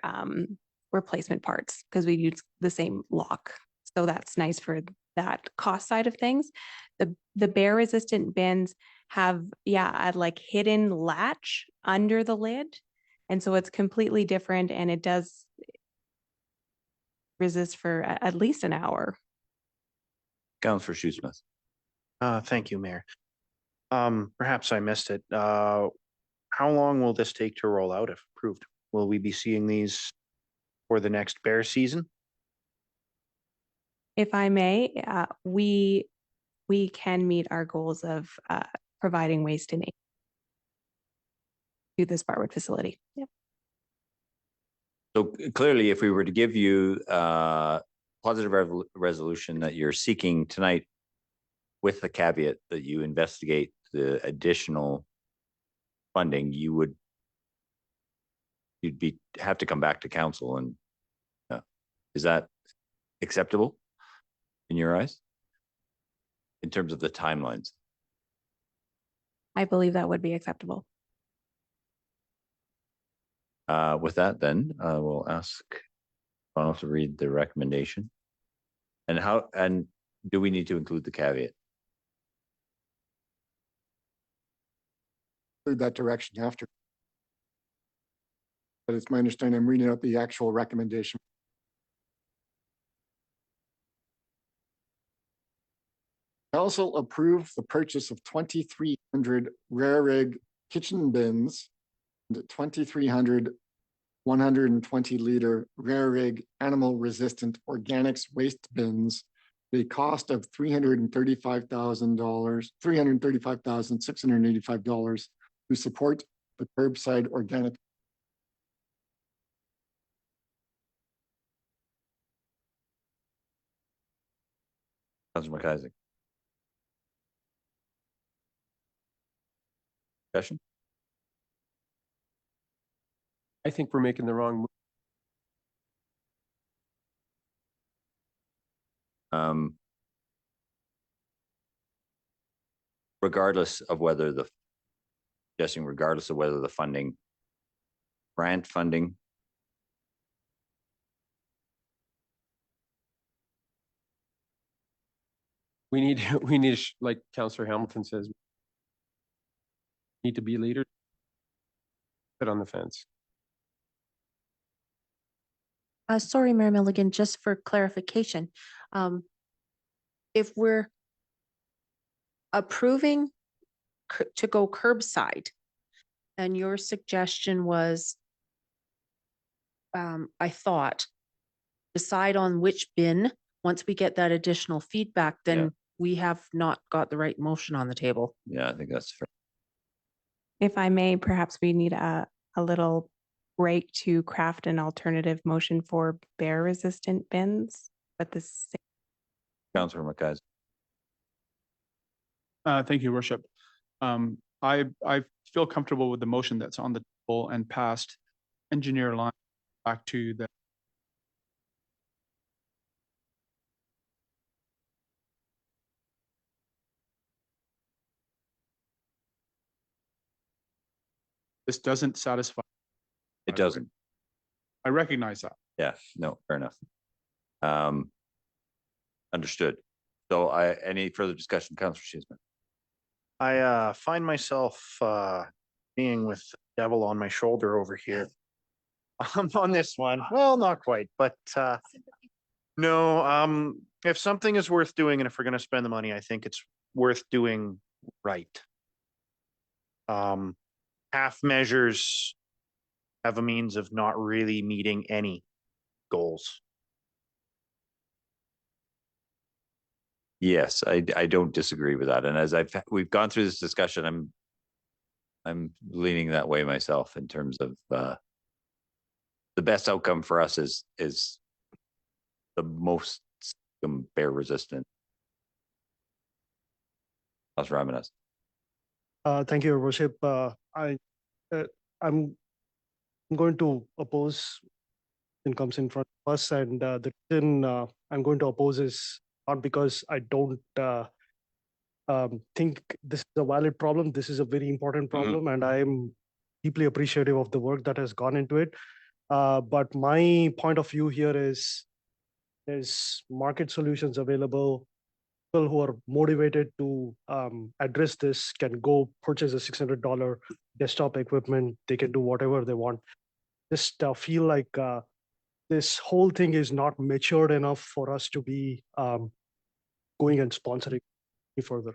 replacement parts because we use the same lock. So that's nice for that cost side of things. The bear resistant bins have, a like hidden latch under the lid. And so it's completely different and it does resist for at least an hour. Councilor Shoesmith. Thank you, Mayor. Perhaps I missed it. How long will this take to roll out if approved? Will we be seeing these for the next bear season? If I may, we can meet our goals of providing waste and to this Barwood facility. Yep. So clearly, if we were to give you positive resolution that you're seeking tonight, with the caveat that you investigate the additional funding, you'd have to come back to council. And is that acceptable in your eyes in terms of the timelines? I believe that would be acceptable. With that, then we'll ask Ronald to read the recommendation. And do we need to include the caveat? That direction after. But it's my understanding, I'm reading out the actual recommendation. Council approve the purchase of 2,300 rare rig kitchen bins and 2,300 120-liter rare rig animal resistant organics waste bins, the cost of $335,685 to support the curbside organic. Councilor McIsaac. Discussion? I think we're making the wrong move. Regardless of whether the funding, grant funding. We need, like Councillor Hamilton says, need to be leaders. Put on the fence. Sorry, Mayor Milligan, just for clarification. If we're approving to go curbside, and your suggestion was, I thought, decide on which bin, once we get that additional feedback, then we have not got the right motion on the table. Yeah, I think that's fair. If I may, perhaps we need a little break to craft an alternative motion for bear resistant bins, but this. Councillor McIsaac. Thank you, Worship. I feel comfortable with the motion that's on the table and passed. Engineer line back to the. This doesn't satisfy. It doesn't. I recognize that. Yeah, no, fair enough. Understood. So any further discussion, Councillor Shiesman? I find myself being with the devil on my shoulder over here. On this one. Well, not quite, but no, if something is worth doing and if we're going to spend the money, I think it's worth doing right. Half measures have a means of not really meeting any goals. Yes, I don't disagree with that. And as we've gone through this discussion, I'm leaning that way myself in terms of the best outcome for us is the most bear resistant. Councillor Ramirez. Thank you, Your Worship. I'm going to oppose and comes in front of us, and the reason I'm going to oppose is not because I don't think this is a valid problem. This is a very important problem, and I am deeply appreciative of the work that has gone into it. But my point of view here is there's market solutions available. People who are motivated to address this can go purchase a $600 desktop equipment. They can do whatever they want. Just feel like this whole thing is not matured enough for us to be going and sponsoring further.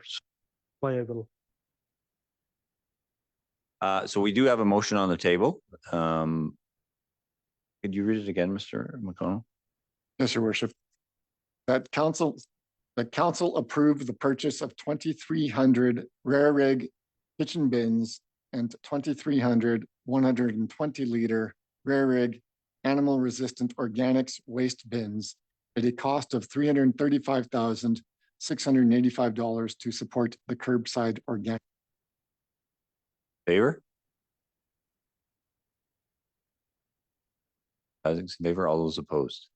Why I will. So we do have a motion on the table. Could you read it again, Mr. McConnell? Yes, Your Worship. The council approved the purchase of 2,300 rare rig kitchen bins and 2,300 120-liter rare rig animal resistant organics waste bins at a cost of $335,685 to support the curbside organic. Favor? Isaac's in favor. All those opposed?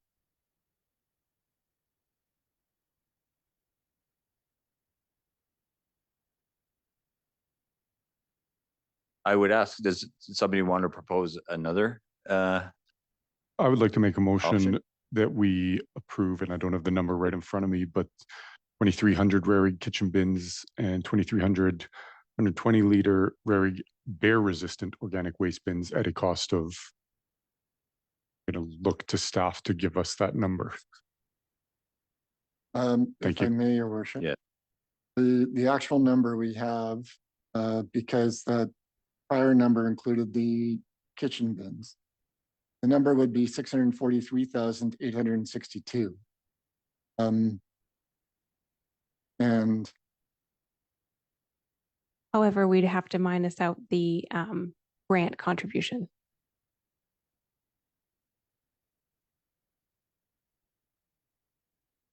I would ask, does somebody want to propose another? I would like to make a motion option? that we approve, and I don't have the number right in front of me, but 2,300 rare kitchen bins and 2,300 120-liter rare bear resistant organic waste bins at a cost of, look to staff to give us that number. Thank if you. I may, Your Worship. Yeah. The actual number we have, because that prior number included the kitchen bins. The number would be 643,862. And However, we'd have to minus out the grant contribution.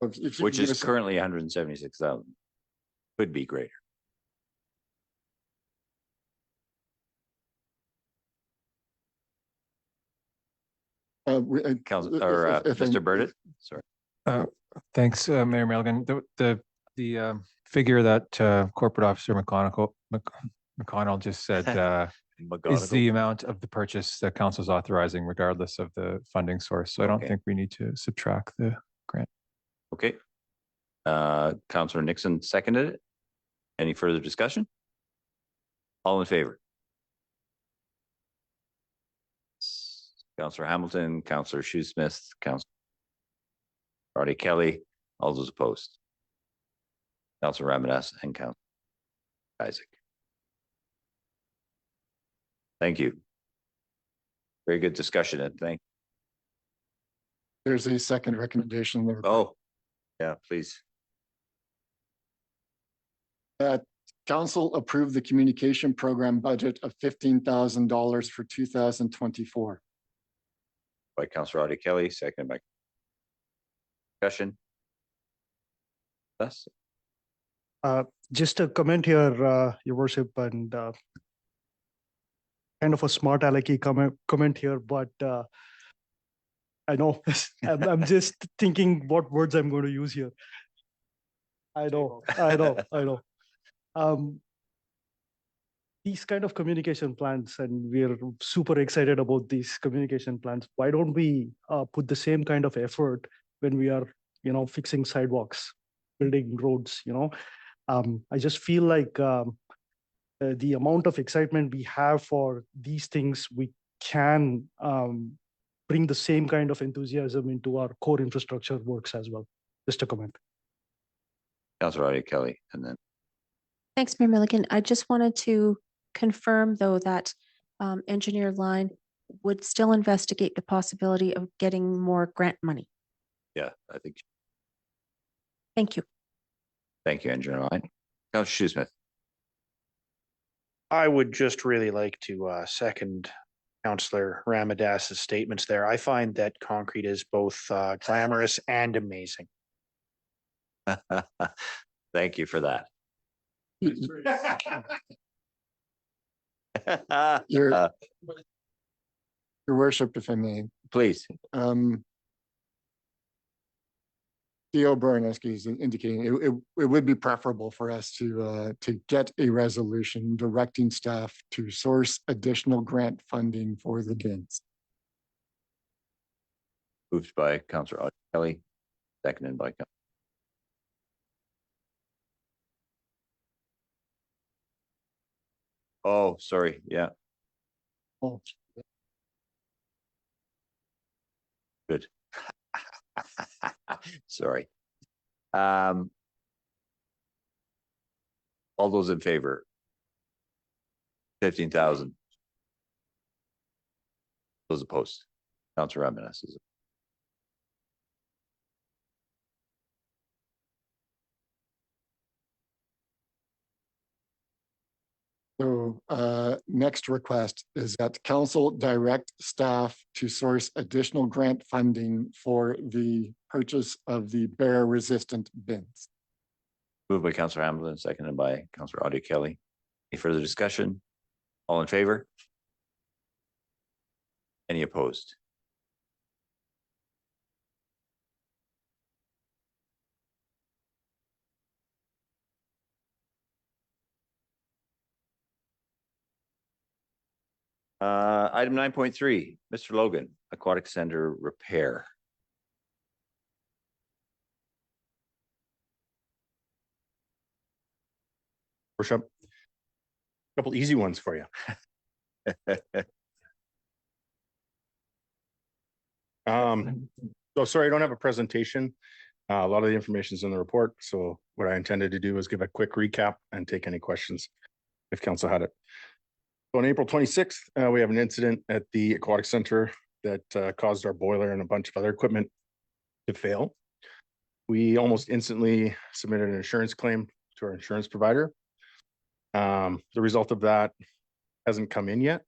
if you Which can give is us a- currently 176,000. Could be greater. Council, or Mr. Burdett, sorry. Thanks, Mayor Milligan. The figure that Corporate Officer McConnell just said is the amount of the purchase that council's authorizing regardless of the funding source. So I don't think we need to subtract the grant. Okay. Councillor Nixon seconded it. Any further discussion? All in favor? Councillor Hamilton, Councillor Shoesmith, Councillor Roddy Kelly, all those opposed. Councillor Ramadas and Councillor Isaac. Thank you. Very good discussion, and thank. There's a second recommendation there. Oh, yeah, please. Council approved the communication program budget of $15,000 for 2024. By Councillor Roddy Kelly, second by discussion. Yes. Just a comment here, Your Worship, and kind of a smart alecky comment here, but I know I'm just thinking what words I'm going to use here. I know. These kind of communication plans, and we're super excited about these communication plans. Why don't we put the same kind of effort when we are, fixing sidewalks, building roads, I just feel like the amount of excitement we have for these things, we can bring the same kind of enthusiasm into our core infrastructure works as well. Just a comment. Councillor Roddy Kelly, and then. Thanks, Mayor Milligan. I just wanted to confirm, though, that Engineer Line would still investigate the possibility of getting more grant money. Yeah, I think. Thank you. Thank you, Engineer Line. Councillor Shoesmith. I would just really like to second Councillor Ramadas's statements there. I find that concrete is both glamorous and amazing. Thank you for that. Your Worship, if I may. Please. Theo Baraneski is indicating it would be preferable for us to get a resolution directing staff to source additional grant funding for the bins. Moved by Councillor Kelly, seconded by Councillor. Oh, sorry. Yeah. Oh. Good. Sorry. All those in favor? 15,000. Those opposed? Councillor Ramadas is. So next request is that council direct staff to source additional grant funding for the purchase of the bear resistant bins. Moved by Councillor Hamilton, seconded by Councillor Roddy Kelly. Any further discussion? All in favor? Any opposed? Item 9.3, Mr. Logan, Aquatic Center repair. Worship. A couple easy ones for you. So sorry, I don't have a presentation. A lot of the information is in the report. So what I intended to do is give a quick recap and take any questions if council had it. So on April 26th, we have an incident at the Aquatic Center that caused our boiler and a bunch of other equipment to fail. We almost instantly submitted an insurance claim to our insurance provider. The result of that hasn't come in yet.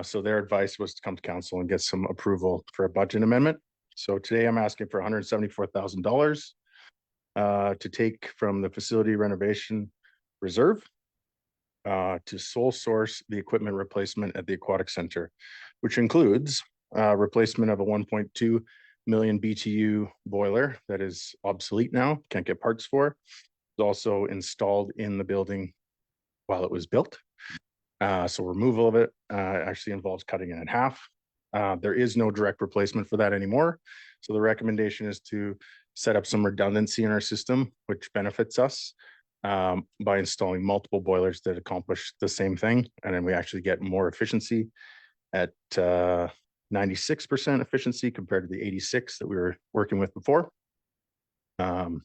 So their advice was to come to council and get some approval for a budget amendment. So today I'm asking for $174,000 to take from the facility renovation reserve to sole source the equipment replacement at the aquatic center, which includes replacement of a 1.2 million BTU boiler that is obsolete now, can't get parts for. It's also installed in the building while it was built. So removal of it actually involves cutting it in half. There is no direct replacement for that anymore. So the recommendation is to set up some redundancy in our system, which benefits us by installing multiple boilers that accomplish the same thing. And then we actually get more efficiency at 96% efficiency compared to the 86 that we were working with before. So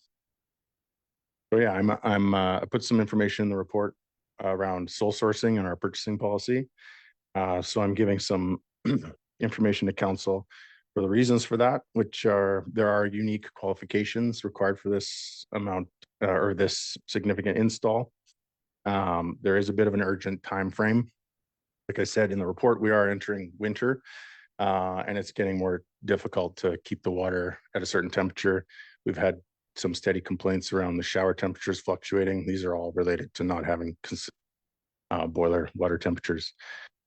yeah, I put some information in the report around sole sourcing and our purchasing policy. So I'm giving some information to council for the reasons for that, which are there are unique qualifications required for this amount or this significant install. There is a bit of an urgent time frame. Like I said in the report, we are entering winter and it's getting more difficult to keep the water at a certain temperature. We've had some steady complaints around the shower temperatures fluctuating. These are all related to not having boiler water temperatures.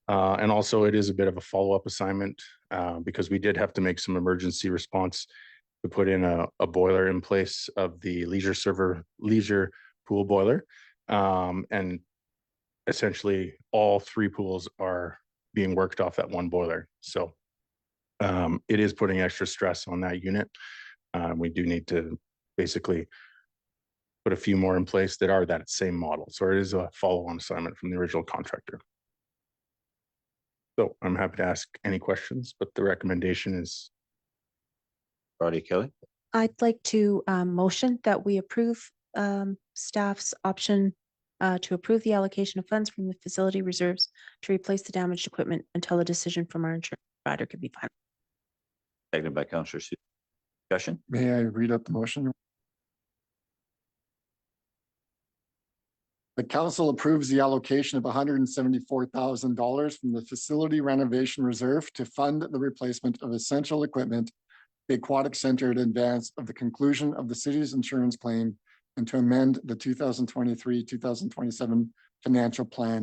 And also it is a bit of a follow-up assignment because we did have to make some emergency response to put in a boiler in place of the leisure pool boiler. And essentially all three pools are being worked off that one boiler. So it is putting extra stress on that unit. We do need to basically put a few more in place that are that same model. So it is a follow-on assignment from the original contractor. So I'm happy to ask any questions, but the recommendation is. Kelly. I'd like to motion that we approve staff's option to approve the allocation of funds from the facility reserves to replace the damaged equipment until a decision from our insurance provider could be final. Seconded by Councillor Sue. Discussion? May I read out the motion? The council approves the allocation of $174,000 from the facility renovation reserve to fund the replacement of essential equipment, the aquatic center in advance of the conclusion of the city's insurance claim and to amend the 2023-2027 financial plan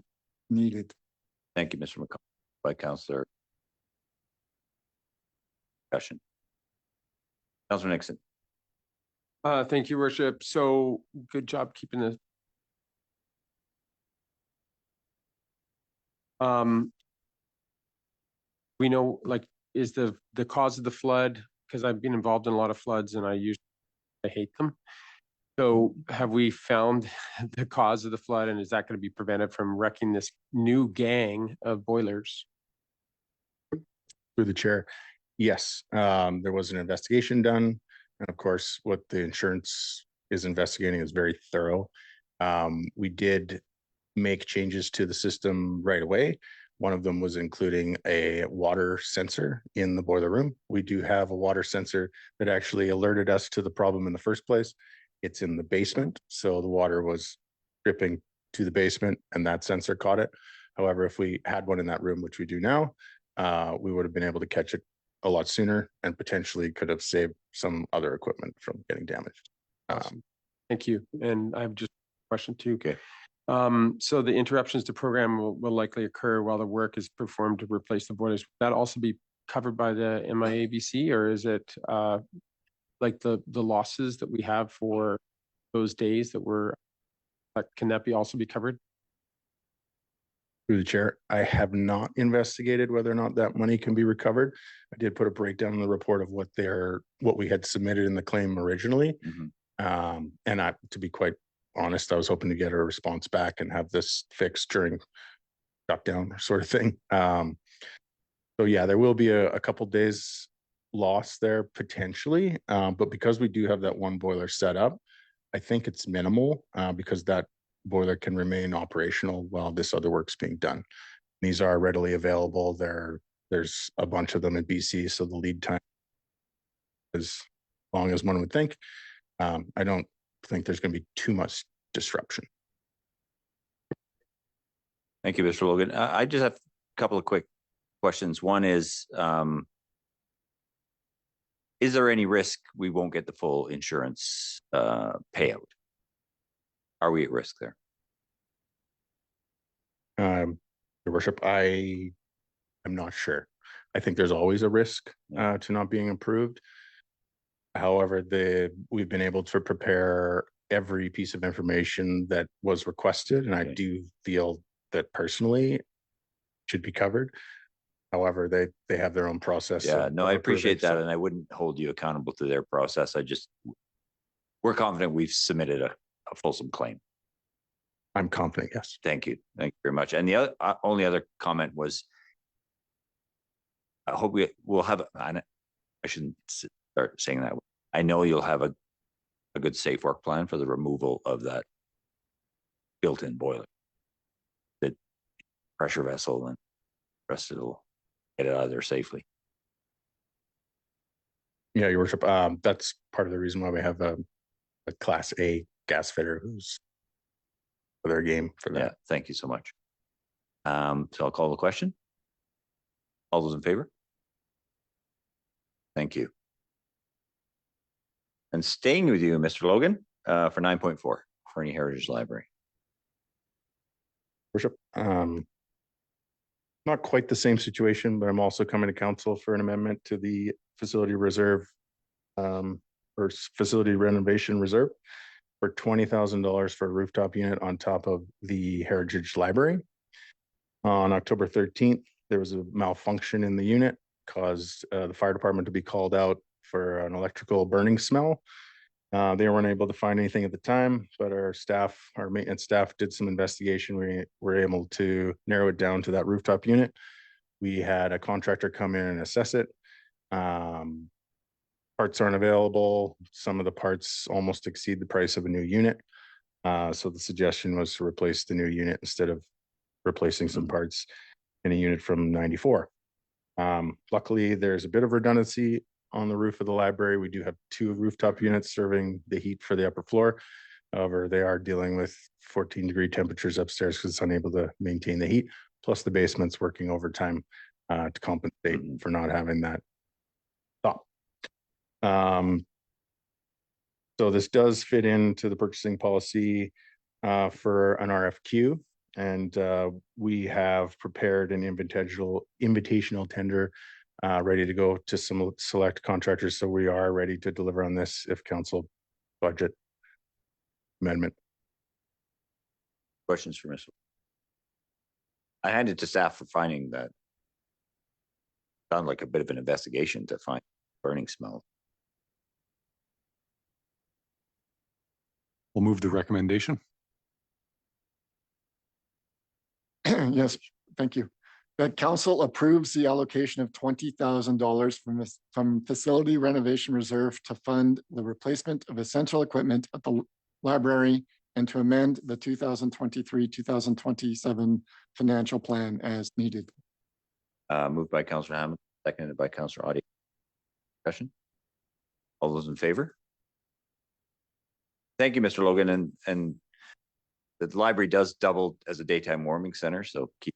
needed. Thank you, Mr. McCall. By Councillor. Discussion. Councillor Nixon. Thank you, Worship. So good job keeping this. We know, like, is the cause of the flood, because I've been involved in a lot of floods and I hate them. So have we found the cause of the flood, and is that going to be prevented from wrecking this new gang of boilers? Through the chair, yes, there was an investigation done. And of course, what the insurance is investigating is very thorough. We did make changes to the system right away. One of them was including a water sensor in the boiler room. We do have a water sensor that actually alerted us to the problem in the first place. It's in the basement, so the water was dripping to the basement and that sensor caught it. However, if we had one in that room, which we do now, we would have been able to catch it a lot sooner and potentially could have saved some other equipment from getting damaged. Thank you. And I have just a question too. Okay. So the interruptions to program will likely occur while the work is performed to replace the boilers. Will that also be covered by the MIABC, or is it like the losses that we have for those days can that also be covered? Through the chair, I have not investigated whether or not that money can be recovered. I did put a breakdown in the report of what we had submitted in the claim originally. And to be quite honest, I was hoping to get a response back and have this fixed during shutdown sort of thing. So yeah, there will be a couple days loss there potentially, but because we do have that one boiler set up, I think it's minimal because that boiler can remain operational while this other work's being done. These are readily available. They're There's a bunch of them in BC, so the lead time is as long as one would think. I don't think there's going to be too much disruption. Thank you, Mr. Logan. I just have a couple of quick questions. One is there any risk we won't get the full insurance payout? Are we at risk there? Your worship, I'm not sure. I think there's always a risk to not being approved. However, we've been able to prepare every piece of information that was requested, and I do feel that personally should be covered. However, they have their own process. Yeah, no, I appreciate that, so. and I wouldn't hold you accountable to their process. We're confident we've submitted a fulsome claim. I'm confident, yes. Thank you. Thank you very much. And the only other comment was, I hope we'll have, I shouldn't start saying that. I know you'll have a good safe work plan for the removal of that built-in boiler, the pressure vessel, and the rest of it will get it out of there safely. Yeah, your worship, that's part of the reason why we have a Class A gas fitter who's for their game for that. Yeah, thank you so much. So I'll call the question. All those in favor? Thank you. And staying with you, Mr. Logan, for 9.4, Fernie Heritage Library. Worship, not quite the same situation, but I'm also coming to council for an amendment to the facility reserve or facility renovation reserve for $20,000 for a rooftop unit on top of the Heritage Library. On October 13th, there was a malfunction in the unit, caused the fire department to be called out for an electrical burning smell. They weren't able to find anything at the time, but our maintenance staff did some investigation. We were able to narrow it down to that rooftop unit. We had a contractor come in and assess it. Parts aren't available. Some of the parts almost exceed the price of a new unit. So the suggestion was to replace the new unit instead of replacing some parts in a unit from 94. Luckily, there's a bit of redundancy on the roof of the library. We do have 2 rooftop units serving the heat for the upper floor. However, they are dealing with 14-degree temperatures upstairs because it's unable to maintain the heat. Plus the basement's working overtime to compensate for not having that stop. So this does fit into the purchasing policy for an RFQ, and we have prepared an invitational tender ready to go to some select contractors. So we are ready to deliver on this if council budget amendment. Questions for Ms. I handed to staff for finding that. Sounded like a bit of an investigation to find burning smell. We'll move the recommendation. Yes, thank you. That council approves the allocation of $20,000 from facility renovation reserve to fund the replacement of essential equipment at the library and to amend the 2023-2027 financial plan as needed. Moved by Councillor Hammond, seconded by Councillor Audio. Discussion. All those in favor? Thank you, Mr. Logan. And the library does double as a daytime warming center, so keep.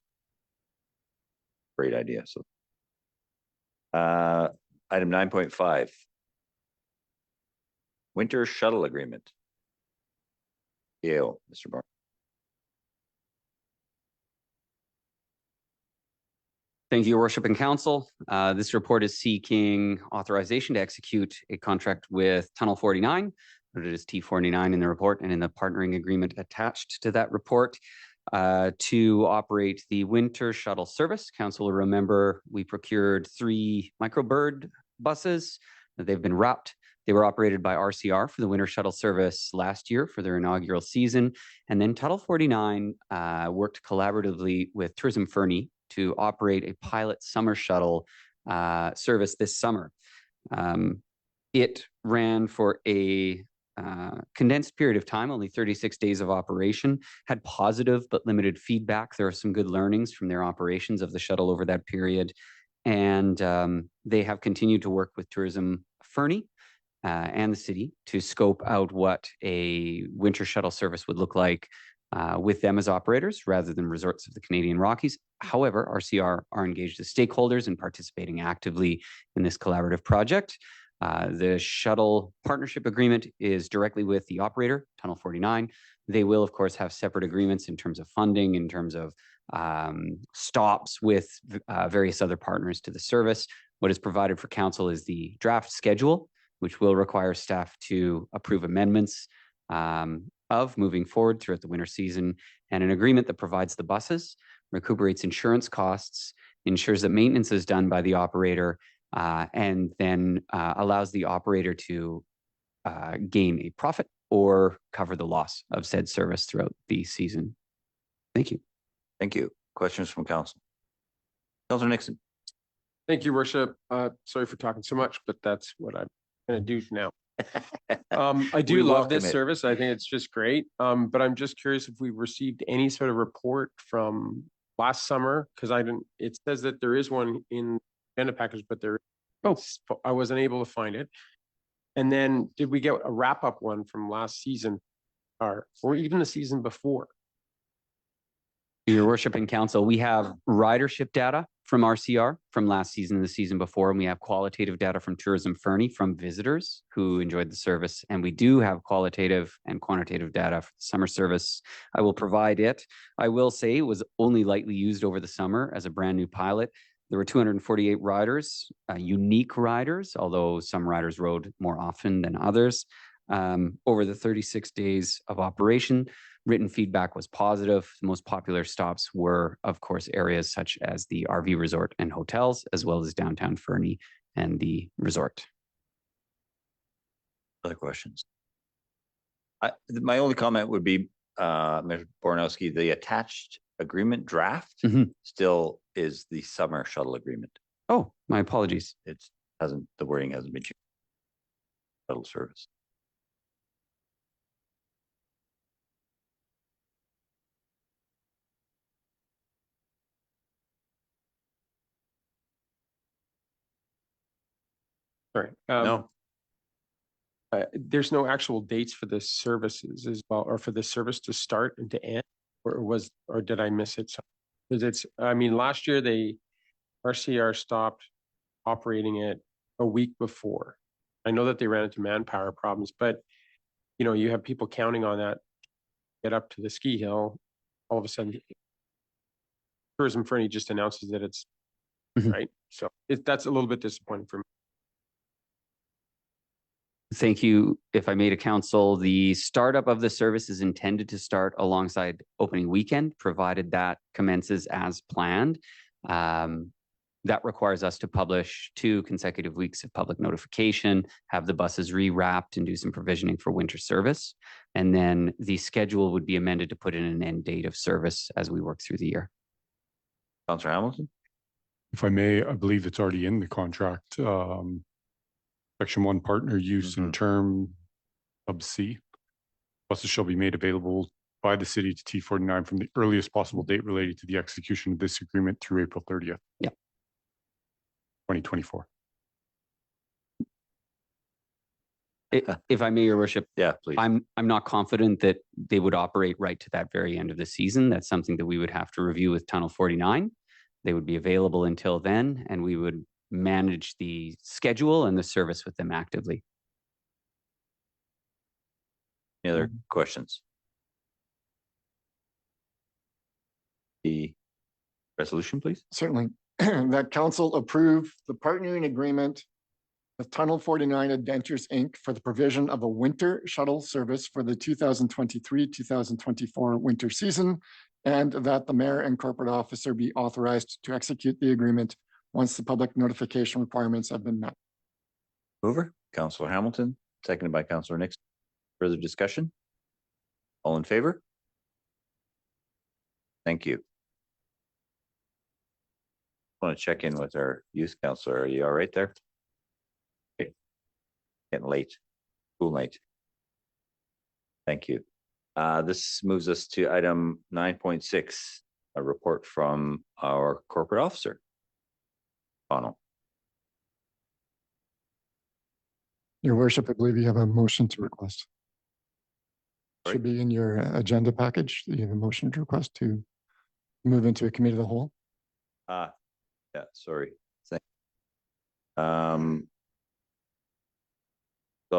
Great idea. So item 9.5. Winter shuttle agreement. Yale, Mr. Barr. Thank you, Your Worship and Council. This report is seeking authorization to execute a contract with Tunnel 49, noted as T49 in the report and in the partnering agreement attached to that report, to operate the winter shuttle service. Council will remember we procured 3 microbird buses. They've been wrapped. They were operated by RCR for the winter shuttle service last year for their inaugural season. And then Tunnel 49 worked collaboratively with Tourism Fernie to operate a pilot summer shuttle service this summer. It ran for a condensed period of time, only 36 days of operation, had positive but limited feedback. There are some good learnings from their operations of the shuttle over that period. and they have continued to work with Tourism Fernie and the city to scope out what a winter shuttle service would look like with them as operators rather than Resorts of the Canadian Rockies. However, RCR are engaged as stakeholders and participating actively in this collaborative project. The shuttle partnership agreement is directly with the operator, Tunnel 49. They will, of course, have separate agreements in terms of funding, in terms of stops with various other partners to the service. What is provided for council is the draft schedule, which will require staff to approve amendments of moving forward throughout the winter season, and an agreement that provides the buses, recuperates insurance costs, ensures that maintenance is done by the operator, and then allows the operator to gain a profit or cover the loss of said service throughout the season. Thank you. Thank you. Questions from council? Councilor Nixon. Thank you, Worship. Sorry for talking so much, but that's what I'm going to do now. I do We love welcome this it. service. I think it's just great. But I'm just curious if we've received any sort of report from last summer, because it says that there is one in agenda package, but I wasn't able to find it. And then did we get a wrap-up one from last season or even the season before? Your Worship and Council, we have ridership data from RCR from last season and the season before, and we have qualitative data from Tourism Fernie from visitors who enjoyed the service, and we do have qualitative and quantitative data for the summer service. I will provide it. I will say it was only lightly used over the summer as a brand new pilot. There were 248 riders, unique riders, although some riders rode more often than others. Over the 36 days of operation, written feedback was positive. The most popular stops were, of course, areas such as the RV resort and hotels, as well as downtown Fernie and the resort. Other questions? My only comment would be, Mr. Bornowski, the attached agreement draft still is the summer shuttle agreement. Oh, my apologies. The wording hasn't been changed. Shuttle service. Sorry. No. There's no actual dates for the services as well, or for the service to start and to end, or did I miss it? Because last year RCR stopped operating it a week before. I know that they ran into manpower problems, but you have people counting on that to get up to the ski hill. All of a sudden, Tourism Fernie just announces that it's right. So that's a little bit disappointing for me. Thank you. If I may to council, the startup of the service is intended to start alongside opening weekend, provided that commences as planned. That requires us to publish 2 consecutive weeks of public notification, have the buses rewrapped and do some provisioning for winter service. And then the schedule would be amended to put in an end date of service as we work through the year. Councilor Hamilton? If I may, I believe it's already in the contract. Section 1, partner use and term sub C. Buses shall be made available by the city to T49 from the earliest possible date related to the execution of this agreement through April 30th. Yeah. 2024. If I may, Your Worship, yeah, please. I'm not confident that they would operate right to that very end of the season. That's something that we would have to review with Tunnel 49. They would be available until then, and we would manage the schedule and the service with them actively. Any other questions? The resolution, please. Certainly. That council approve the partnering agreement with Tunnel 49 Adventures, Inc. for the provision of a winter shuttle service for the 2023-2024 winter season, and that the mayor and corporate officer be authorized to execute the agreement once the public notification requirements have been met. Mover, Councilor Hamilton, seconded by Councilor Nixon. Further discussion? All in favor? Thank you. I want to check in with our youth counselor. Are you all right there? Okay. Getting late. Cool night. Thank you. This moves us to item 9.6, a report from our corporate officer. McConnell. Your worship, I believe you have a motion to request. Sorry? Should be in your agenda package. You have a motion to request to move into a committee of the whole. Yeah, sorry. So I'll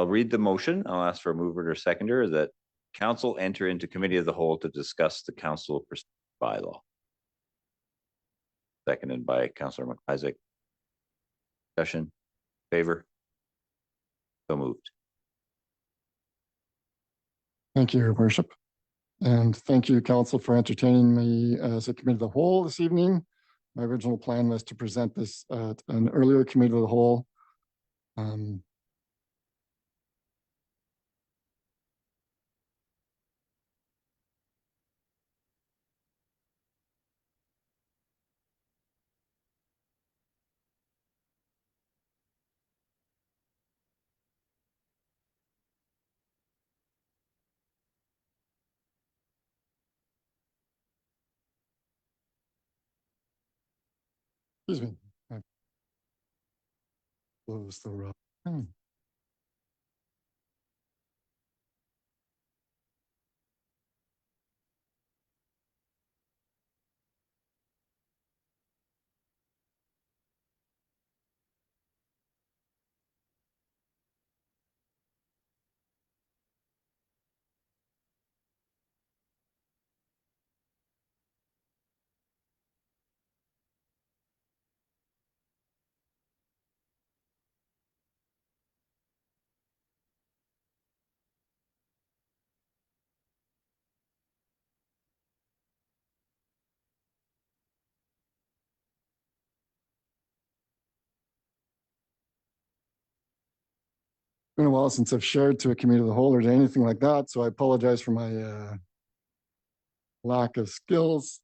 read the motion. I'll ask for a mover or seconder that council enter into committee of the whole to discuss the council bylaw. Seconded by Councillor McIsaac. Discussion, favor? So moved. Thank you, your worship. And thank you, council, for entertaining me as a committee of the whole this evening. My original plan was to present this at an earlier committee of the whole. Excuse me. I close the row. Been a while since I've shared to a committee of the whole or anything like that, so I apologize for my lack of skills.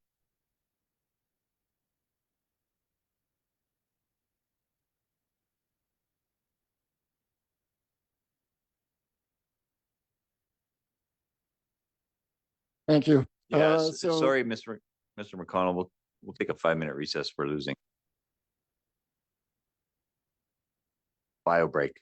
Thank you. Yes, sorry, Mr. McConnell. We'll take a 5-minute recess. We're losing. Bio break.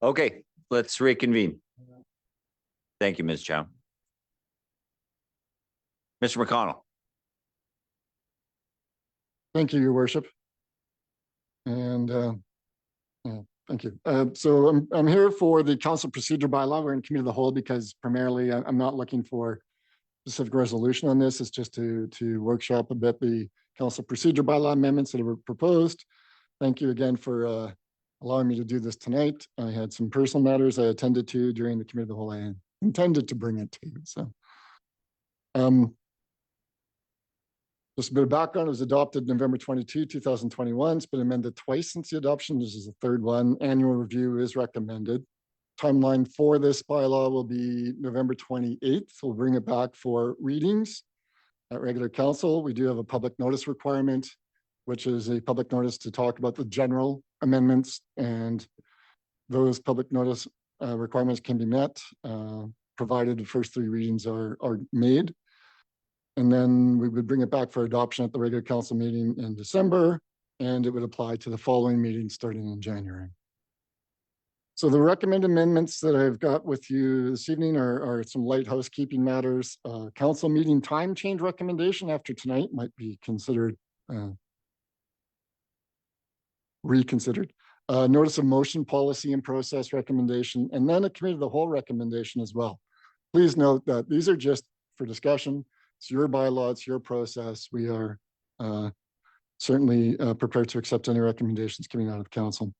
Okay, let's reconvene. Thank you, Ms. Chow. Mr. McConnell. Thank you, Your Worship. And yeah, thank you. So I'm here for the council procedure bylaw. We're in committee of the whole because primarily I'm not looking for specific resolution on this. It's just to workshop a bit the council procedure bylaw amendments that were proposed. Thank you again for allowing me to do this tonight. I had some personal matters I attended to during the committee of the whole. I intended to bring it to you. So just a bit of background. It was adopted November 22, 2021. It's been amended twice since the adoption. This is the third one. Annual review is recommended. Timeline for this bylaw will be November 28th. We'll bring it back for readings at regular council. We do have a public notice requirement, which is a public notice to talk about the general amendments, and those public notice requirements can be met, provided the first three readings are made. And then we would bring it back for adoption at the regular council meeting in December, and it would apply to the following meeting starting in January. So the recommended amendments that I've got with you this evening are some light housekeeping matters. Council meeting time change recommendation after tonight might be considered reconsidered. Notice of motion policy and process recommendation, and then a committee of the whole recommendation as well. Please note that these are just for discussion. It's your bylaw, it's your process. We are certainly prepared to accept any recommendations coming out of council.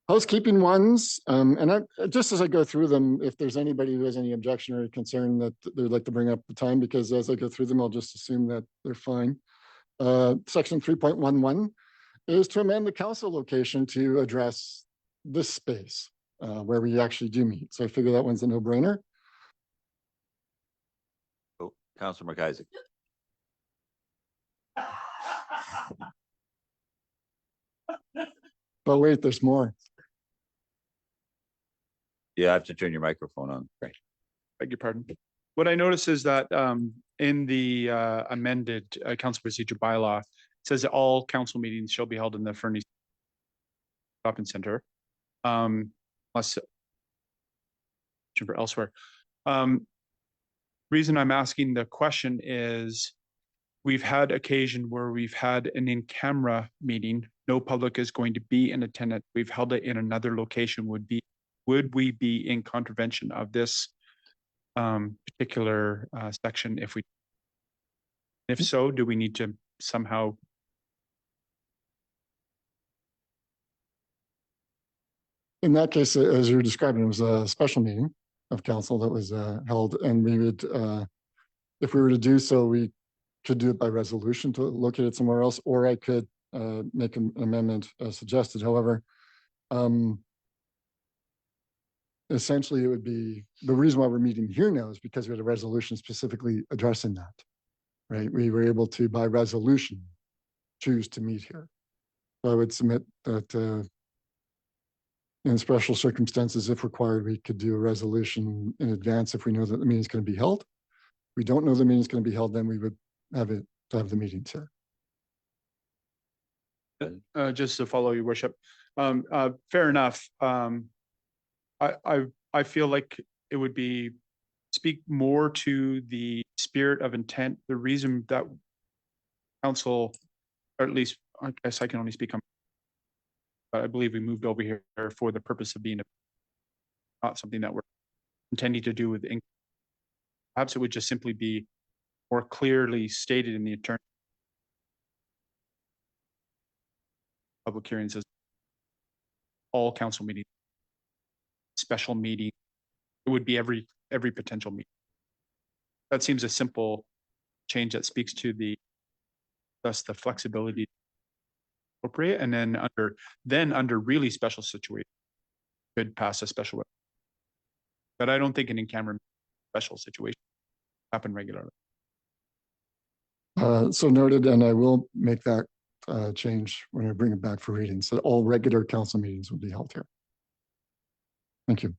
Housekeeping ones, and just as I go through them, if there's anybody who has any objection or concern that they'd like to bring up the time, because as I go through them, I'll just assume that they're fine. Section 3.11 is to amend the council location to address this space where we actually do meet. So I figure that one's a no-brainer. Oh, Councilor McIsaac. But wait, there's more. You have to turn your microphone on. Great. Beg your pardon. What I noticed is that in the amended council procedure bylaw, it says that all council meetings shall be held in the Fernie Shopping Center, unless elsewhere. Reason I'm asking the question is we've had occasion where we've had an in-camera meeting. No public is going to be in attendance. We've held it in another location. Would we be in contravention of this particular section if so, do we need to somehow? In that case, as you're describing, it was a special meeting of council that was held, and we would, if we were to do so, we could do it by resolution to locate it somewhere else, or I could make an amendment suggested. However, essentially it would be, the reason why we're meeting here now is because we had a resolution specifically addressing that, right? We were able to, by resolution, choose to meet here. So I would submit that in special circumstances, if required, we could do a resolution in advance if we know that the meeting is going to be held. If we don't know the meeting is going to be held, then we would have the meetings here. Just to follow your worship, fair enough. I feel like it would speak more to the spirit of intent. The reason that council, or at least I guess I can only speak on, but I believe we moved over here for the purpose of being not something that we're intending to do with income. Perhaps it would just simply be more clearly stated in the attorney public hearings as all council meetings, special meeting. It would be every potential meeting. That seems a simple change that speaks to the flexibility appropriate, and then under really special situations could pass a special. But I don't think an in-camera special situation happen regularly. So noted, and I will make that change when I bring it back for reading. So all regular council meetings will be held here. Thank you.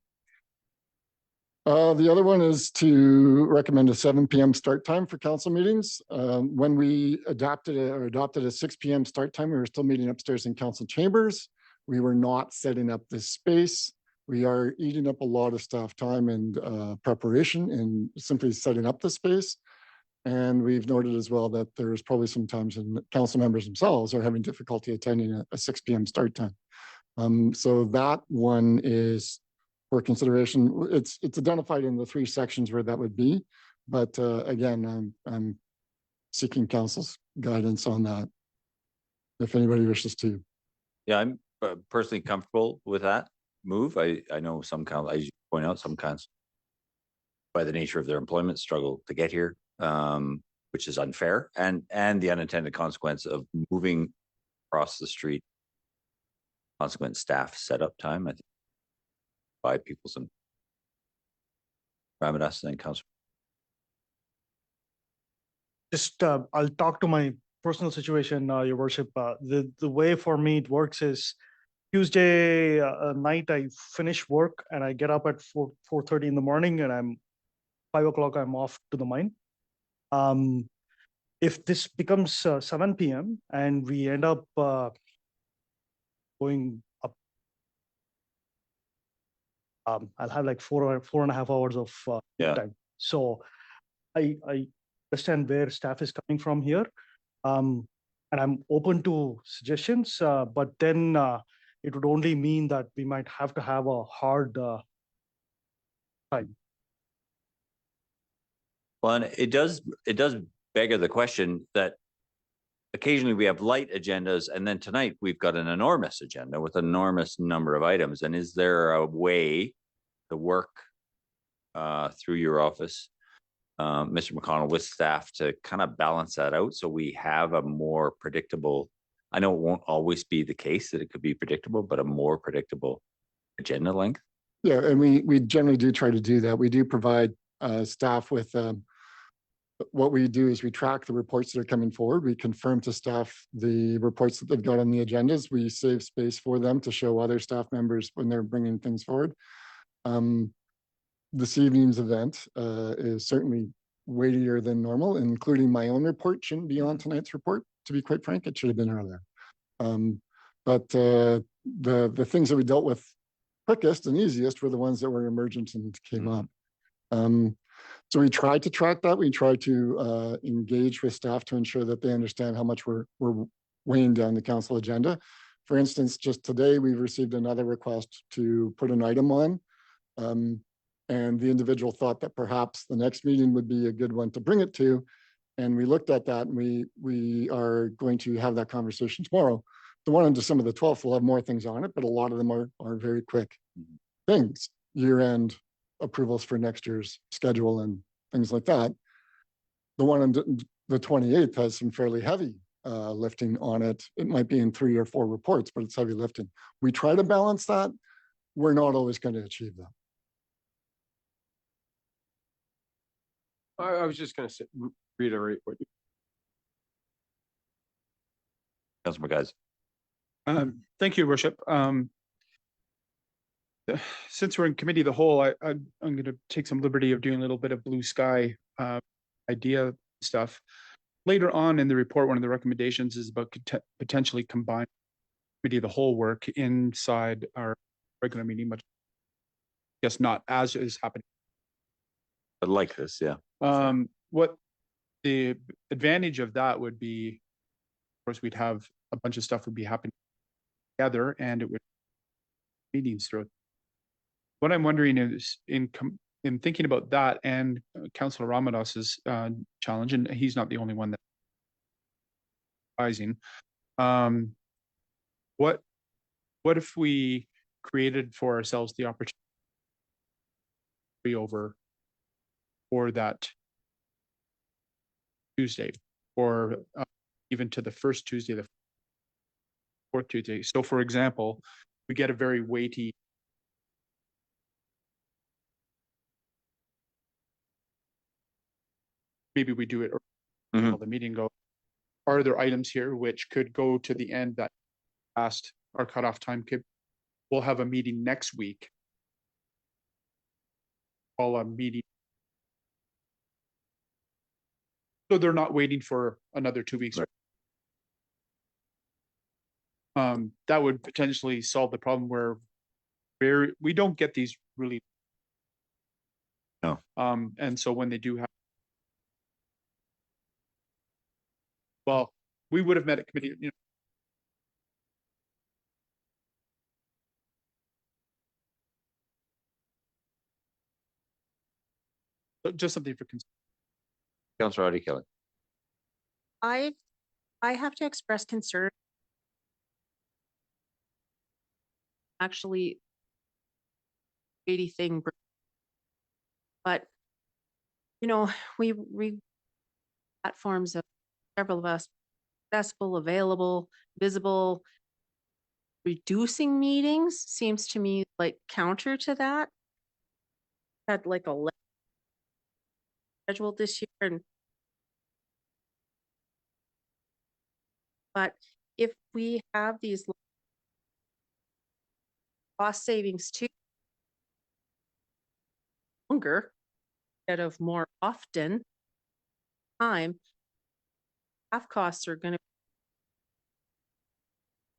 The other one is to recommend a 7 p.m. start time for council meetings. When we adopted a 6 p.m. start time, we were still meeting upstairs in council chambers. We were not setting up this space We are eating up a lot of staff time and preparation and simply setting up the space. And we've noted as well that there's probably some times when council members themselves are having difficulty attending a 6 p.m. start time. So that one is for consideration. It's identified in the 3 sections where that would be, but again, I'm seeking council's guidance on that. If anybody wishes to. Yeah, I'm personally comfortable with that move. I know some council, as you point out, some council by the nature of their employment struggle to get here, which is unfair, and the unintended consequence of moving across the street, consequent staff setup time. I think by people some Ramadas and then council. Just I'll talk to my personal situation, Your Worship. The way for me it works is Tuesday night I finish work and I get up at 4:30 in the morning, and I'm 5 o'clock I'm off to the mine. If this becomes 7 p.m. and we end up going up, I'll have like 4.5 hours of time. So I understand where staff is coming from here. And I'm open to suggestions, but then it would only mean that we might have to have a hard time. Well, and it does beg the question that occasionally we have light agendas, and then tonight we've got an enormous agenda with an enormous number of items. And is there a way to work through your office, Mr. McConnell, with staff to kind of balance that out so we have a more predictable, I know it won't always be the case that it could be predictable, but a more predictable agenda length? Yeah, and we generally do try to do that. We do provide staff with, what we do is we track the reports that are coming forward. We confirm to staff the reports that they've got on the agendas. We save space for them to show other staff members when they're bringing things forward. This evening's event is certainly weightier than normal, including my own report shouldn't be on tonight's report, to be quite frank. It should have been earlier. But the things that we dealt with quickest and easiest were the ones that were emergent and came up. So we tried to track that. We tried to engage with staff to ensure that they understand how much we're weighing down the council agenda. For instance, just today, we received another request to put an item on. And the individual thought that perhaps the next meeting would be a good one to bring it to. And we looked at that, and we are going to have that conversation tomorrow. The one on December the 12th will have more things on it, but a lot of them are very quick things, year-end approvals for next year's schedule and things like that. The one on the 28th has some fairly heavy lifting on it. It might be in 3 or 4 reports, but it's heavy lifting. We try to balance that. We're not always going to achieve that. I was just going to reiterate what you. Councilor guys. Thank you, Worship. Since we're in committee of the whole, I'm going to take some liberty of doing a little bit of blue sky idea stuff. Later on in the report, one of the recommendations is about potentially combine committee of the whole work inside our regular meeting, but I guess not as is happening. But like this, yeah. What the advantage of that would be, of course, we'd have a bunch of stuff would be happening together, and it would meetings through. What I'm wondering is, in thinking about that and Councillor Ramadas's challenge, and he's not the only one that's advising. What if we created for ourselves the opportunity over for that Tuesday, or even to the first Tuesday, the fourth Tuesday? So, for example, we get a very weighty maybe we do it while the meeting goes. Are there items here which could go to the end that past our cutoff time? We'll have a meeting next week. Call a meeting. So they're not waiting for another 2 weeks. Right. That would potentially solve the problem where we don't get these really. No. And so when they do have. Well, we would have met at committee, you know. Just something for. Councillor Audie Kelly. I have to express concern. Actually, 80 thing, but you know, we platforms of several of us accessible, available, visible. Reducing meetings seems to me like counter to that. Had like a schedule this year, and but if we have these cost savings too, longer instead of more often time, staff costs are going to.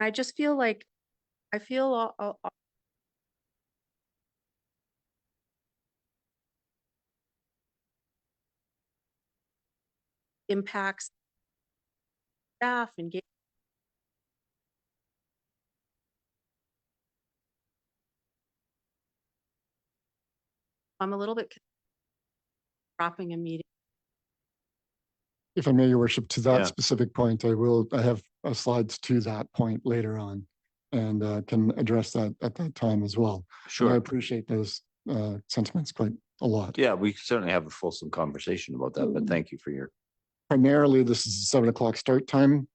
I just feel like I feel impacts staff and get. I'm a little bit dropping a meeting. If I may, Your Worship, to that Yeah. specific point, I have slides to that point later on and can address that at that time as well. Sure. And I appreciate those sentiments quite a lot. Yeah, we certainly have a fulsome conversation about that, but thank you for your. Primarily, this is a 7 o'clock start time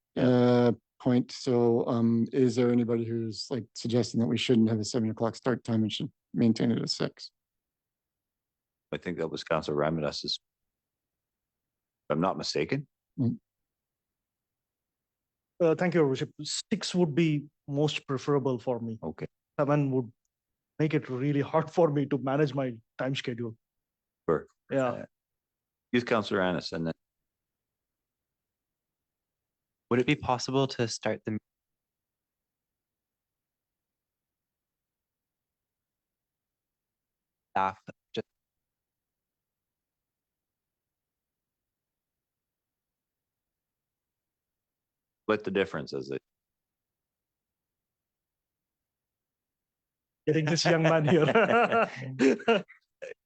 point. So is there anybody who's like suggesting that we shouldn't have a 7 o'clock start time and should maintain it at 6? I think that was Councillor Ramadas's. If I'm not mistaken. Thank you, Your Worship. 6 would be most preferable for me. Okay. 7 would make it really hard for me to manage my time schedule. Sure. Yeah. Use Councillor Annis and then. Would it be possible to start the staff just Split the difference as it. Getting this young man here.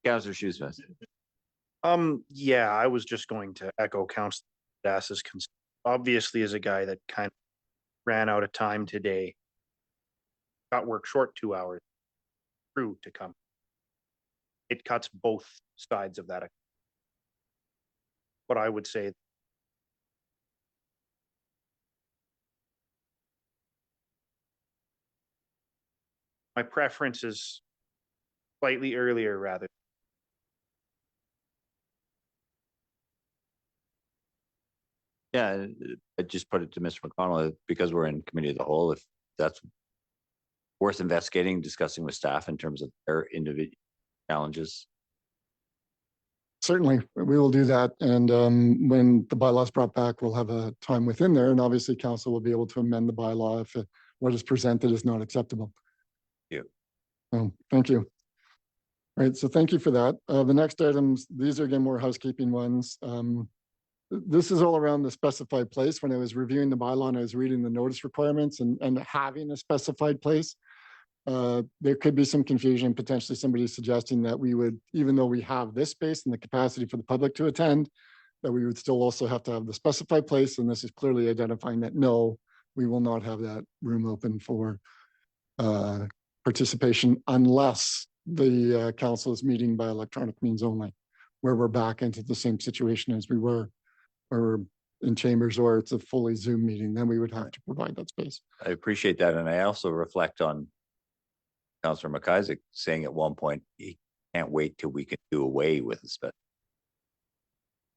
Councillor Shoesmith. Yeah, I was just going to echo Councillor Das's concern. Obviously, as a guy that kind of ran out of time today, got work short 2 hours, through to come. It cuts both sides of that. But I would say my preference is slightly earlier rather. Yeah, I just put it to Mr. McConnell because we're in committee of the whole. If that's worth investigating, discussing with staff in terms of their individual challenges. Certainly, we will do that. And when the bylaw is brought back, we'll have a time within there. And obviously council will be able to amend the bylaw if what is presented is not acceptable. Yeah. Thank you. All right, so thank you for that. The next items, these are again more housekeeping ones. This is all around the specified place. When I was reviewing the bylaw and I was reading the notice requirements and having a specified place, there could be some confusion, potentially somebody suggesting that we would, even though we have this space and the capacity for the public to attend, that we would still also have to have the specified place. And this is clearly identifying that no, we will not have that room open for participation unless the council is meeting by electronic means only, where we're back into the same situation as we were, or in chambers, or it's a fully Zoom meeting, then we would have to provide that space. I appreciate that. And I also reflect on Councillor McIsaac saying at one point, he can't wait till we can do away with the special.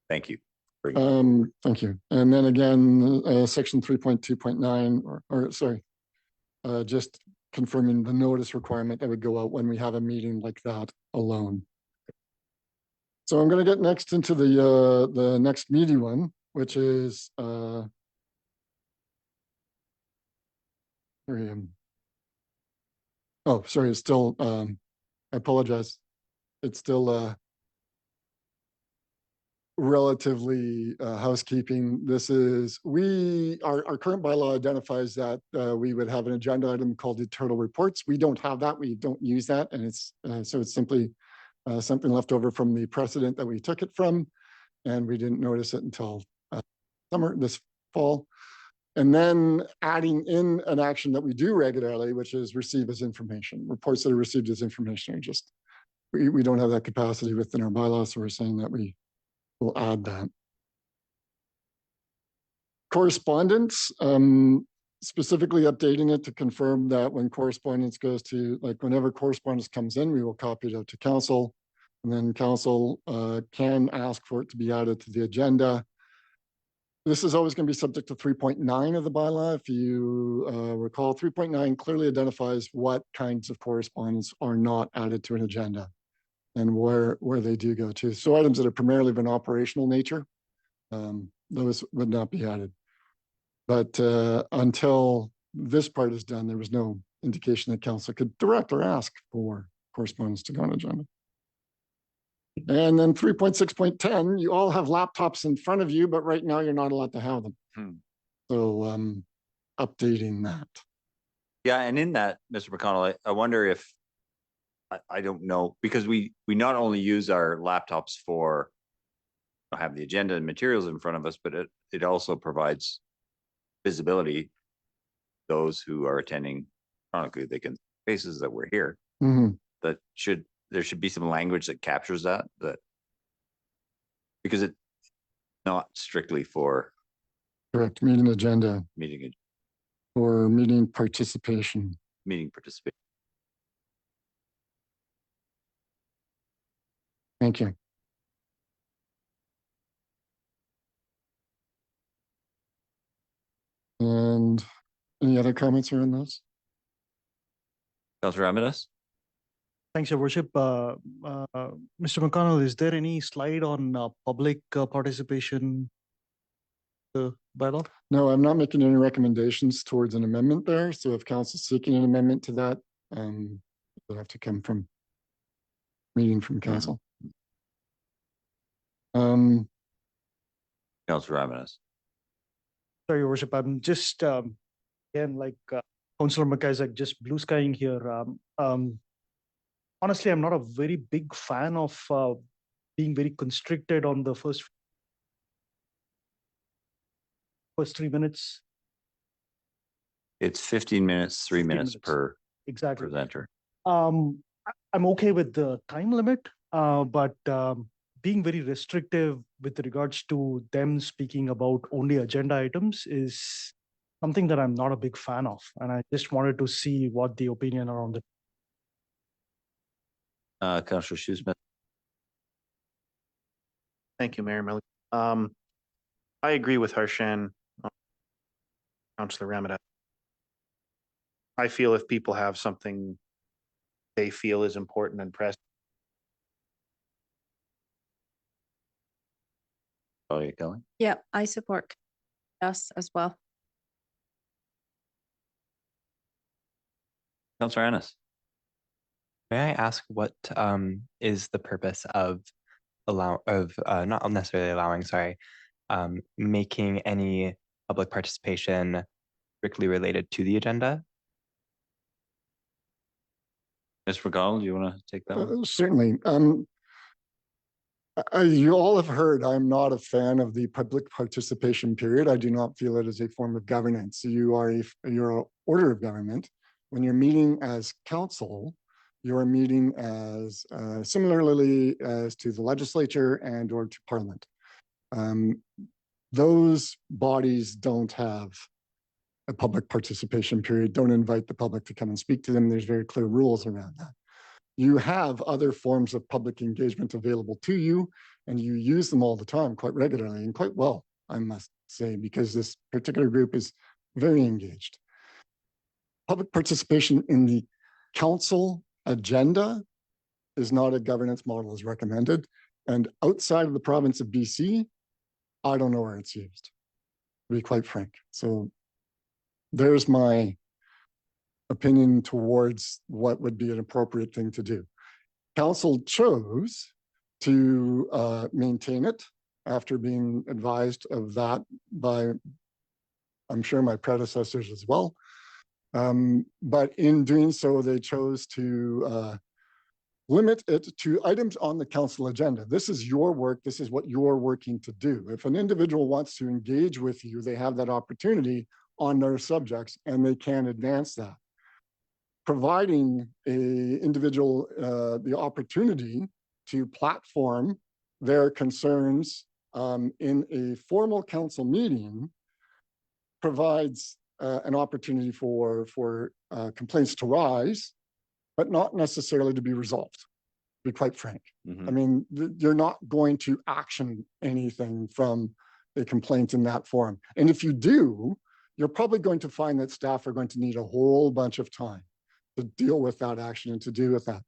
Thank you. Thank you. And then again, section 3.2.9, or sorry, just confirming the notice requirement that would go out when we have a meeting like that alone. So I'm going to get next into the next meaty one, which is here I am. Oh, sorry, it's still, I apologize. It's still relatively housekeeping. This is, our current bylaw identifies that we would have an agenda item called internal reports. We don't have that. We don't use that. And it's, so it's simply something left over from the precedent that we took it from. And we didn't notice it until this fall. And then adding in an action that we do regularly, which is receive as information. Reports that are received as information are just, we don't have that capacity within our bylaws, so we're saying that we will add that. Correspondence, specifically updating it to confirm that when correspondence goes to, like whenever correspondence comes in, we will copy it out to council. And then council can ask for it to be added to the agenda. This is always going to be subject to 3.9 of the bylaw. If you recall, 3.9 clearly identifies what kinds of correspondence are not added to an agenda and where they do go to. So items that are primarily of an operational nature, those would not be added. But until this part is done, there was no indication that council could direct or ask for correspondence to go on agenda. And then 3.6.10, you all have laptops in front of you, but right now you're not allowed to have them. So updating that. Yeah, and in that, Mr. McConnell, I wonder if, I don't know, because we not only use our laptops for have the agenda and materials in front of us, but it also provides visibility. Those who are attending chronically, they can faces that we're here. That there should be some language that captures that because it's not strictly for correct meeting agenda meeting or meeting participation. Thank you. And any other comments here on those? Councilor Amadas? Thanks, Your Worship. Mr. McConnell, is there any slide on public participation bylaw? No, I'm not making any recommendations towards an amendment there. So if council is seeking an amendment to that, it'll have to come from meeting from council. Councilor Amadas. Sorry, Your Worship. I'm just again, like Councilor McIsaac, just blue skying here. Honestly, I'm not a very big fan of being very constricted on the first 3 minutes. It's 15 minutes, 3 minutes per exactly presenter. I'm okay with the time limit, but being very restrictive with regards to them speaking about only agenda items is something that I'm not a big fan of. And I just wanted to see what the opinion around it. Councilor Shoesmith. Thank you, Mayor Miller. I agree with Harshan, Councilor Ramada. I feel if people have something they feel is important and pressing. Kelly? Yeah, I support us as well. Councilor Ennis. May I ask what is the purpose of not necessarily allowing, sorry, making any public participation strictly related to the agenda? Mr. McConnell, do you want to take that one? Certainly. You all have heard I'm not a fan of the public participation period. I do not feel it is a form of governance. You're an order of government. When you're meeting as council, you're meeting as similarly as to the legislature and or to parliament. Those bodies don't have a public participation period, don't invite the public to come and speak to them. There's very clear rules around that. You have other forms of public engagement available to you, and you use them all the time, quite regularly and quite well, I must say, because this particular group is very engaged. Public participation in the council agenda is not a governance model as recommended. And outside of the province of BC, I don't know where it's used, to be quite frank. So there's my opinion towards what would be an appropriate thing to do. Council chose to maintain it after being advised of that by, I'm sure, my predecessors as well. But in doing so, they chose to limit it to items on the council agenda. This is your work. This is what you're working to do. If an individual wants to engage with you, they have that opportunity on their subjects and they can advance that. Providing a individual the opportunity to platform their concerns in a formal council meeting provides an opportunity for complaints to rise, but not necessarily to be resolved, to be quite frank. I mean, you're not going to action anything from a complaint in that form. And if you do, you're probably going to find that staff are going to need a whole bunch of time to deal with that action and to deal with that.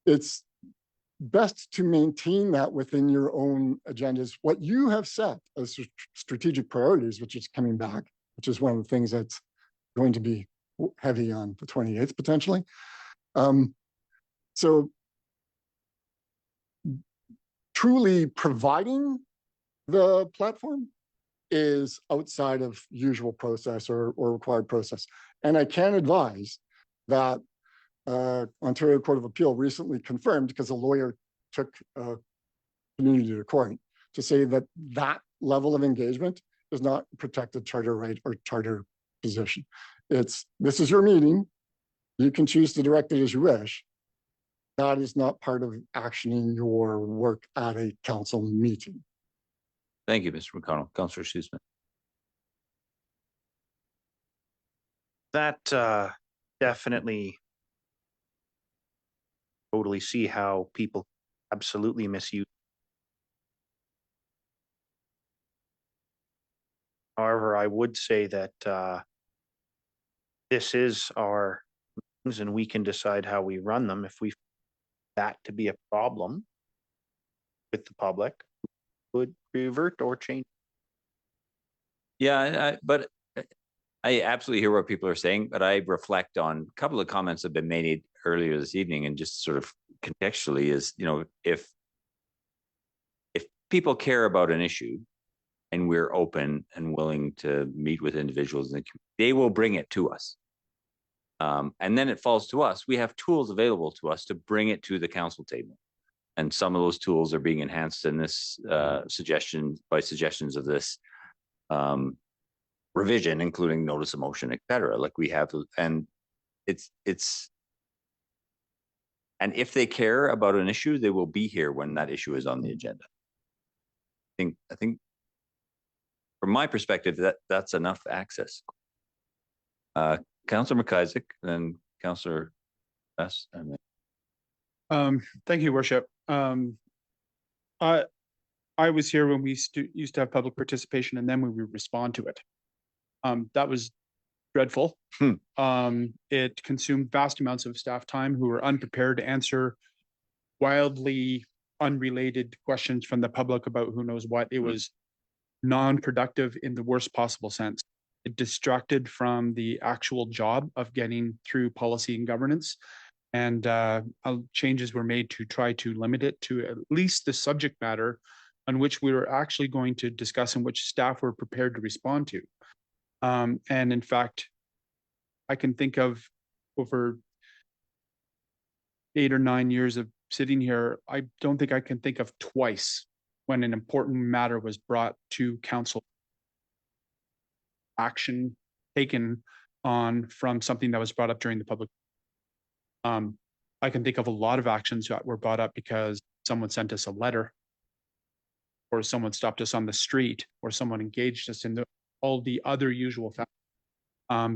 It's best to maintain that within your own agendas. What you have set as strategic priorities, which is coming back, which is one of the things that's going to be heavy on the 28th potentially. So truly providing the platform is outside of usual process or required process. And I can advise that Ontario Court of Appeal recently confirmed, because a lawyer took a community to court, to say that that level of engagement is not protected charter right or charter position. This is your meeting. You can choose to direct it as you wish. That is not part of actioning your work at a council meeting. Thank you, Mr. McConnell. Councillor Schussman. That definitely totally see how people absolutely misuse. However, I would say that this is our meetings and we can decide how we run them. If we find that to be a problem with the public, would revert or change. Yeah, but I absolutely hear what people are saying, but I reflect on a couple of comments that have been made earlier this evening, and just sort of contextually is, you know, if people care about an issue and we're open and willing to meet with individuals, and they will bring it to us. And then it falls to us. We have tools available to us to bring it to the council table. And some of those tools are being enhanced in this suggestions of this revision, including notice of motion, et cetera. Like we have, and and if they care about an issue, they will be here when that issue is on the agenda. I think from my perspective, that's enough access. Councillor McIsaac, then Councillor Bess. Thank you, Worship. I was here when we used to have public participation, and then we would respond to it. That was dreadful. It consumed vast amounts of staff time who were unprepared to answer wildly unrelated questions from the public about who knows what. It was non-productive in the worst possible sense. It distracted from the actual job of getting through policy and governance. And changes were made to try to limit it to at least the subject matter on which we were actually going to discuss and which staff were prepared to respond to. And in fact, I can think of over 8 or 9 years of sitting here, I don't think I can think of twice when an important matter was brought to council, action taken on from something that was brought up during the public. I can think of a lot of actions that were brought up because someone sent us a letter, or someone stopped us on the street, or someone engaged us in all the other usual factors.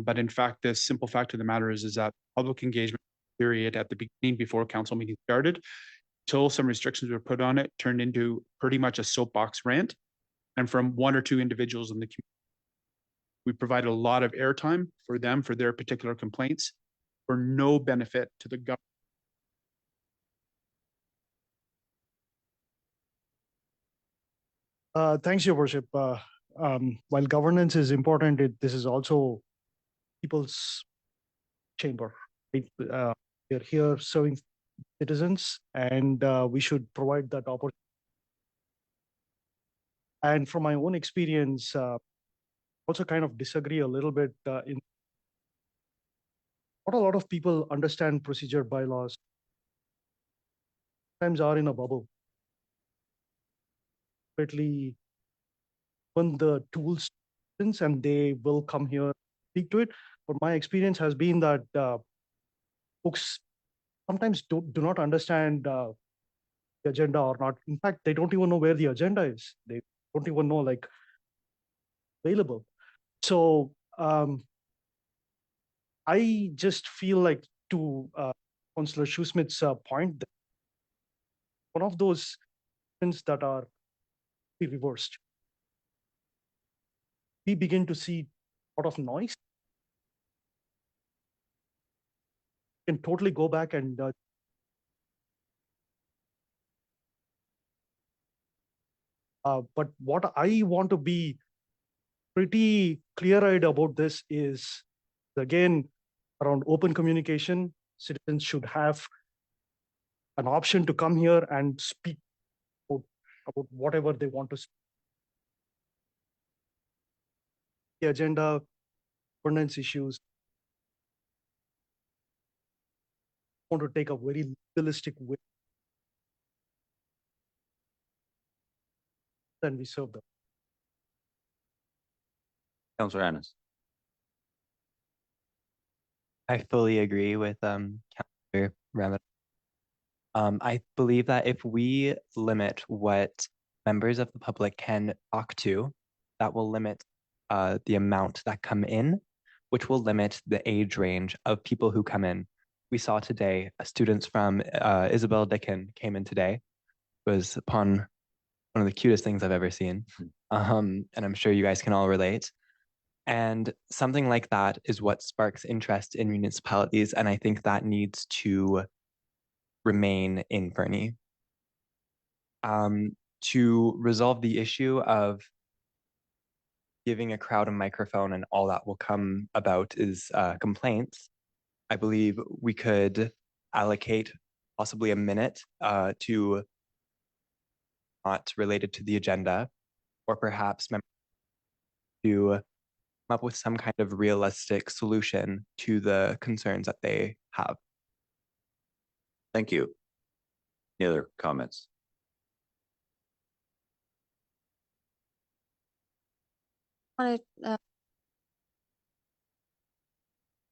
But in fact, the simple fact of the matter is that public engagement period at the beginning before council meeting started, until some restrictions were put on it, turned into pretty much a soapbox rant. And from 1 or 2 individuals in the community, we provided a lot of airtime for them, for their particular complaints, for no benefit to the government. Thanks, Your Worship. While governance is important, this is also people's chamber. We're here serving citizens, and we should provide that opportunity. And from my own experience, also kind of disagree a little bit in not a lot of people understand procedure bylaws. Sometimes are in a bubble. When the tools and they will come here speak to it. But my experience has been that folks sometimes do not understand the agenda or not. In fact, they don't even know where the agenda is. They don't even know like available. So I just feel like to Councillor Shoesmith's point, that one of those things that are reversed. We begin to see a lot of noise. You can totally go back and but what I want to be pretty clear-eyed about this is, again, around open communication. Citizens should have an option to come here and speak about whatever they want to speak. The agenda, governance issues. I want to take a very legalistic way. Then we serve them. Councillor Annis. I fully agree with Councillor Ramit. I believe that if we limit what members of the public can talk to, that will limit the amount that come in, which will limit the age range of people who come in. We saw today students from Isabel Dickin came in today. It was upon one of the cutest things I've ever seen. And I'm sure you guys can all relate. And something like that is what sparks interest in municipalities. And I think that needs to remain in Fernie. To resolve the issue of giving a crowd a microphone and all that will come about is complaints, I believe we could allocate possibly a minute to not related to the agenda, or perhaps to come up with some kind of realistic solution to the concerns that they have. Thank you. Any other comments?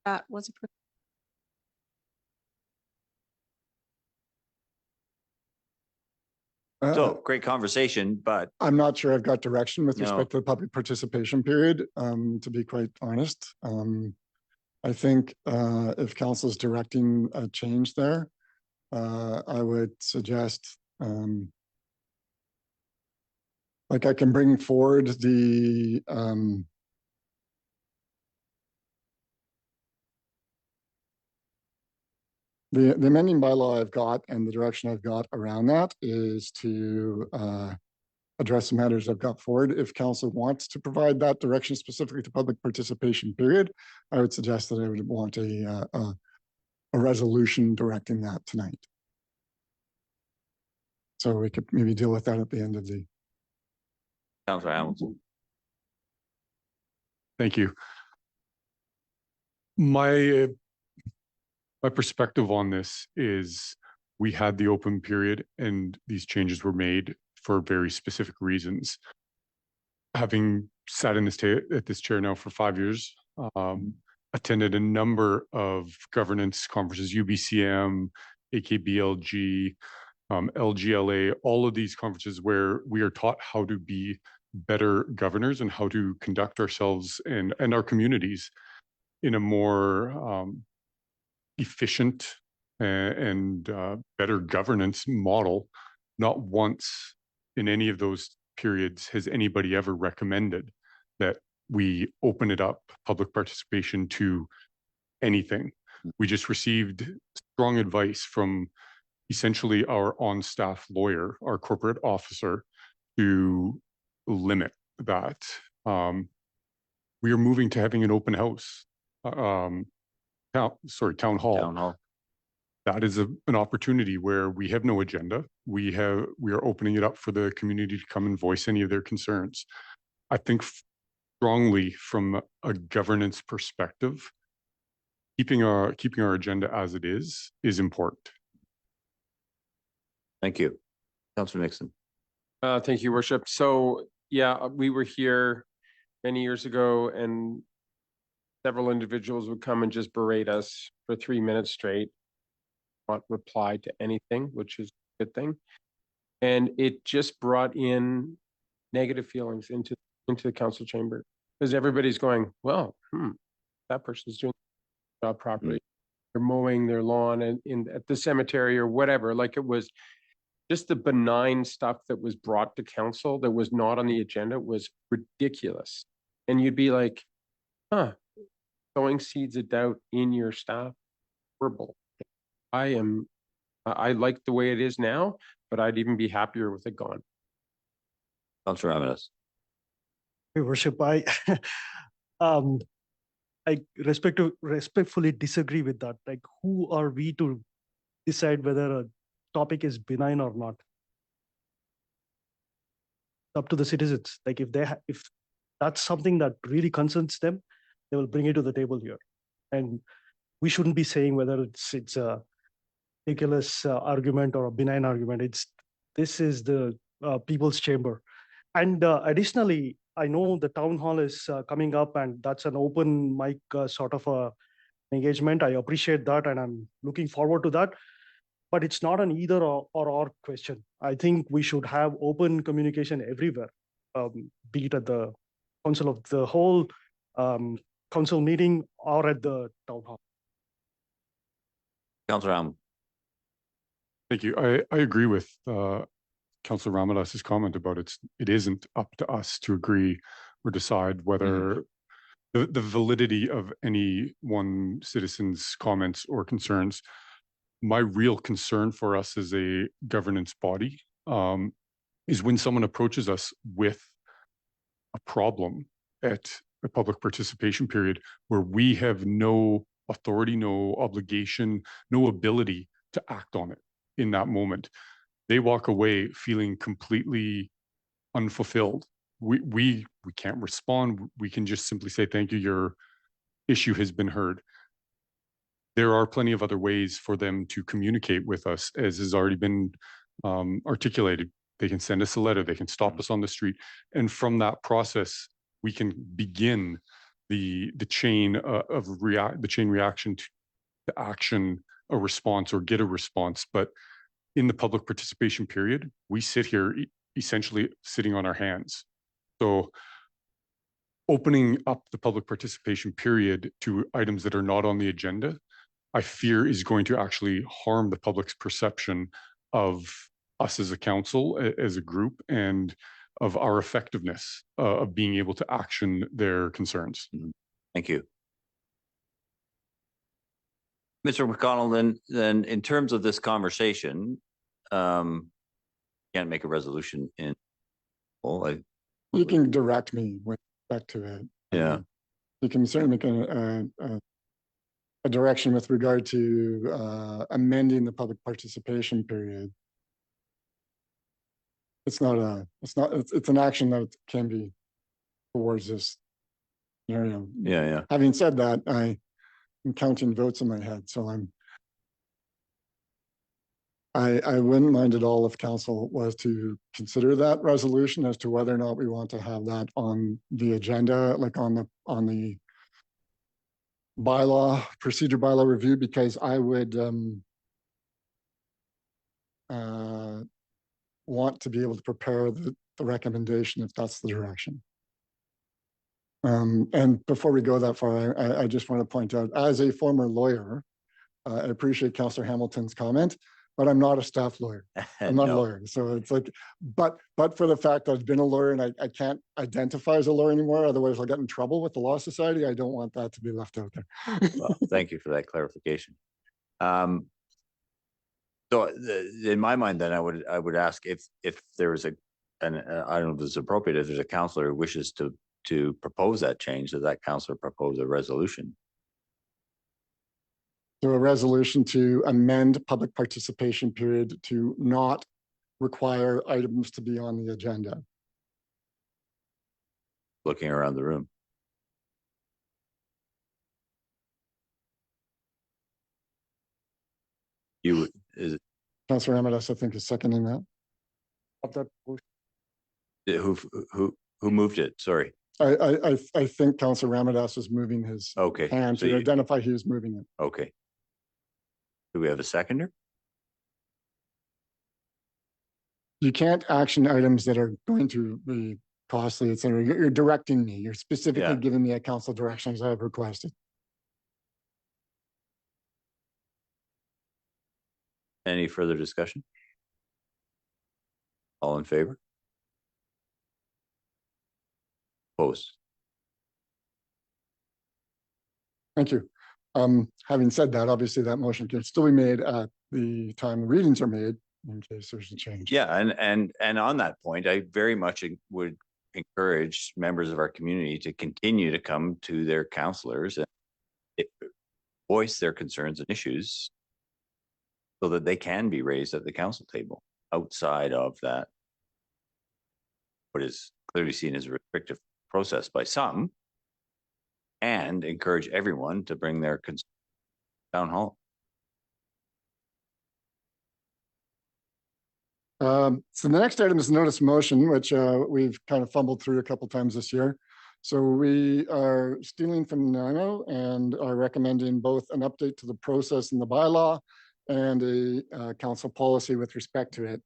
That was approved. So great conversation, but I'm not sure I've got direction with No. respect to the public participation period, to be quite honest. I think if council is directing a change there, I would suggest like I can bring forward the amending bylaw I've got, and the direction I've got around that is to address the matters I've got forward. If council wants to provide that direction specifically to public participation period, I would suggest that I would want a resolution directing that tonight. So we could maybe deal with that at the end of the. Councillor Hamilton. Thank you. My perspective on this is we had the open period and these changes were made for very specific reasons. Having sat in this chair now for 5 years, attended a number of governance conferences, UBCM, AKBLG, LGLA, all of these conferences where we are taught how to be better governors and how to conduct ourselves and our communities in a more efficient and better governance model. Not once in any of those periods has anybody ever recommended that we open it up, public participation, to anything. We just received strong advice from essentially our on-staff lawyer, our corporate officer, to limit that. We are moving to having an open house town hall. Town hall. That is an opportunity where we have no agenda. We are opening it up for the community to come and voice any of their concerns. I think strongly from a governance perspective, keeping our agenda as it is important. Thank you. Councillor Nixon. Thank you, Worship. So yeah, we were here many years ago and several individuals would come and just berate us for 3 minutes straight, not reply to anything, which is a good thing. And it just brought in negative feelings into the council chamber because everybody's going, well, that person's doing the job properly. They're mowing their lawn and at the cemetery or whatever. Like it was just the benign stuff that was brought to council that was not on the agenda was ridiculous. And you'd be like, sowing seeds of doubt in your staff, horrible. I like the way it is now, but I'd even be happier with it gone. Councillor Ramirez. Your Worship, I respectfully disagree with that. Like, who are we to decide whether a topic is benign or not? Up to the citizens. Like, if that's something that really concerns them, they will bring it to the table here, and we shouldn't be saying whether it's a ridiculous argument or a benign argument. This is the people's chamber, and additionally, I know the town hall is coming up, and that's an open mic sort of a engagement. I appreciate that, and I'm looking forward to that. But it's not an either or question. I think we should have open communication everywhere, be it at the council of the whole council meeting or at the town hall. Councillor Ram. Thank you. I agree with Councillor Ramadas's comment about it isn't up to us to agree or decide whether the validity of any one citizen's comments or concerns. My real concern for us as a governance body is when someone approaches us with a problem at a public participation period where we have no authority, no obligation, no ability to act on it in that moment. They walk away feeling completely unfulfilled. We can't respond. We can just simply say, thank you, your issue has been heard. There are plenty of other ways for them to communicate with us, as has already been articulated. They can send us a letter, they can stop us on the street. And from that process, we can begin the chain reaction to action, a response, or get a response. But in the public participation period, we sit here essentially sitting on our hands. So opening up the public participation period to items that are not on the agenda, I fear is going to actually harm the public's perception of us as a council, as a group, and of our effectiveness of being able to action their concerns. Thank you. Mr. McConnell, then in terms of this conversation, can't make a resolution in you can direct me with respect to it. Yeah. You can certainly make a direction with regard to amending the public participation period. It's an action that can be towards this scenario. Yeah. Having said that, I'm counting votes in my head, so I wouldn't mind at all if council was to consider that resolution as to whether or not we want to have that on the agenda, like on the procedure bylaw review, because I would want to be able to prepare the recommendation if that's the direction. And before we go that far, I just want to point out, as a former lawyer, I appreciate Councillor Hamilton's comment, but I'm not a staff lawyer. I'm not a lawyer. So it's like, but for the fact that I've been a lawyer and I can't identify as a lawyer anymore, otherwise I'll get in trouble with the Law Society. I don't want that to be left out there. Well, thank you for that clarification. So in my mind, then I would ask if there is I don't know if it's appropriate, if there's a councillor who wishes to propose that change, that councillor propose a resolution So a resolution to amend public participation period to not require items to be on the agenda. Looking around the room. You, is it, Councillor Amadas, I think, is seconding that. who moved it? Sorry. I think Councillor Ramadas was moving his Okay. hand so to you- identify he was moving it. Okay. Do we have a seconder? You can't action items that are going to be costly, et cetera. You're directing me. You're specifically Yeah. giving me a council direction as I have requested. Any further discussion? All in favor? Opposed? Thank you. Having said that, obviously that motion can still be made at the time the readings are made in case there's a change. Yeah, and on that point, I very much would encourage members of our community to continue to come to their counselors and voice their concerns and issues so that they can be raised at the council table outside of that, what is clearly seen as a restrictive process by some, and encourage everyone to bring their concerns down hall. So the next item is notice of motion, which we've kind of fumbled through a couple times this year. So we are stealing from Nano and are recommending both an update to the process in the bylaw and a council policy with respect to it.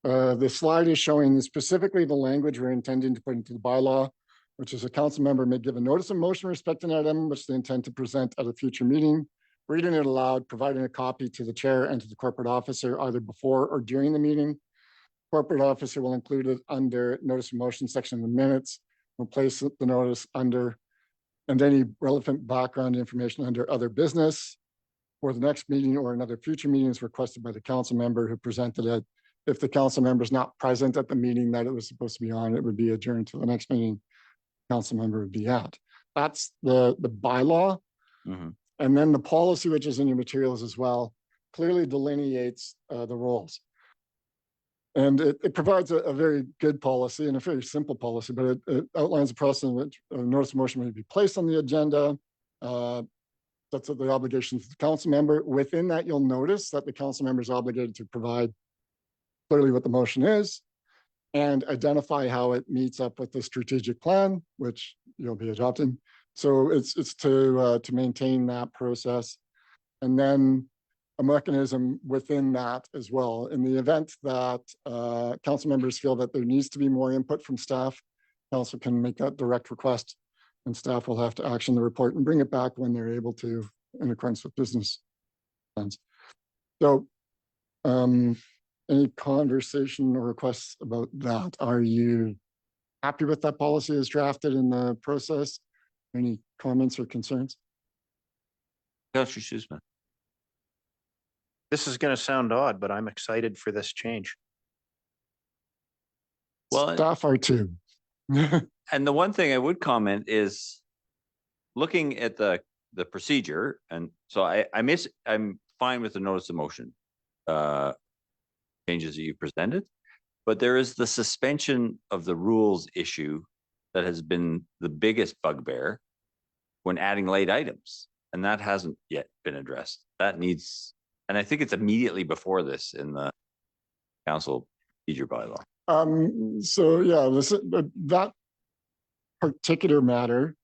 The slide is showing specifically the language we're intending to put into the bylaw, which is a council member may give a notice of motion respecting an item which they intend to present at a future meeting, reading it aloud, providing a copy to the chair and to the corporate officer either before or during the meeting. Corporate officer will include it under notice of motion section of the minutes, will place the notice under, and any relevant background information under other business for the next meeting or another future meeting is requested by the council member who presented it. If the council member is not present at the meeting that it was supposed to be on, it would be adjourned to the next meeting council member would be at. That's the bylaw. Mm-hmm. And then the policy, which is in your materials as well, clearly delineates the roles. And it provides a very good policy and a very simple policy, but it outlines a process in which a notice of motion may be placed on the agenda. That's the obligations of the council member. Within that, you'll notice that the council member is obligated to provide clearly what the motion is and identify how it meets up with the strategic plan, which you'll be adopting. So it's to maintain that process. And then a mechanism within that as well. In the event that council members feel that there needs to be more input from staff, council can make that direct request and staff will have to action the report and bring it back when they're able to in accordance with business plans. So any conversation or requests about that? Are you happy with that policy as drafted in the process? Any comments or concerns? Councillor Schussman. This is going to sound odd, but I'm excited for this change. Well, staff are too. And the one thing I would comment is looking at the procedure, and so I'm fine with the notice of motion changes that you presented, but there is the suspension of the rules issue that has been the biggest bugbear when adding late items, and that hasn't yet been addressed. That needs, and I think it's immediately before this in the council procedure bylaw. So yeah, that particular matter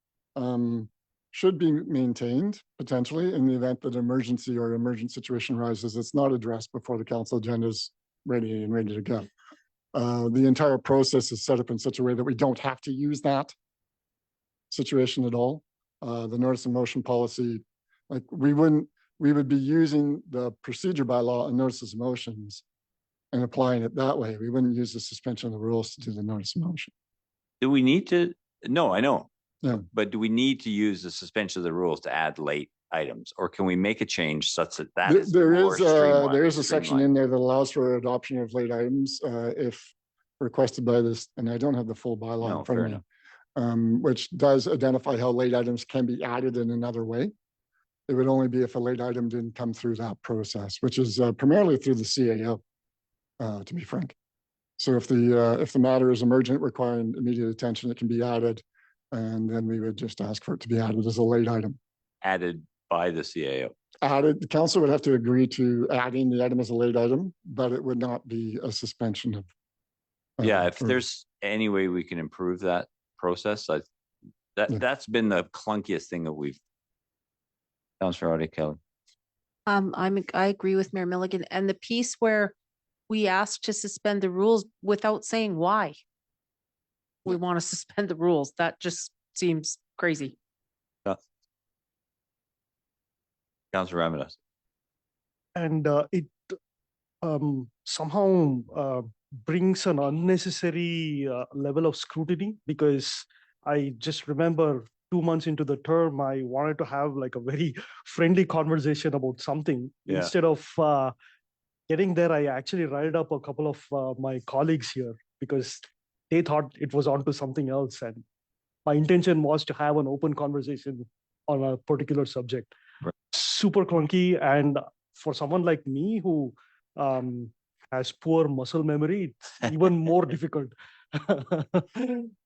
should be maintained potentially in the event that emergency or emergent situation arises. It's not addressed before the council agenda is ready to go. The entire process is set up in such a way that we don't have to use that situation at all. The notice of motion policy, like we would be using the procedure bylaw and notices of motions and applying it that way. We wouldn't use the suspension of the rules to do the notice of motion. Do we need to? No, I know. Yeah. But do we need to use the suspension of the rules to add late items, or can we make a change such that that is more streamlined? There is a section in there that allows for adoption of late items if requested by this, and I don't have the full bylaw in front of me, which does identify how late items can be added in another way. It would only be if a late item didn't come through that process, which is primarily through the CAO, to be frank. So if the matter is emergent, requiring immediate attention, it can be added, and then we would just ask for it to be added as a late item. Added by the CAO. Added, the council would have to agree to adding the item as a late item, but it would not be a suspension of. Yeah, if there's any way we can improve that process, that's been the clunkiest thing that we've. Councilor Audie Kelly. I agree with Mayor Milligan, and the piece where we asked to suspend the rules without saying why we want to suspend the rules, that just seems crazy. Councilor Ramirez. And it somehow brings an unnecessary level of scrutiny, because I just remember 2 months into the term, I wanted to have like a very friendly conversation about something. Yeah. Instead of getting there, I actually riled up a couple of my colleagues here because they thought it was onto something else. And my intention was to have an open conversation on a particular subject. Right. Super clunky. And for someone like me who has poor muscle memory, it's even more difficult.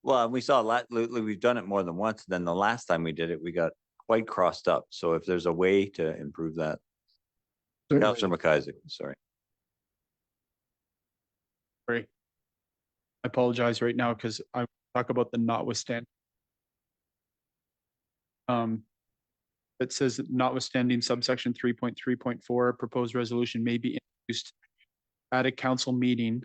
Well, we saw a lot. We've done it more than once. Then the last time we did it, we got quite crossed up. So if there's a way to improve that. Councilor McIsaac, sorry. Sorry. I apologize right now because I talk about the notwithstanding. It says notwithstanding subsection 3.3.4, proposed resolution may be introduced at a council meeting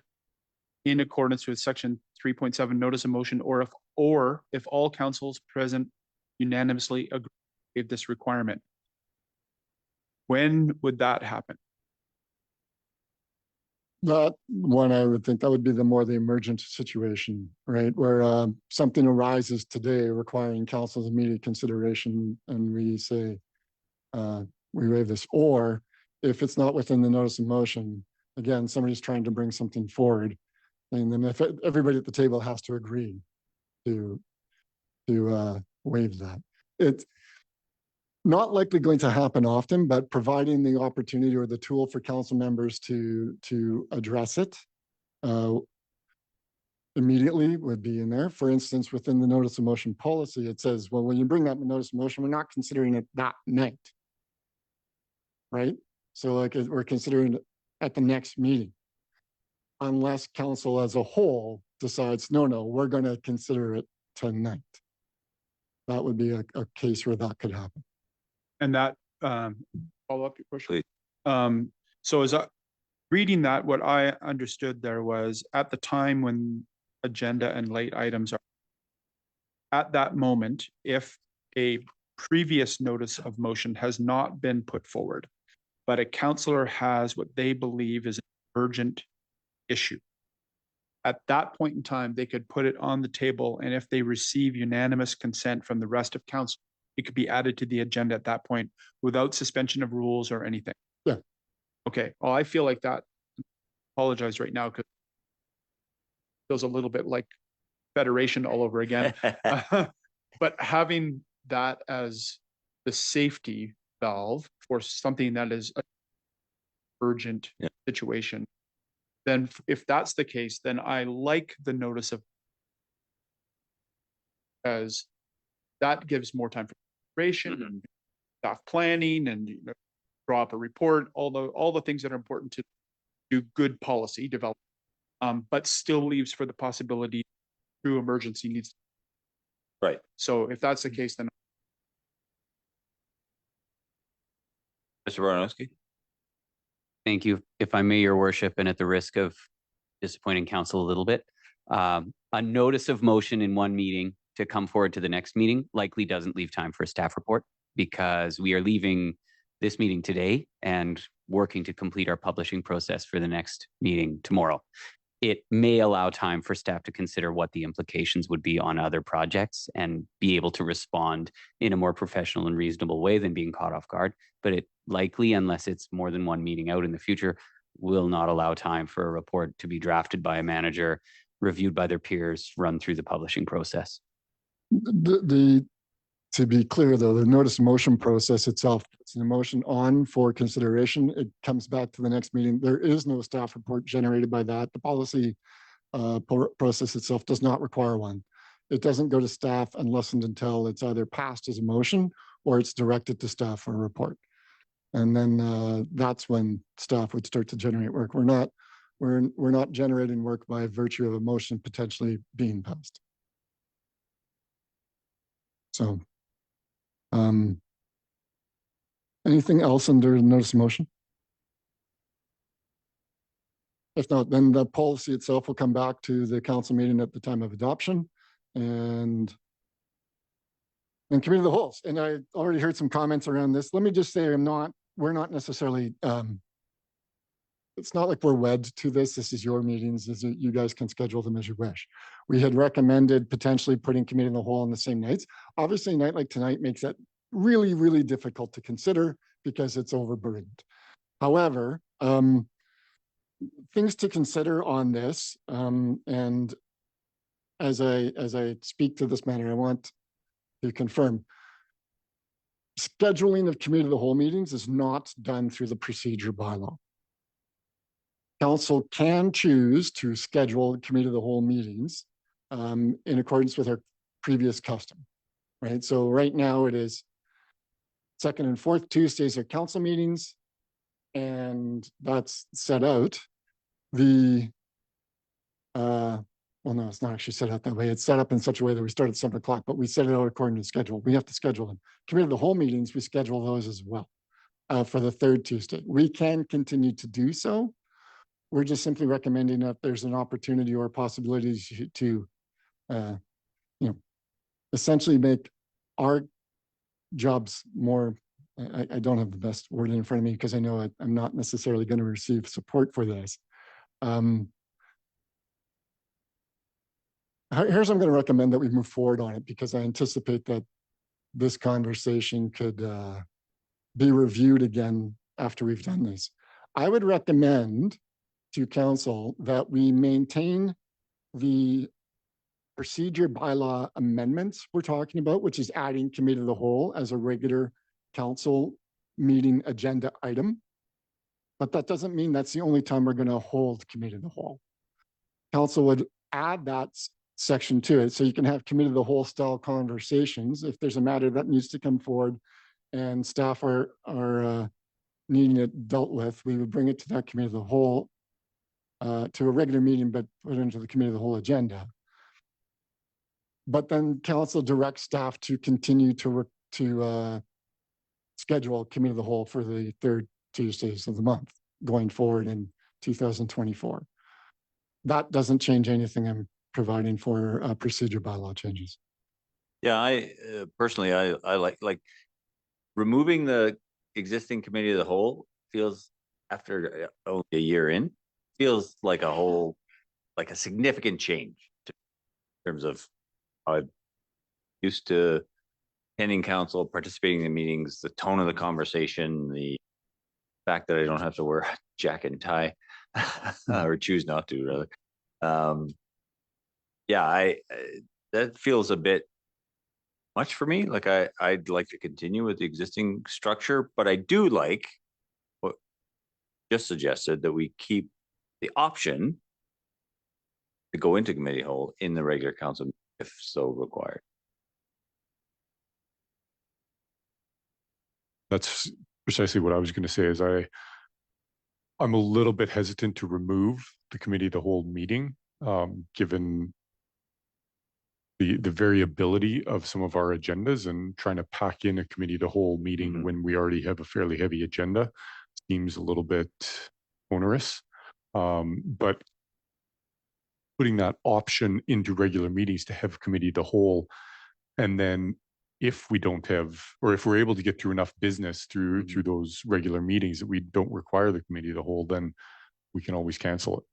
in accordance with section 3.7 notice of motion, or if all councils present unanimously agree with this requirement. When would that happen? That one, I would think that would be the emergent situation, right? Where something arises today requiring council's immediate consideration, and we say, we waive this. Or if it's not within the notice of motion, again, somebody's trying to bring something forward, and then if everybody at the table has to agree to waive that. It's not likely going to happen often, but providing the opportunity or the tool for council members to address it immediately would be in there. For instance, within the notice of motion policy, it says, well, when you bring that notice of motion, we're not considering it that night, right? So like we're considering it at the next meeting, unless council as a whole decides, no, we're going to consider it tonight. That would be a case where that could happen. And that follow up your question. So as I reading that, what I understood there was at the time when agenda and late items are at that moment, if a previous notice of motion has not been put forward, but a councillor has what they believe is an urgent issue. At that point in time, they could put it on the table, and if they receive unanimous consent from the rest of council, it could be added to the agenda at that point without suspension of rules or anything. Yeah. Okay. Well, I feel like that. Apologize right now because it feels a little bit like federation all over again. But having that as the safety valve for something that is an urgent situation, then if that's the case, then I like the notice of, as that gives more time for preparation and staff planning and draw up a report, all the things that are important to do good policy development, but still leaves for the possibility through emergency needs. Right. So if that's the case, then. Mr. Baranowski. Thank you. If I may, Your Worship, and at the risk of disappointing council a little bit, a notice of motion in one meeting to come forward to the next meeting likely doesn't leave time for a staff report, because we are leaving this meeting today and working to complete our publishing process for the next meeting tomorrow. It may allow time for staff to consider what the implications would be on other projects and be able to respond in a more professional and reasonable way than being caught off guard. But it likely, unless it's more than one meeting out in the future, will not allow time for a report to be drafted by a manager, reviewed by their peers, run through the publishing process. The To be clear, though, the notice of motion process itself, it's an motion on for consideration. It comes back to the next meeting. There is no staff report generated by that. The policy process itself does not require one. It doesn't go to staff unless and until it's either passed as a motion or it's directed to staff for a report. And then that's when staff would start to generate work. We're not generating work by virtue of a motion potentially being passed. So anything else under the notice of motion? If not, then the policy itself will come back to the council meeting at the time of adoption and committee of the wholes. And I already heard some comments around this. Let me just say we're not necessarily, it's not like we're wed to this. This is your meetings. You guys can schedule them as you wish. We had recommended potentially putting committee of the whole on the same nights. Obviously, a night like tonight makes that really, really difficult to consider because it's overburdened. However, things to consider on this, and as I speak to this matter, I want to confirm scheduling of committee of the whole meetings is not done through the procedure bylaw. Council can choose to schedule committee of the whole meetings in accordance with our previous custom, right? So right now it is second and fourth Tuesdays are council meetings, and that's set out. Well, no, it's not actually set out that way. It's set up in such a way that we start at 7 o'clock, but we set it out according to schedule. We have to schedule them. Committee of the whole meetings, we schedule those as well for the third Tuesday. We can continue to do so. We're just simply recommending that there's an opportunity or possibility to essentially make our jobs more, I don't have the best word in front of me because I know I'm not necessarily going to receive support for this. Here's I'm going to recommend that we move forward on it because I anticipate that this conversation could be reviewed again after we've done this. I would recommend to council that we maintain the procedure bylaw amendments we're talking about, which is adding committee of the whole as a regular council meeting agenda item. But that doesn't mean that's the only time we're going to hold committee of the whole. Council would add that section to it so you can have committee of the whole style conversations if there's a matter that needs to come forward and staff are needing it dealt with. We would bring it to that committee of the whole to a regular meeting, but put it into the committee of the whole agenda. But then council directs staff to continue to schedule committee of the whole for the third Tuesdays of the month going forward in 2024. That doesn't change anything I'm providing for procedure bylaw changes. Yeah, I personally, I like removing the existing committee of the whole feels after only a year in, feels like a significant change in terms of how I'm used to attending council, participating in meetings, the tone of the conversation, the fact that I don't have to wear a jacket and tie or choose not to rather. Yeah, that feels a bit much for me. Like I'd like to continue with the existing structure, but I do like what just suggested that we keep the option to go into committee whole in the regular council if so required. That's precisely what I was going to say. Is I'm a little bit hesitant to remove the committee of the whole meeting, given the variability of some of our agendas, and trying to pack in a committee of the whole meeting when we already have a fairly heavy agenda seems a little bit onerous. But putting that option into regular meetings to have committee of the whole, and then if we don't have, or if we're able to get through enough business through those regular meetings that we don't require the committee of the whole, then we can always cancel it.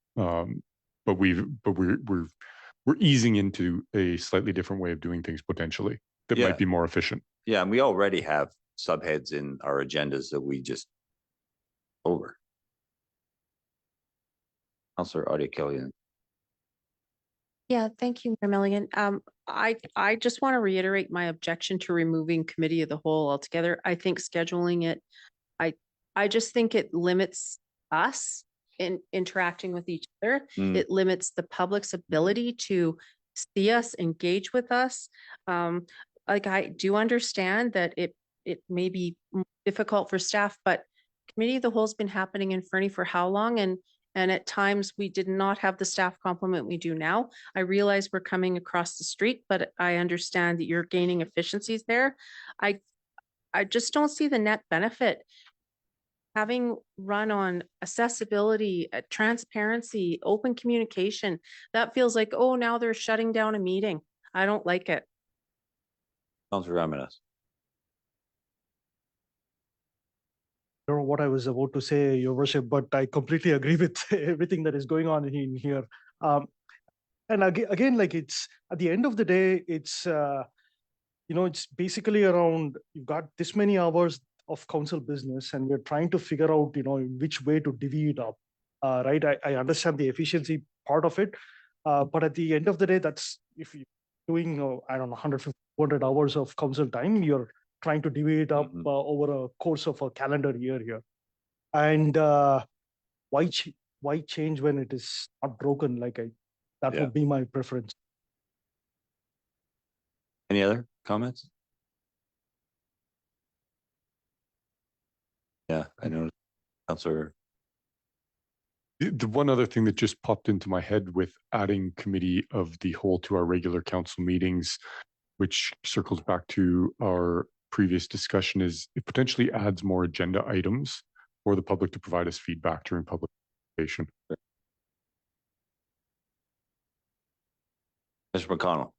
But we're easing into a slightly different way of doing things potentially that might be more efficient. Yeah, and we already have subheads in our agendas that we just over. Councillor Audie Killian. Yeah, thank you, Mayor Milligan. I just want to reiterate my objection to removing committee of the whole altogether. I think scheduling it, I just think it limits us in interacting with each other. It limits the public's ability to see us, engage with us. Like I do understand that it may be difficult for staff, but committee of the whole's been happening in Fernie for how long? And at times we did not have the staff complement we do now. I realize we're coming across the street, but I understand that you're gaining efficiencies there. I just don't see the net benefit. Having run on accessibility, transparency, open communication, that feels like, oh, now they're shutting down a meeting. I don't like it. Councillor Ramirez. I don't know what I was about to say, Your Worship, but I completely agree with everything that is going on in here. And again, like it's at the end of the day, it's it's basically around you've got this many hours of council business, and we're trying to figure out which way to divvy it up. Right? I understand the efficiency part of it, but at the end of the day, that's if you're doing I don't know 150, 200 hours of council time, you're trying to divvy it up over a course of a calendar year here. And why change when it is not broken? That would be my preference. Any other comments? Yeah, I know, Councillor. The one other thing that just popped into my head with adding committee of the whole to our regular council meetings, which circles back to our previous discussion, is it potentially adds more agenda items for the public to provide us feedback during public participation. Mr. McConnell.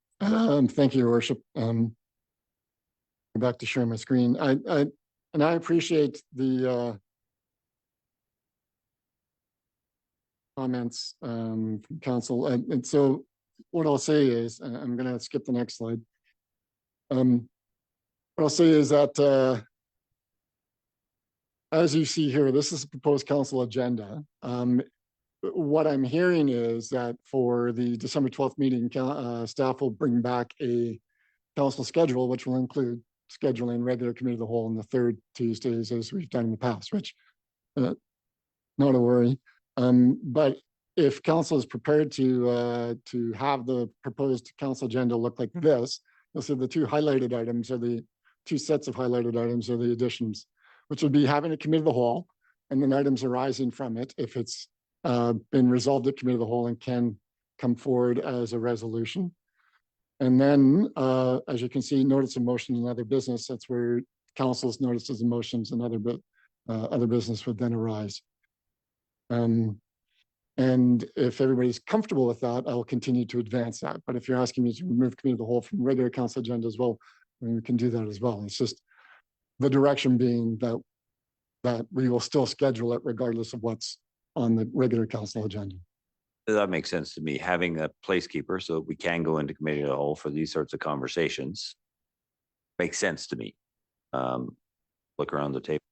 Thank you, Your Worship. Go back to sharing my screen. I appreciate the comments from council. And so what I'll say is, I'm going to skip the next slide. What I'll say is that as you see here, this is the proposed council agenda. What I'm hearing is that for the December 12th meeting, staff will bring back a council schedule, which will include scheduling regular committee of the whole on the third Tuesdays as we've done in the past, which not a worry. But if council is prepared to have the proposed council agenda look like this, you'll see the two highlighted items are the two sets of highlighted items are the additions, which would be having a committee of the whole and then items arising from it if it's been resolved at committee of the whole and can come forward as a resolution. And then, as you can see, notice of motions and other business, that's where council's notices and motions and other business would then arise. And if everybody's comfortable with that, I'll continue to advance that. But if you're asking me to remove committee of the whole from regular council agenda as well, then we can do that as well. It's just the direction being that we will still schedule it regardless of what's on the regular council agenda. That makes sense to me, having a placekeeper so we can go into committee of the whole for these sorts of conversations. Makes sense to me. Look around the table.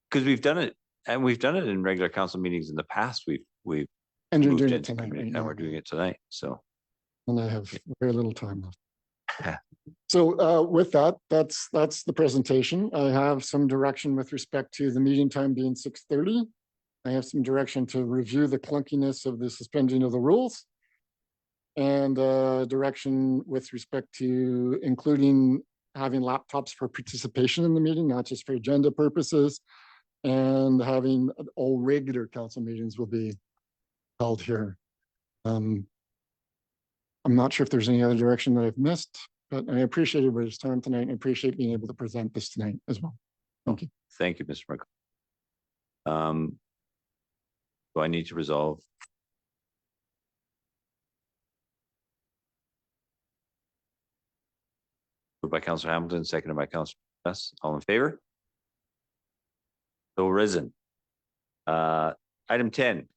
Because we've done it, and we've done it in regular council meetings in the past. We've and you're moved doing it into tonight, committee, right and we're doing it tonight. So, and I have very little time left. So with that, that's the presentation. I have some direction with respect to the meeting time being 6:30. I have some direction to review the clunkiness of the suspending of the rules, and direction with respect to including having laptops for participation in the meeting, not just for agenda purposes, and having all regular council meetings will be held here. I'm not sure if there's any other direction that I've missed, but I appreciate everybody's time tonight and appreciate being able to present this tonight as well. Thank you. thank you, Mr. McConnell. Do I need to resolve? Moved by Councillor Hamilton, seconded by Councillor Hess. All in favor? So risen. Item 10.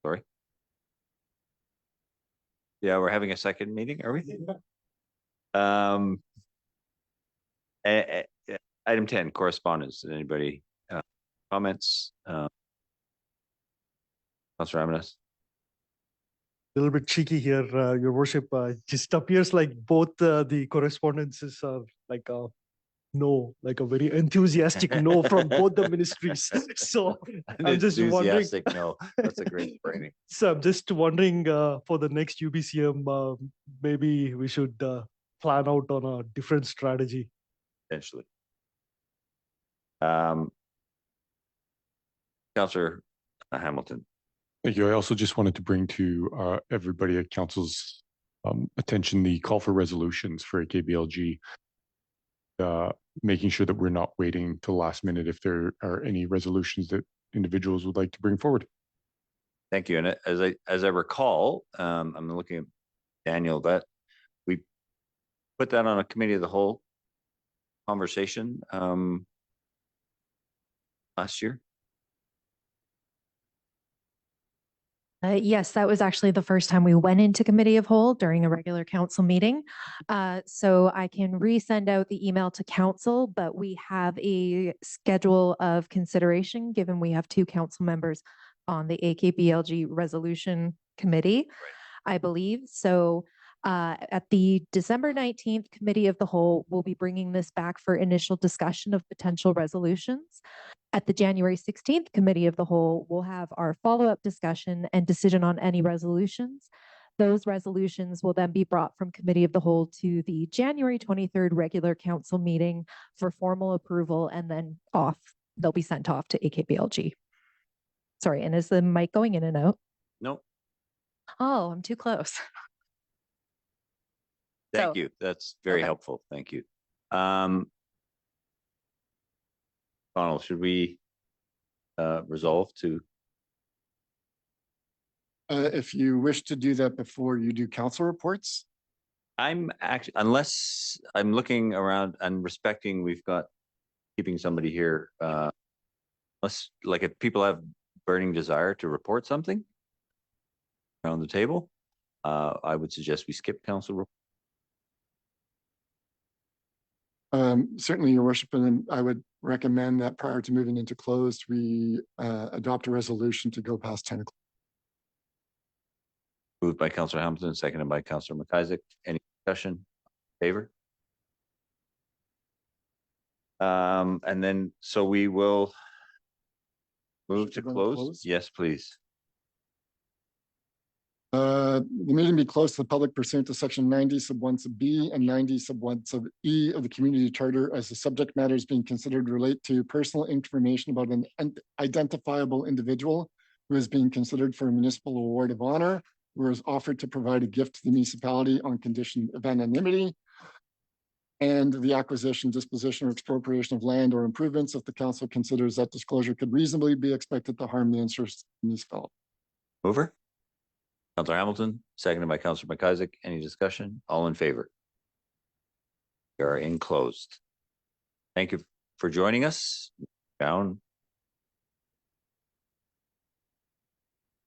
Sorry. Yeah, we're having a second meeting, are we? Item 10, correspondence. Did anybody comments? Councillor Amanis? Little bit cheeky here, Your Worship. Just appears like both the correspondences are like a no, like a very enthusiastic no from both the ministries. So An I'm just wondering. enthusiastic no. That's a great framing. So I'm just wondering for the next UBCM, maybe we should plan out on a different strategy. Potentially. Councillor Hamilton. Thank you. I also just wanted to bring to everybody at council's attention the call for resolutions for AKBLG. Making sure that we're not waiting till last minute if there are any resolutions that individuals would like to bring forward. Thank you. And as I recall, I'm looking at Daniel, that we put that on a committee of the whole conversation last year. Yes, that was actually the first time we went into committee of whole during a regular council meeting. So I can resend out the email to council, but we have a schedule of consideration given we have 2 council members on the AKBLG resolution committee, I believe. So at the December 19th committee of the whole, we'll be bringing this back for initial discussion of potential resolutions. At the January 16th committee of the whole, we'll have our follow-up discussion and decision on any resolutions. Those resolutions will then be brought from committee of the whole to the January 23rd regular council meeting for formal approval, and then they'll be sent off to AKBLG. Sorry, and is the mic going in and out? No. Oh, I'm too close. Thank you. That's very helpful. Thank you. Donald, should we resolve to? If you wish to do that before you do council reports. I'm actually, unless I'm looking around and respecting, we've got keeping somebody here. Unless, like, if people have burning desire to report something around the table, I would suggest we skip council report. Certainly, Your Worship, and I would recommend that prior to moving into closed, we adopt a resolution to go past 10 o'clock. Moved by Councillor Hamilton, seconded by Councillor McIsaac. Any discussion? Favor? And then, so we will move to close. Yes, please. The meeting be closed to the public pursuant to section 90 sub 1 sub B and 90 sub 1 sub E of the community charter, as the subject matters being considered relate to personal information about an identifiable individual who is being considered for a municipal award of honor, who is offered to provide a gift to the municipality on condition of anonymity, and the acquisition, disposition, or expropriation of land or improvements if the council considers that disclosure could reasonably be expected to harm the interests of the municipality. Mover? Councillor Hamilton, seconded by Councillor McIsaac. Any discussion? All in favor? We are in closed. Thank you for joining us. Down.